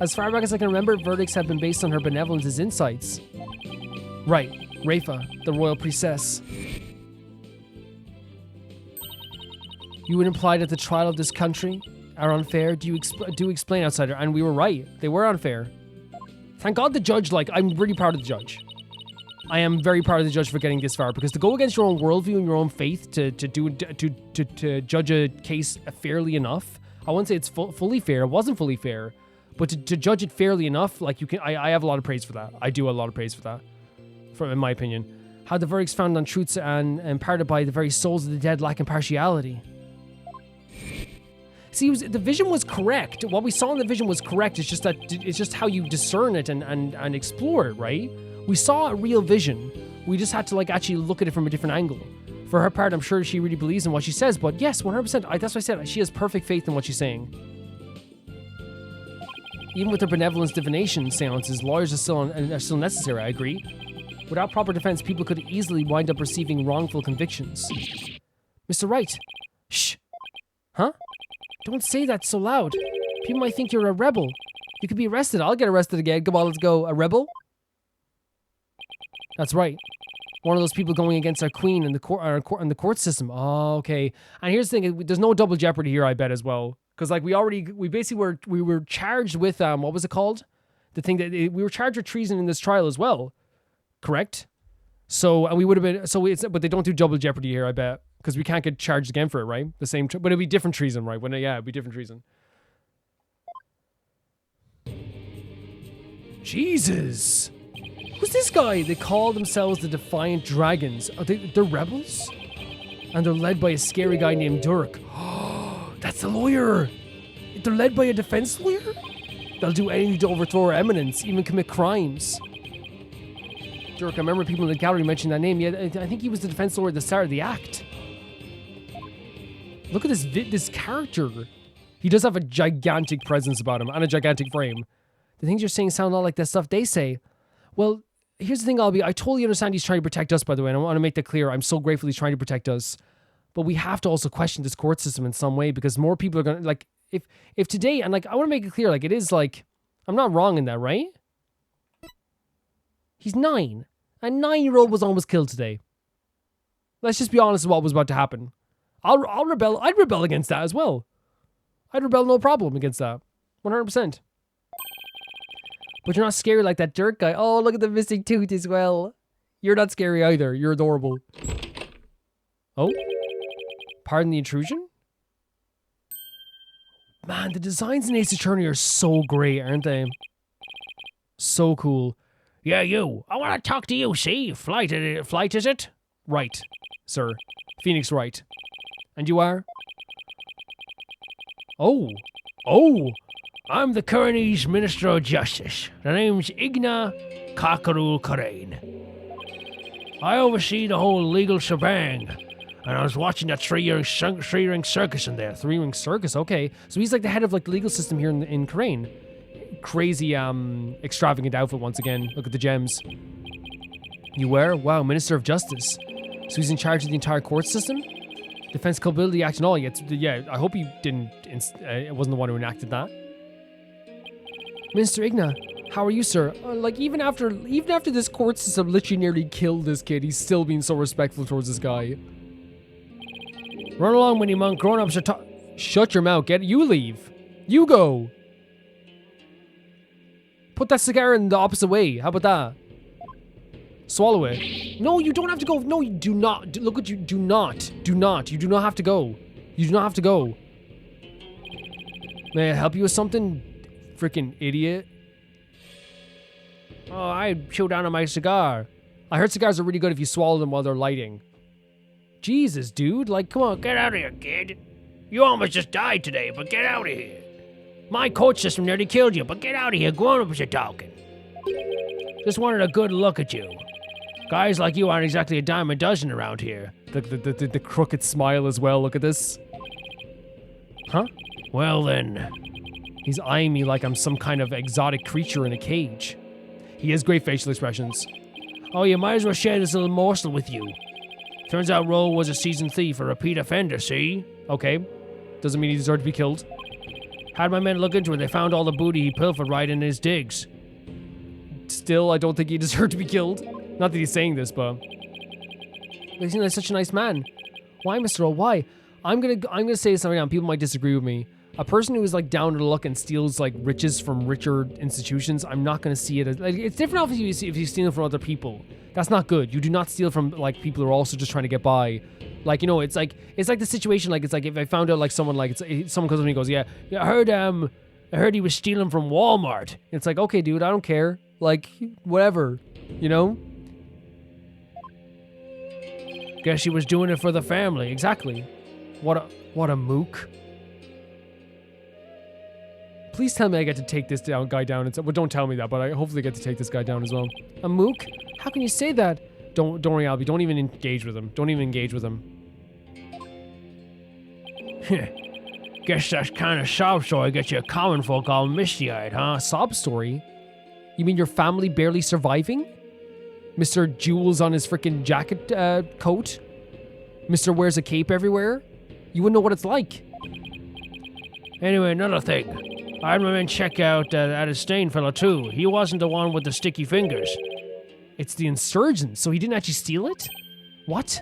As far back as I can remember, verdicts have been based on her benevolence as insights. Right, Rafa, the royal priestess. You would imply that the trial of this country are unfair? Do explain, outsider? And we were right. They were unfair. Thank God the judge, I'm really proud of the judge. I am very proud of the judge for getting this far, because to go against your own worldview and your own faith to judge a case fairly enough, I wouldn't say it's fully fair. It wasn't fully fair, but to judge it fairly enough, I have a lot of praise for that. I do a lot of praise for that, in my opinion. How the verdicts found on truths and imparted by the very souls of the dead lack impartiality. See, the vision was correct. What we saw in the vision was correct. It's just how you discern it and explore it, right? We saw a real vision. We just had to actually look at it from a different angle. For her part, I'm sure she really believes in what she says, but yes, 100%. That's what I said. She has perfect faith in what she's saying. Even with her benevolence divination seances, lawyers are still necessary. I agree. Without proper defense, people could easily wind up receiving wrongful convictions. Mr. Wright. Shh. Huh? Don't say that so loud. People might think you're a rebel. You could be arrested. I'll get arrested again. Come on, let's go. A rebel? That's right. One of those people going against our queen in the court system. Oh, okay. And here's the thing: there's no double jeopardy here, I bet, as well. Because like we basically were charged with what was it called? The thing that we were charged with treason in this trial as well. Correct. So and we would have been but they don't do double jeopardy here, I bet, because we can't get charged again for it, right? The same, but it'd be different treason, right? It'd be different treason. Jesus. Who's this guy? They call themselves the Defiant Dragons. They're rebels? And they're led by a scary guy named Dirk. That's the lawyer. They're led by a defense lawyer? They'll do anything to overthrow our eminence, even commit crimes. Dirk, I remember people in the gallery mentioning that name. Yeah, I think he was the defense lawyer at the start of the act. Look at this character. He does have a gigantic presence about him and a gigantic frame. The things you're saying sound a lot like the stuff they say. Well, here's the thing, I totally understand he's trying to protect us, by the way, and I want to make that clear. I'm so grateful he's trying to protect us. But we have to also question this court system in some way, because more people are going to, like, if today, and like, I want to make it clear, like, it is like, I'm not wrong in that, right? He's 9. A 9-year-old was almost killed today. Let's just be honest with what was about to happen. I'll rebel. I'd rebel against that as well. I'd rebel no problem against that. 100%. But you're not scary like that Dirk guy. Oh, look at the missing tooth as well. You're not scary either. You're adorable. Oh? Pardon the intrusion? Man, the designs in Ace Attorney are so great, aren't they? So cool. Yeah, you. I want to talk to you, see? Flight is it? Right, sir. Phoenix Wright. And you are? Oh. I'm the Kearney's Minister of Justice. The name's Igna Kakarul Karain. I oversee the whole legal shebang. And I was watching that three-ring circus in there. 3-ring circus, okay. So he's like the head of like the legal system here in Karain. Crazy, extravagant outfit once again. Look at the gems. You were? Wow, Minister of Justice. So he's in charge of the entire court system? Defense Culpability Act and all. Yeah, I hope he didn't, it wasn't the one who enacted that. Minister Igna, how are you, sir? Like, even after this court system literally nearly killed this kid, he's still being so respectful towards this guy. Run along, Winnie Monk. Grown-ups are Shut your mouth. You leave. You go. Put that cigar in the opposite way. How about that? Swallow it. No, you don't have to go. No, you do not. Look at you. Do not. You do not have to go. You do not have to go. May I help you with something? Freaking idiot. Oh, I chewed down on my cigar. I heard cigars are really good if you swallow them while they're lighting. Jesus, dude. Like, come on. Get out of here, kid. You almost just died today, but get out of here. My court system nearly killed you, but get out of here. Grown-ups are talking. Just wanted a good look at you. Guys like you aren't exactly a dime a dozen around here. The crooked smile as well. Look at this. Huh? Well then. He's eyeing me like I'm some kind of exotic creature in a cage. He has great facial expressions. Oh, you might as well share this little morsel with you. Turns out Ro was a seasoned thief, a repeat offender, see? Okay. Doesn't mean he deserved to be killed. Had my men look into it, they found all the booty he pilfered right in his digs. Still, I don't think he deserved to be killed. Not that he's saying this, but... He seems like such a nice man. Why, Mr. O? Why? I'm gonna say something now, people might disagree with me. A person who is like down to the luck and steals like riches from richer institutions, I'm not gonna see it as like, it's different if you steal from other people. That's not good. You do not steal from like people who are also just trying to get by. Like, you know, it's like the situation, like it's like if I found out like someone someone comes up to me and goes, yeah, I heard he was stealing from Walmart. It's like, okay, dude, I don't care. Like, whatever, you know? Guess he was doing it for the family. Exactly. What a mook. Please tell me I get to take this guy down. Well, don't tell me that, but I hopefully get to take this guy down as well. A mook? How can you say that? Don't worry, Albie. Don't even engage with him. Don't even engage with him. Guess that's kind of sob story gets you common folk all misty-eyed, huh? Sob story? You mean your family barely surviving? Mr. Jewels on his freaking jacket coat. Mr. wears a cape everywhere. You wouldn't know what it's like. Anyway, another thing. I had my men check out at his stain fella too. He wasn't the one with the sticky fingers. It's the insurgents, so he didn't actually steal it? What?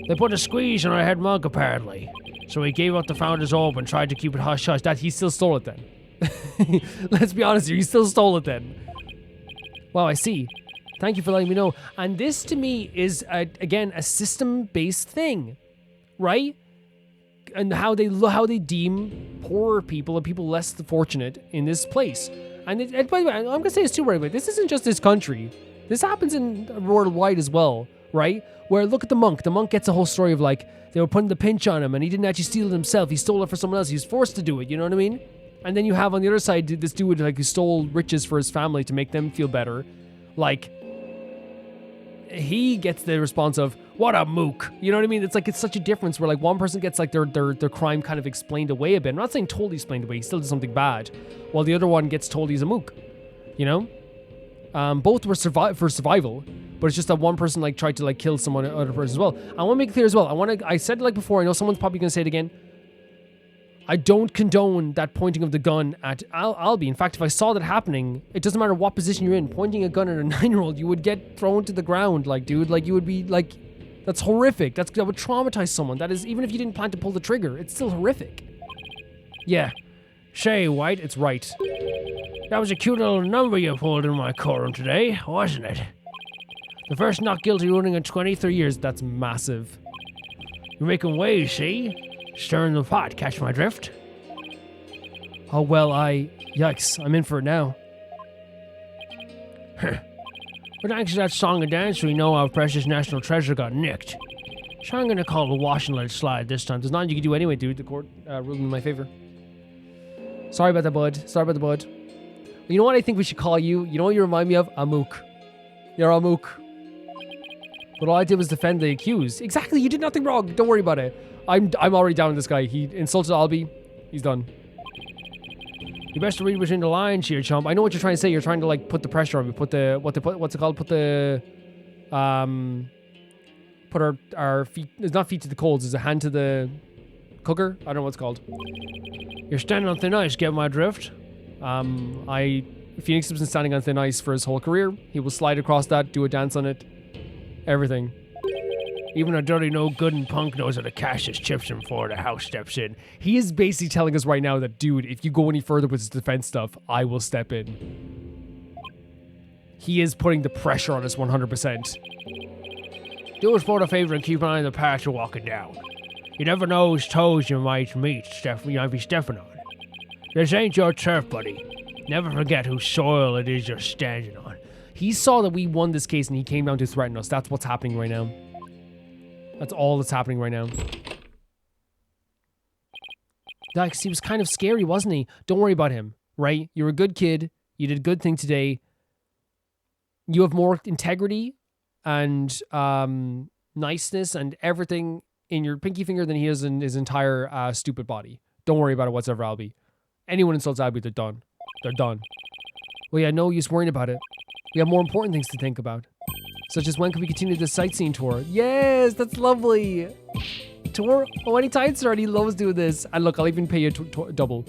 They put a squeeze on our head mug apparently. So he gave up the founder's orb and tried to keep it hush-hush. That he still stole it then. Let's be honest here, he still stole it then. Wow, I see. Thank you for letting me know. And this to me is, again, a system-based thing, right? And how they deem poorer people and people less fortunate in this place. And by the way, I'm going to say this too right away. This isn't just this country. This happens in worldwide as well, right? Where, look at the monk. The monk gets a whole story of like, they were putting the pinch on him and he didn't actually steal it himself. He stole it for someone else. He was forced to do it, you know what I mean? And then you have on the other side this dude like who stole riches for his family to make them feel better. Like, he gets the response of, what a mook. You know what I mean? It's like, it's such a difference where like one person gets like their crime kind of explained away a bit. I'm not saying totally explained away, he still did something bad. While the other one gets told he's a mook. You know? Both were for survival, but it's just that one person like tried to like kill someone, other person as well. I want to make it clear as well. I said it like before, I know someone's probably going to say it again. I don't condone that pointing of the gun at Albie. In fact, if I saw that happening, it doesn't matter what position you're in, pointing a gun at a 9-year-old, you would get thrown to the ground, like, dude. Like, you would be, like, that's horrific. That would traumatize someone. That is, even if you didn't plan to pull the trigger, it's still horrific. Yeah. Say, White, it's right. That was a cute little number you pulled in my courtroom today, wasn't it? The first not guilty ruling in 23 years. That's massive. You're making waves, see? Stirring the pot, catch my drift? Oh, well, yikes, I'm in for it now. But thanks to that song and dance, we know our precious national treasure got nicked. So I'm gonna call the wash and let it slide this time. There's nothing you can do anyway, dude. The court ruled in my favor. Sorry about that, bud. Sorry about the bud. You know what I think we should call you? You know what you remind me of? A mook. You're a mook. But all I did was defend the accused. Exactly, you did nothing wrong. Don't worry about it. I'm already down with this guy. He insulted Albie. He's done. You best read between the lines here, chump. I know what you're trying to say. You're trying to like put the pressure on me. What's it called? Put our feet. It's not feet to the coals. It's a hand to the cooker. I don't know what it's called. You're standing on thin ice. Get my drift? Phoenix has been standing on thin ice for his whole career. He will slide across that, do a dance on it, everything. Even a dirty no-good and punk knows how to cash his chips before the house steps in. He is basically telling us right now that, dude, if you go any further with his defense stuff, I will step in. He is putting the pressure on us 100%. Do us both a favor and keep an eye on the path you're walking down. You never know whose toes you might be stepping on. This ain't your turf, buddy. Never forget whose soil it is you're standing on. He saw that we won this case and he came down to threaten us. That's what's happening right now. That's all that's happening right now. Like, he was kind of scary, wasn't he? Don't worry about him, right? You're a good kid. You did a good thing today. You have more integrity and niceness and everything in your pinky finger than he has in his entire stupid body. Don't worry about it whatsoever, Albie. Anyone insults Albie, they're done. They're done. Well, yeah, no use worrying about it. We have more important things to think about. Such as when can we continue this sightseeing tour? Yes, that's lovely. Tour? Oh, anytime, sir. He loves doing this. And look, I'll even pay you double.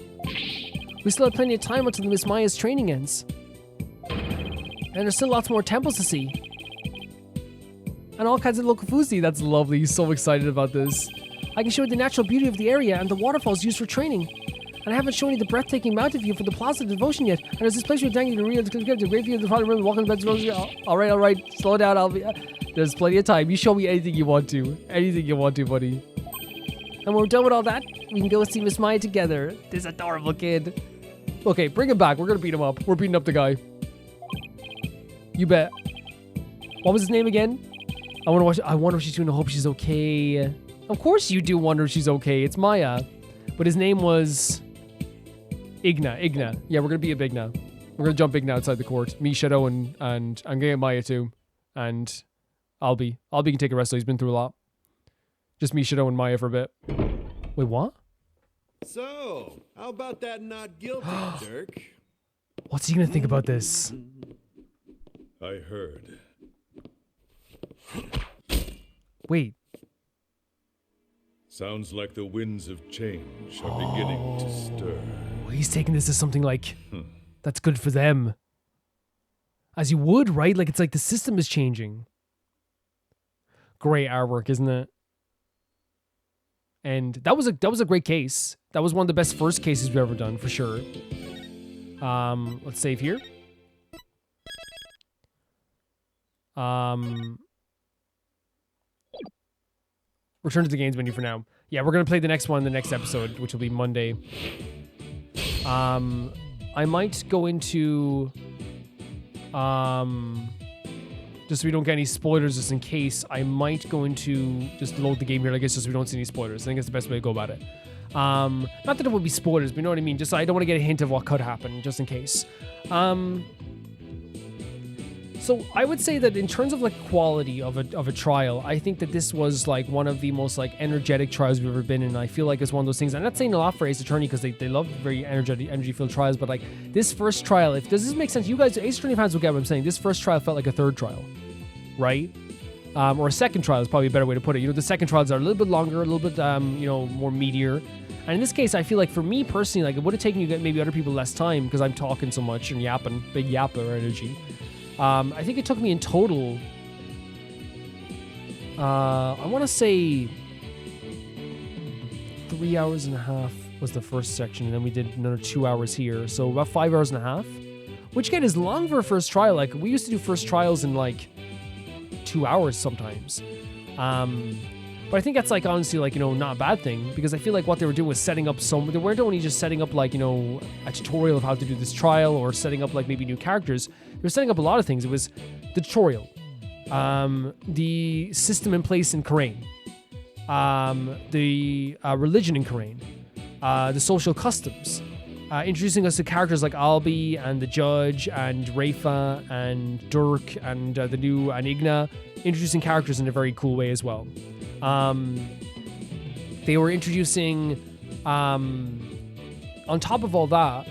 We still have plenty of time until Miss Maya's training ends. And there's still lots more temples to see. And all kinds of local food to see. That's lovely. He's so excited about this. I can show you the natural beauty of the area and the waterfalls used for training. And I haven't shown you the breathtaking mountain view for the Plaza of Devotion yet. And there's this place where you're dangling the real the great view of the Father River, walking the beds of all right. Slow down, there's plenty of time. You show me anything you want to. Anything you want to, buddy. And when we're done with all that, we can go see Miss Maya together. This adorable kid. Okay, bring him back. We're gonna beat him up. We're beating up the guy. You bet. What was his name again? I wonder if she's doing. I hope she's okay. Of course you do wonder if she's okay. It's Maya. But his name was Igna. Yeah, we're gonna beat up Igna. We're gonna jump Igna outside the court. Me, Shadow, and I'm gonna get Maya too. And Albie can take a rest, so he's been through a lot. Just me, Shadow, and Maya for a bit. Wait, what? So, how about that not guilty, Dirk? What's he gonna think about this? I heard. Wait. Sounds like the winds of change are beginning to stir. He's taking this as something like, that's good for them. As you would, right? Like, it's like the system is changing. Great artwork, isn't it? And that was a great case. That was one of the best first cases we've ever done, for sure. Let's save here. Return to the games menu for now. Yeah, we're gonna play the next one in the next episode, which will be Monday. I might go into just so we don't get any spoilers, just in case, I might go into just load the game here, I guess, just so we don't see any spoilers. I think that's the best way to go about it. Not that it would be spoilers, but you know what I mean? Just I don't want to get a hint of what could happen, just in case. So I would say that in terms of like quality of a trial, I think that this was like one of the most like energetic trials we've ever been in. I feel like it's one of those things. I'm not saying a lot for Ace Attorney because they love very energy-filled trials, but like this first trial, does this make sense? You guys, Ace Attorney fans will get what I'm saying. This first trial felt like a third trial, right? Or a second trial is probably a better way to put it. You know, the second trials are a little bit longer, a little bit more meatier. And in this case, I feel like for me personally, like it would have taken you maybe other people less time because I'm talking so much and yapping, big yapper energy. I think it took me in total, I want to say 3 hours and a half was the first section, and then we did another 2 hours here, so about 5 hours and a half, which again is long for a first trial. Like we used to do first trials in like 2 hours sometimes, but I think that's like honestly like, you know, not a bad thing, because I feel like what they were doing was setting up they weren't only just setting up like, you know, a tutorial of how to do this trial or setting up like maybe new characters. They were setting up a lot of things. It was the tutorial, the system in place in Karain, the religion in Karain, the social customs, introducing us to characters like Albi and the Judge and Rafa and Dirk and the new Anigna, introducing characters in a very cool way as well. They were introducing, on top of all that,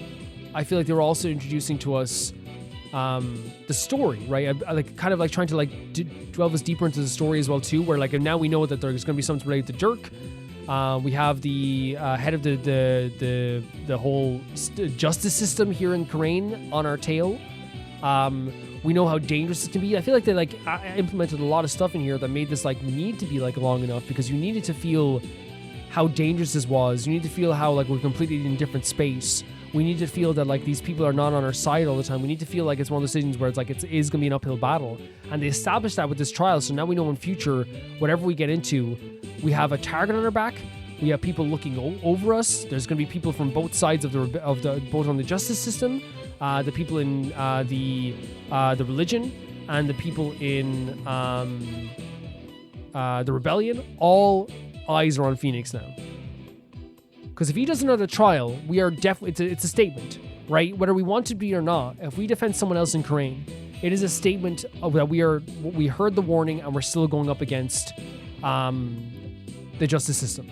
I feel like they were also introducing to us the story, right? I like kind of like trying to like delve us deeper into the story as well too, where like now we know that there's going to be something related to Dirk. We have the head of the whole justice system here in Karain on our tail. We know how dangerous it can be. I feel like they like implemented a lot of stuff in here that made this like need to be like long enough, because you needed to feel how dangerous this was. You need to feel how like we're completely in a different space. We need to feel that like these people are not on our side all the time. We need to feel like it's one of those things where it's like it is going to be an uphill battle. And they established that with this trial. So now we know in future, whatever we get into, we have a target on our back. We have people looking over us. There's going to be people from both sides of the both on the justice system, the people in the religion, and the people in the rebellion. All eyes are on Phoenix now. Because if he does another trial, we are definitely, it's a statement, right? Whether we want to be or not, if we defend someone else in Karain, it is a statement of that we heard the warning and we're still going up against the justice system.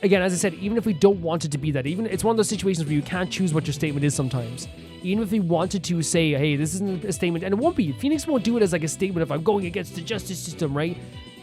Again, as I said, even if we don't want it to be that, even it's one of those situations where you can't choose what your statement is sometimes. Even if we wanted to say, hey, this isn't a statement, and it won't be. Phoenix won't do it as like a statement if I'm going against the justice system, right?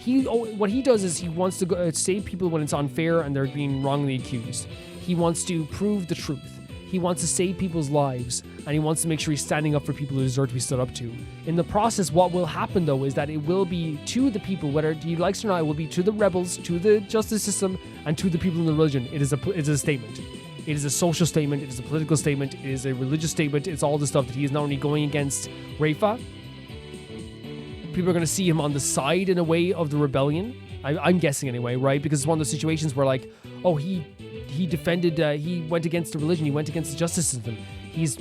What he does is he wants to save people when it's unfair and they're being wrongly accused. He wants to prove the truth. He wants to save people's lives, and he wants to make sure he's standing up for people who deserve to be stood up to. In the process, what will happen though is that it will be to the people, whether he likes it or not, it will be to the rebels, to the justice system, and to the people in the religion. It is a statement. It is a social statement. It is a political statement. It is a religious statement. It's all the stuff that he is not only going against Rafa. People are going to see him on the side in a way of the rebellion. I'm guessing anyway, right? Because it's one of those situations where like, oh, he defended, he went against the religion, he went against the justice system. He's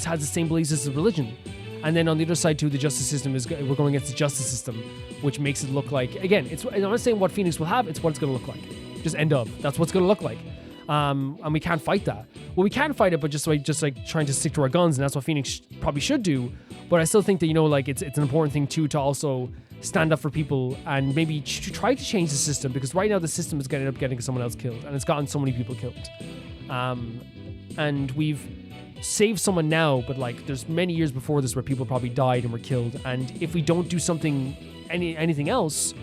has the same beliefs as the religion. And then on the other side too, the justice system we're going against the justice system, which makes it look like, again, I'm not saying what Phoenix will have, it's what it's going to look like. Just end up. That's what's going to look like. And we can't fight that. Well, we can fight it, but just like trying to stick to our guns, and that's what Phoenix probably should do. But I still think that, you know, like it's an important thing too to also stand up for people and maybe try to change the system, because right now the system is going to end up getting someone else killed, and it's gotten so many people killed. And we've save someone now, but like there's many years before this where people probably died and were killed. And if we don't do something, anything else,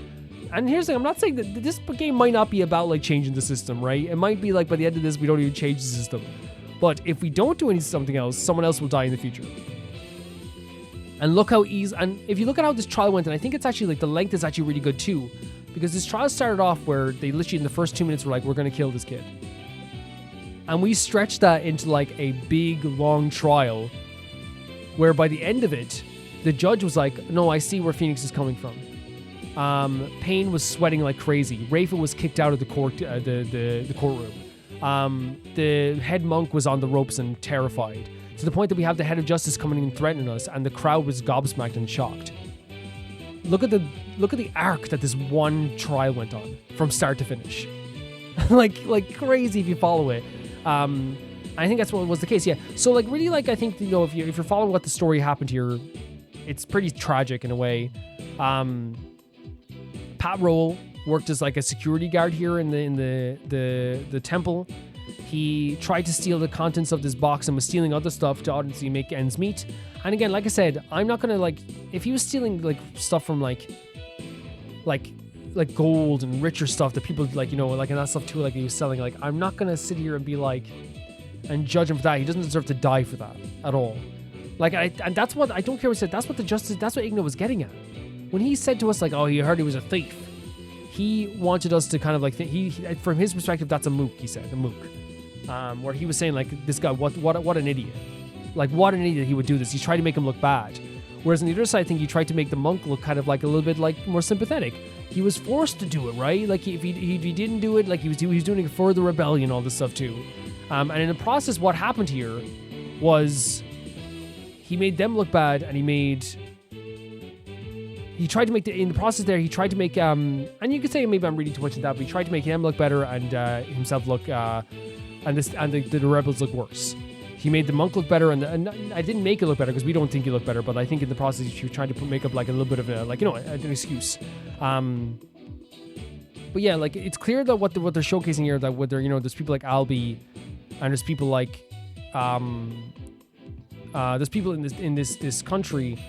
and here's the thing, I'm not saying that this game might not be about like changing the system, right? It might be like by the end of this, we don't even change the system. But if we don't do something else, someone else will die in the future. And look how easy, and if you look at how this trial went, and I think it's actually like the length is actually really good too, because this trial started off where they literally in the first 2 minutes were like, we're going to kill this kid. And we stretched that into like a big, long trial where by the end of it, the judge was like, no, I see where Phoenix is coming from. Payne was sweating like crazy. Rafa was kicked out of the court, the courtroom. The head monk was on the ropes and terrified, to the point that we have the head of justice coming in and threatening us, and the crowd was gobsmacked and shocked. Look at the arc that this one trial went on from start to finish. like crazy if you follow it. I think that's what was the case. Yeah. So like really like I think, you know, if you're following what the story happened here, it's pretty tragic in a way. Pat Roll worked as like a security guard here in the temple. He tried to steal the contents of this box and was stealing other stuff to obviously make ends meet. And again, like I said, I'm not gonna like, if he was stealing like stuff from like gold and richer stuff that people like, you know, like, and that stuff too, like he was selling, like, I'm not gonna sit here and be like, and judge him for that. He doesn't deserve to die for that at all. Like, and that's what, I don't care what he said, that's what Igna was getting at. When he said to us like, oh, he heard he was a thief, he wanted us to kind of like think, from his perspective, that's a mook, he said, a mook. Where he was saying like, this guy, what an idiot. Like, what an idiot he would do this. He's trying to make him look bad. Whereas on the other side, I think he tried to make the monk look kind of like a little bit like more sympathetic. He was forced to do it, right? Like if he didn't do it, like he was doing it for the rebellion, all this stuff too. And in the process, what happened here was he made them look bad, and he tried to make in the process there, he tried to make and you could say maybe I'm reading too much into that, but he tried to make them look better and himself look and the rebels look worse. He made the monk look better, and I didn't make it look better because we don't think he looked better, but I think in the process he was trying to make up like a little bit of a, like, you know, an excuse. But yeah, like it's clear that what they're showcasing here, that whether, you know, there's people like Albie, and there's people like there's people in this country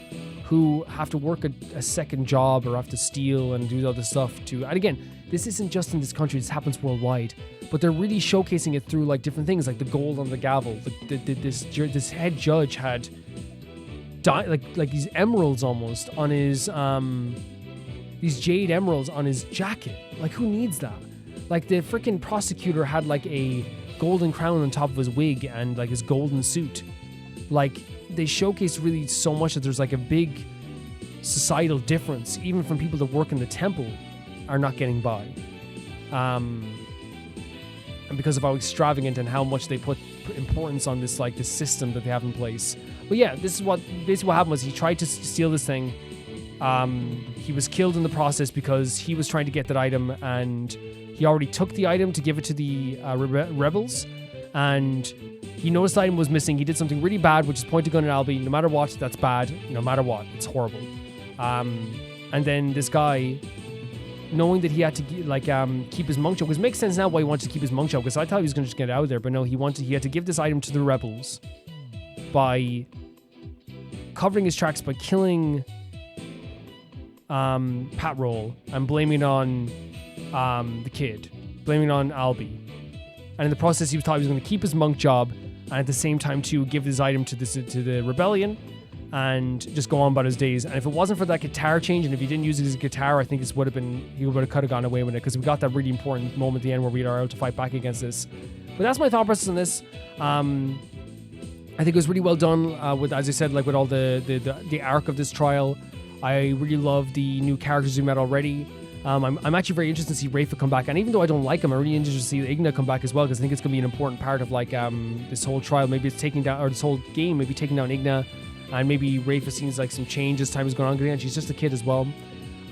who have to work a second job or have to steal and do other stuff to, and again, this isn't just in this country, this happens worldwide, but they're really showcasing it through like different things, like the gold on the gavel. This head judge had like these emeralds almost on his these jade emeralds on his jacket. Like, who needs that? Like, the freaking prosecutor had like a golden crown on top of his wig and like his golden suit. Like, they showcase really so much that there's like a big societal difference, even from people that work in the temple are not getting by. And because of how extravagant and how much they put importance on this, like this system that they have in place. But yeah, this is basically what happened was he tried to steal this thing. He was killed in the process because he was trying to get that item, and he already took the item to give it to the rebels, and he noticed the item was missing. He did something really bad, which is point a gun at Albie. No matter what, that's bad. No matter what, it's horrible. And then this guy, knowing that he had to keep his monk job, because it makes sense now why he wanted to keep his monk job, because I thought he was going to just get out of there, but no, he had to give this item to the rebels by covering his tracks by killing Pat Roll and blaming on the kid, blaming on Albie. And in the process, he thought he was going to keep his monk job and at the same time to give this item to the rebellion and just go on about his days. And if it wasn't for that guitar change, and if he didn't use it as a guitar, I think he would have gone away with it, because we got that really important moment at the end where we are able to fight back against this. But that's my thought process on this. I think it was really well done with, as I said, like with all the arc of this trial. I really love the new characters we met already. I'm actually very interested to see Rafa come back, and even though I don't like him, I'm really interested to see Igna come back as well, because I think it's going to be an important part of like this whole trial. Maybe it's taking down, or this whole game, maybe taking down Igna, and maybe Rafa seems like some change as time has gone on, and she's just a kid as well.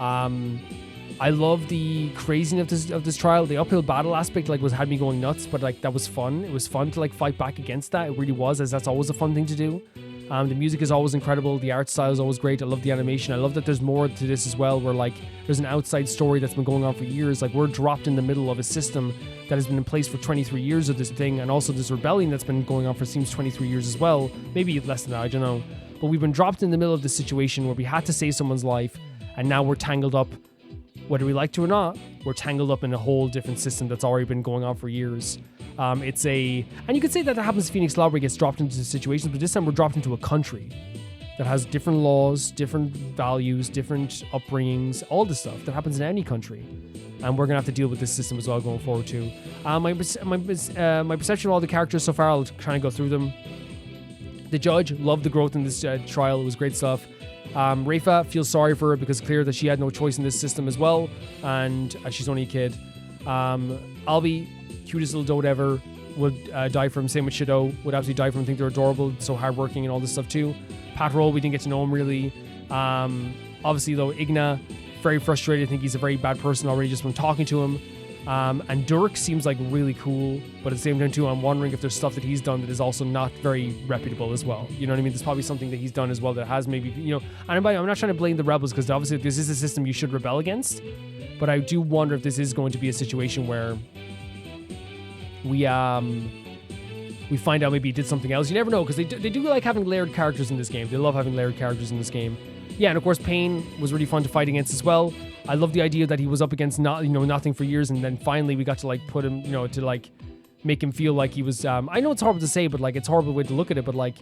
I love the craziness of this trial. The uphill battle aspect had me going nuts, but like that was fun. It was fun to like fight back against that. It really was, as that's always a fun thing to do. The music is always incredible. The art style is always great. I love the animation. I love that there's more to this as well, where like there's an outside story that's been going on for years. Like we're dropped in the middle of a system that has been in place for 23 years of this thing, and also this rebellion that's been going on for seems 23 years as well. Maybe less than that, I don't know. But we've been dropped in the middle of this situation where we had to save someone's life, and now we're tangled up, whether we like to or not, we're tangled up in a whole different system that's already been going on for years. And you could say that happens to Phoenix Law, where he gets dropped into situations, but this time we're dropped into a country that has different laws, different values, different upbringings, all this stuff that happens in any country. And we're going to have to deal with this system as well going forward too. My perception of all the characters so far, I'll try and go through them. The judge, loved the growth in this trial. It was great stuff. Rafa feels sorry for her because it's clear that she had no choice in this system as well, and she's only a kid. Albie, cutest little dote ever, would die for him. Same with Shido, would absolutely die for him. Think they're adorable, so hardworking and all this stuff too. Pat Roll, we didn't get to know him really. Obviously though, Igna, very frustrated. I think he's a very bad person already just from talking to him. And Dirk seems like really cool, but at the same time too, I'm wondering if there's stuff that he's done that is also not very reputable as well. You know what I mean? There's probably something that he's done as well that has maybe, you know, and I'm not trying to blame the rebels, because obviously this is a system you should rebel against, but I do wonder if this is going to be a situation where we find out maybe he did something else. You never know, because they do like having layered characters in this game. They love having layered characters in this game. Yeah, and of course Pain was really fun to fight against as well. I love the idea that he was up against nothing for years, and then finally we got to like put him, to like make him feel like he was. I know it's horrible to say, but like it's a horrible way to look at it. But like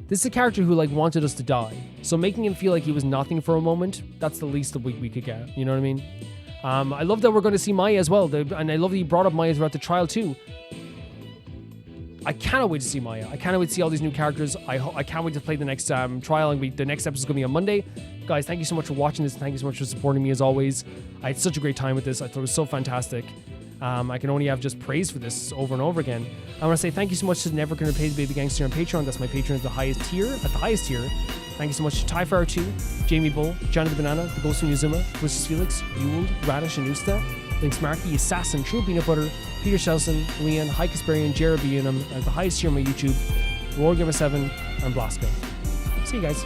this is a character who like wanted us to die, so making him feel like he was nothing for a moment, that's the least that we could get. You know what I mean? I love that we're going to see Maya as well, and I love that you brought up Maya throughout the trial too. I cannot wait to see Maya. I cannot wait to see all these new characters. I can't wait to play the next trial, and the next episode is going to be on Monday. Guys, thank you so much for watching this. Thank you so much for supporting me as always. I had such a great time with this. I thought it was so fantastic. I can only have just praise for this over and over again. I want to say thank you so much to Never Gonna Pay the Baby Gangster on Patreon. That's my Patreon at the highest tier. Thank you so much to Tyfire2, Jamie Bull, Johnny the Banana, The Ghost of Nuzuma, Twisted Felix, Ewald, Radish and Usta, Links Marky, Assassin, True Peanut Butter, Peter Shelson, Leon, High Casparian, Jared B. At the highest tier on my YouTube, Roar Gamer 7, and Blasco. See you guys.